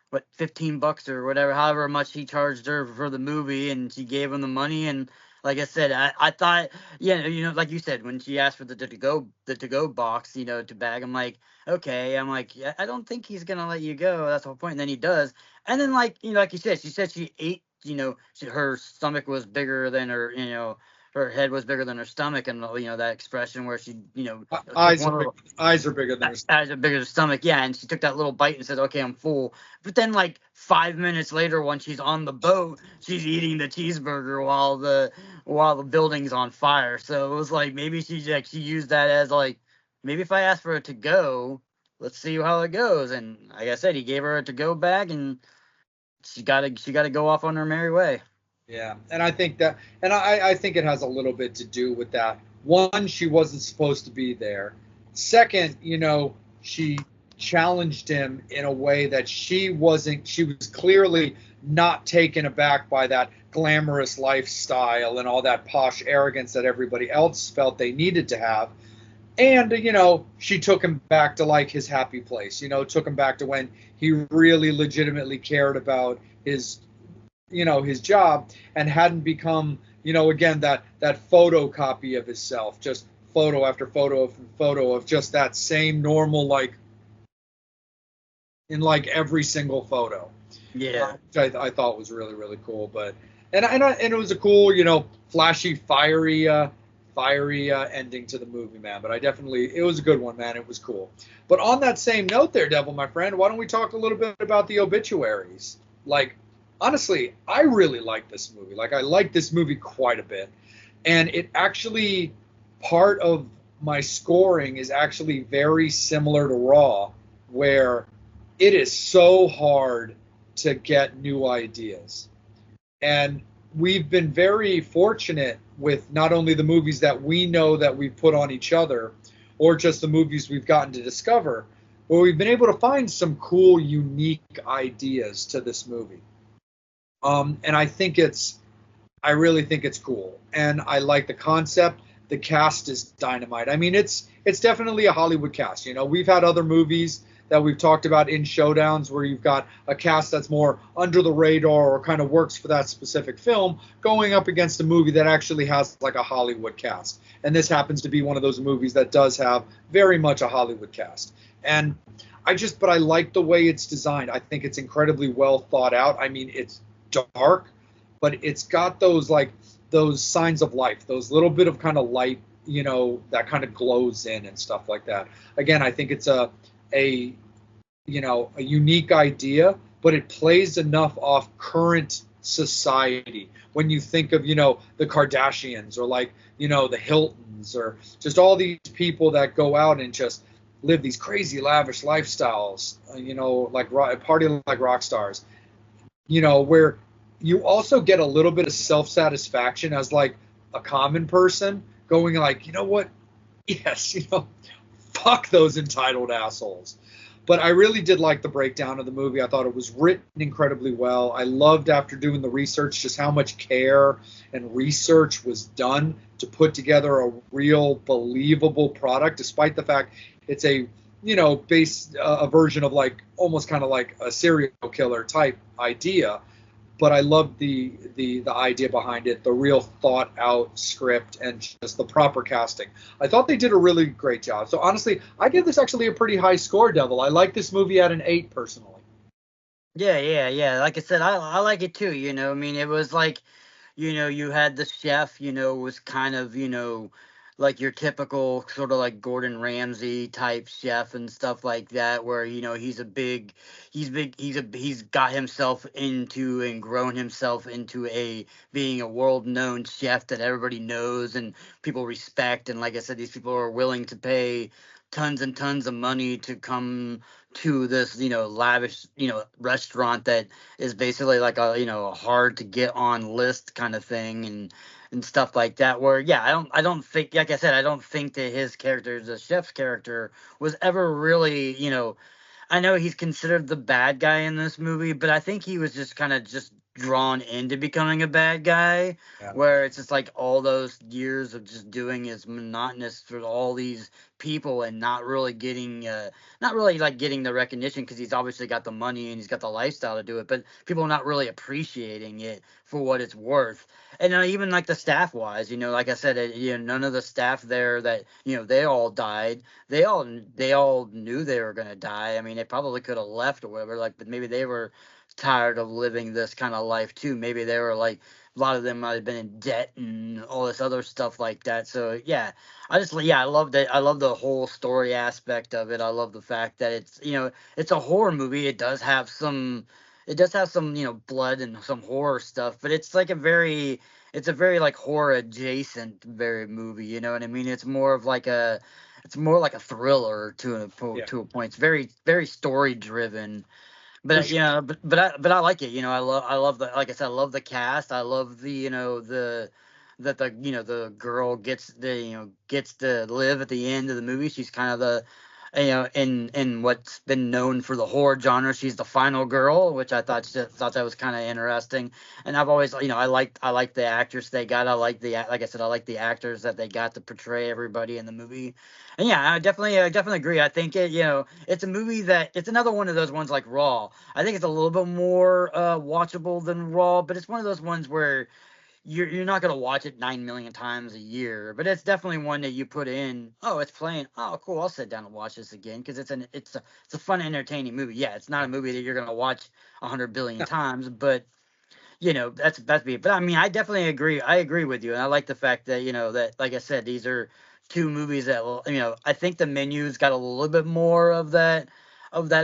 what, $15 or whatever, however much he charged her for the movie, and she gave him the money, and Like I said, I thought, yeah, like you said, when she asked for the to go box, to bag, I'm like, okay, I'm like, yeah, I don't think he's gonna let you go. That's the whole point. And then he does, and then like like you said, she said she ate, her stomach was bigger than her head was bigger than her stomach, and that expression where she took Eyes are one big, little eyes are bigger than his. eyes are bigger than stomach, yeah, and she took that little bite and said, okay, I'm full. But then like 5 minutes later, when she's on the boat, she's eating the cheeseburger while the building's on fire. So it was like maybe she used that as like, maybe if I ask for it to go, let's see how it goes. And like I said, he gave her a to go bag, and she gotta go off on her merry way. Yeah, and I think that, and I think it has a little bit to do with that. One, she wasn't supposed to be there. Second, she challenged him in a way that she wasn't. She was clearly not taken aback by that glamorous lifestyle and all that posh arrogance that everybody else felt they needed to have. And she took him back to like his happy place. Took him back to when he really legitimately cared about his job, and hadn't become again that photocopy of himself, just photo after photo after photo of just that same normal, like in like every single photo. Yeah. Which I thought was really really cool. But and it was a cool flashy fiery ending to the movie, man. But it was a good one, man. It was cool. But on that same note there, Devil, my friend, why don't we talk a little bit about the obituaries? Like, honestly, I really like this movie. Like, I like this movie quite a bit. And it actually, part of my scoring is actually very similar to Raw, where it is so hard to get new ideas. And we've been very fortunate with not only the movies that we know that we've put on each other, or just the movies we've gotten to discover, where we've been able to find some cool, unique ideas to this movie. And I really think it's cool, and I like the concept. The cast is dynamite. I mean, it's definitely a Hollywood cast. We've had other movies that we've talked about in showdowns where you've got a cast that's more under the radar or kind of works for that specific film going up against a movie that actually has like a Hollywood cast. And this happens to be one of those movies that does have very much a Hollywood cast. And but I like the way it's designed. I think it's incredibly well thought out. I mean, it's dark, but it's got those signs of life, those little bit of kind of light, that kind of glows in and stuff like that. Again, I think it's a unique idea, but it plays enough off current society. When you think of, the Kardashians, or the Hiltons, or just all these people that go out and just live these crazy lavish lifestyles, like party like rock stars, where you also get a little bit of self-satisfaction as like a common person going like, you know what? Yes, fuck those entitled assholes. But I really did like the breakdown of the movie. I thought it was written incredibly well. I loved, after doing the research, just how much care and research was done to put together a real believable product, despite the fact it's a a version of like almost kind of like a serial killer type idea. But I loved the idea behind it, the real thought out script, and just the proper casting. I thought they did a really great job. So honestly, I give this actually a pretty high score, Devil. I like this movie at an 8 personally. Yeah. Like I said, I like it too. I mean, it was like, you had the chef, was kind of, like your typical sort of like Gordon Ramsay type chef and stuff like that, where, he's got himself into and grown himself into being a world known chef that everybody knows and people respect. And like I said, these people are willing to pay tons and tons of money to come to this, lavish, restaurant that is basically like a hard to get on list kind of thing, and stuff like that. Where, yeah, I don't think, like I said, I don't think that his character, the chef's character, was ever really, I know he's considered the bad guy in this movie, but I think he was just kind of just drawn into becoming a bad guy, Yeah. where it's just like all those years of just doing is monotonous for all these people and not really getting not really like getting the recognition because he's obviously got the money and he's got the lifestyle to do it, but people are not really appreciating it for what it's worth. And even like the staff wise, like I said, none of the staff there that they all died. They all knew they were gonna die. I mean, they probably could have left or whatever. Like, but maybe they were tired of living this kind of life too. Maybe they were like a lot of them might have been in debt and all this other stuff like that. So yeah, I love that. I love the whole story aspect of it. I love the fact that it's a horror movie. It does have some blood and some horror stuff, but it's a very like horror adjacent very movie. You know what I mean? It's more like a thriller Yeah. to a point. It's very very story driven. For But sure. but I like it. I love the like I said, I love the cast. I love the girl gets to live at the end of the movie. She's kind of the in what's been known for the horror genre. She's the final girl, which I thought that was kind of interesting. And I've always I like the actress they got. Like I said, I like the actors that they got to portray everybody in the movie. And yeah, I definitely agree. I think it's a movie it's another one of those ones like Raw. I think it's a little bit more watchable than Raw, but it's one of those ones where you're not gonna watch it 9 million times a year. But it's definitely one that you put in. Oh, it's playing. Oh, cool. I'll sit down and watch this again because it's a fun, entertaining movie. Yeah, it's not a movie that you're gonna watch 100 billion times, but that's me. But I mean, I definitely agree. I agree with you, and I like the fact that that, like I said, these are two movies that will. I think the Menu's got a little bit more of that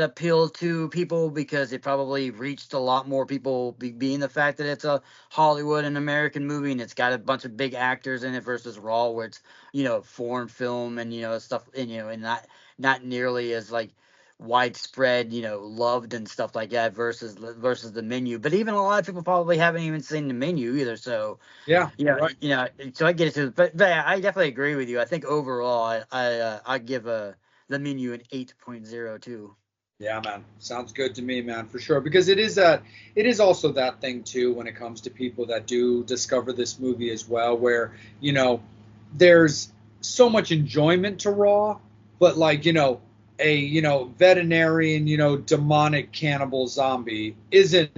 appeal to people because it probably reached a lot more people, being the fact that it's a Hollywood and American movie and it's got a bunch of big actors in it versus Raw, where it's foreign film and stuff, and not nearly as like widespread, loved and stuff like that versus the Menu. But even a lot of people probably haven't even seen the Menu either. So Yeah. Right. so I get it too. But yeah, I definitely agree with you. I think overall, I give the Menu an 8.0 too. Yeah, man. Sounds good to me, man, for sure. Because it is also that thing too when it comes to people that do discover this movie as well, where, there's so much enjoyment to Raw, but like, a, veterinarian, demonic cannibal zombie isn't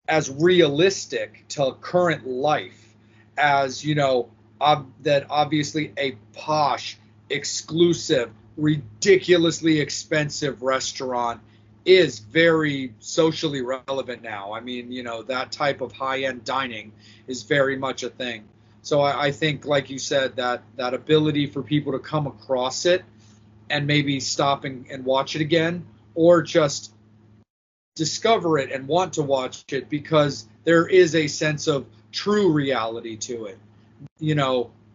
as realistic to current life as that obviously a posh, exclusive, ridiculously expensive restaurant is very socially relevant now. I mean, that type of high-end dining is very much a thing. So I think, like you said, that ability for people to come across it and maybe stop and watch it again, or just discover it and want to watch it because there is a sense of true reality to it,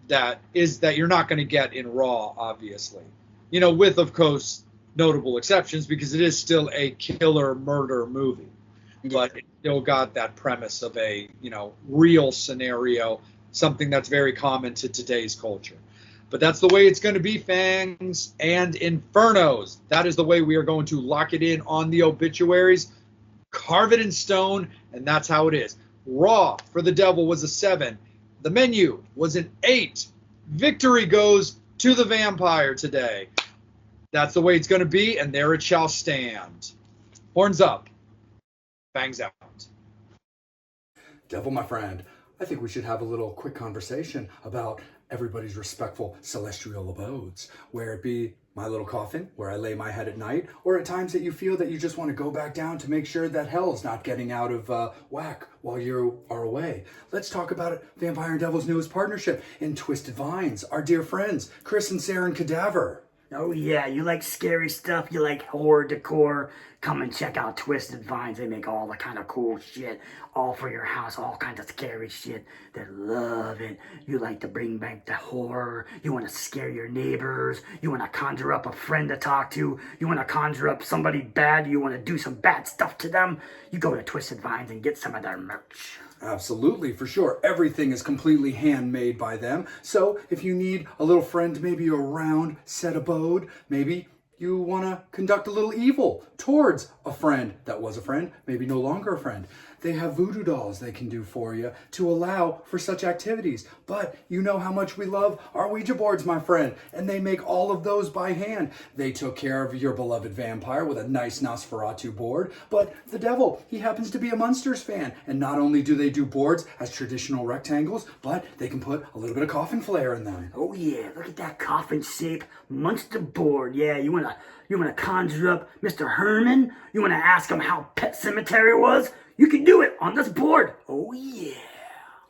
that you're not going to get in Raw, obviously. With, of course, notable exceptions because it is still a killer murder movie. But it still got that premise of a, real scenario, something that's very common to today's culture. But that's the way it's going to be, Fangs and Infernos. That is the way we are going to lock it in on the obituaries, carve it in stone, and that's how it is. Raw for the Devil was a 7. The Menu was an 8. Victory goes to the Vampire today. That's the way it's going to be, and there it shall stand. Horns up. Fangs out. Devil, my friend, I think we should have a little quick conversation about everybody's respectful celestial abodes, where it be my little coffin, where I lay my head at night, or at times that you feel that you just want to go back down to make sure that hell's not getting out of whack while you are away. Let's talk about it. Vampire and Devil's newest partnership in Twisted Vines, our dear friends, Chris and Sarah and Cadaver. Oh yeah, you like scary stuff, you like horror decor, come and check out Twisted Vines. They make all the kind of cool shit, all for your house, all kinds of scary shit. They love it. You like to bring back the horror, you want to scare your neighbors, you want to conjure up a friend to talk to, you want to conjure up somebody bad, you want to do some bad stuff to them, you go to Twisted Vines and get some of their merch. Absolutely, for sure. Everything is completely handmade by them. So if you need a little friend, maybe a round set abode, maybe You want to conduct a little evil towards a friend that was a friend, maybe no longer a friend. They have voodoo dolls they can do for you to allow for such activities. But you know how much we love our Ouija boards, my friend, and they make all of those by hand. They took care of your beloved vampire with a nice Nosferatu board, but the devil, he happens to be a Munsters fan. And not only do they do boards as traditional rectangles, but they can put a little bit of coffin flair in them. Oh yeah, look at that coffin shape Munster board. Yeah, you wanna conjure up Mr. Herman? You wanna ask him how Pet Cemetery was? You can do it on this board. Oh yeah.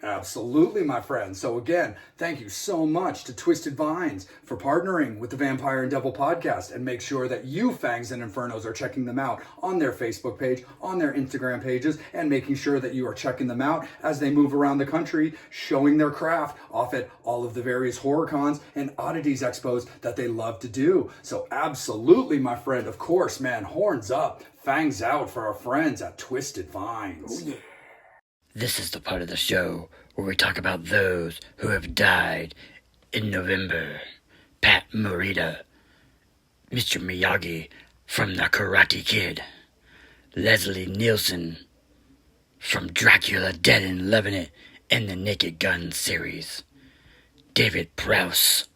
Absolutely, my friend. So again, thank you so much to Twisted Vines for partnering with the Vampire and Devil podcast, and make sure that you Fangs and Infernos are checking them out on their Facebook page, on their Instagram pages, and making sure that you are checking them out as they move around the country, showing their craft off at all of the various horror cons and oddities expos that they love to do. So absolutely, my friend, of course, man, horns up, fangs out for our friends at Twisted Vines. Oh yeah. This is the part of the show where we talk about those who have died in November. Pat Morita, Mr. Miyagi from The Karate Kid, Leslie Nielsen from Dracula Dead and Loving It and the Naked Gun series, David Prowse,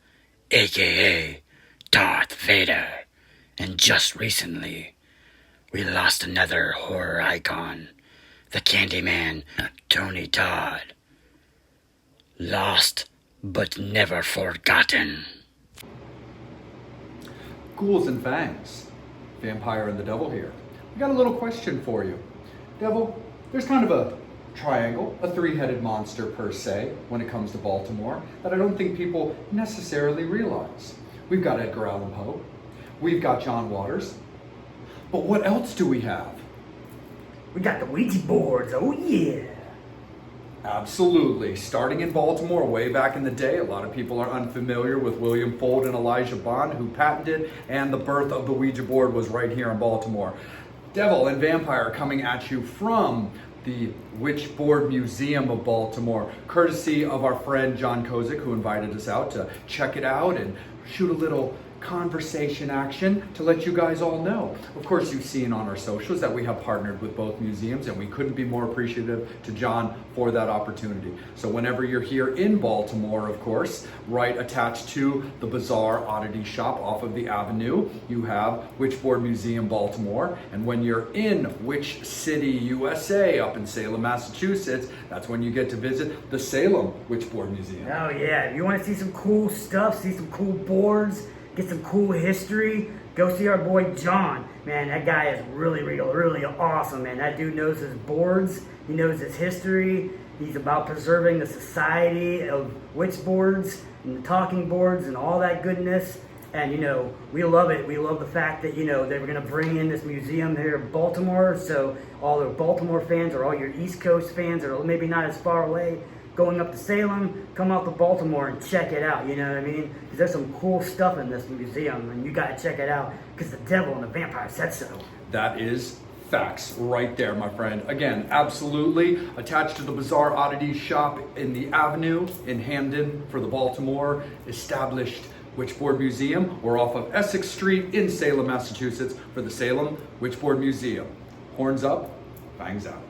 aka Darth Vader, and just recently, we lost another horror icon, the Candyman, Tony Todd. Lost, but never forgotten. Ghouls and Fangs, Vampire and the Devil here. We got a little question for you. Devil, there's kind of a triangle, a three-headed monster per se, when it comes to Baltimore, that I don't think people necessarily realize. We've got Edgar Allan Poe, we've got John Waters, but what else do we have? We got the Ouija boards. Oh yeah. Absolutely. Starting in Baltimore way back in the day, a lot of people are unfamiliar with William Fuld and Elijah Bond, who patented, and the birth of the Ouija board was right here in Baltimore. Devil and Vampire coming at you from the Witchboard Museum of Baltimore, courtesy of our friend John Kozik, who invited us out to check it out and shoot a little conversation action to let you guys all know. Of course, you've seen on our socials that we have partnered with both museums, and we couldn't be more appreciative to John for that opportunity. So whenever you're here in Baltimore, of course, right attached to the Bazaar Oddity Shop off of the Avenue, you have Witchboard Museum Baltimore. And when you're in Witch City, USA, up in Salem, Massachusetts, that's when you get to visit the Salem Witchboard Museum. Oh yeah, if you want to see some cool stuff, see some cool boards, get some cool history, go see our boy John. Man, that guy is really awesome, man. That dude knows his boards, he knows his history, he's about preserving the society of witch boards and the talking boards and all that goodness. And you know, we love it. We love the fact that, you know, they were gonna bring in this museum here in Baltimore, so all the Baltimore fans or all your East Coast fans or maybe not as far away, going up to Salem, come out to Baltimore and check it out, you know what I mean? Because there's some cool stuff in this museum, and you gotta check it out, because the devil and the vampire said so. That is facts right there, my friend. Again, absolutely attached to the Bazaar Oddity Shop in the Avenue in Hamden for the Baltimore established Witchboard Museum, or off of Essex Street in Salem, Massachusetts for the Salem Witchboard Museum. Horns up, fangs out.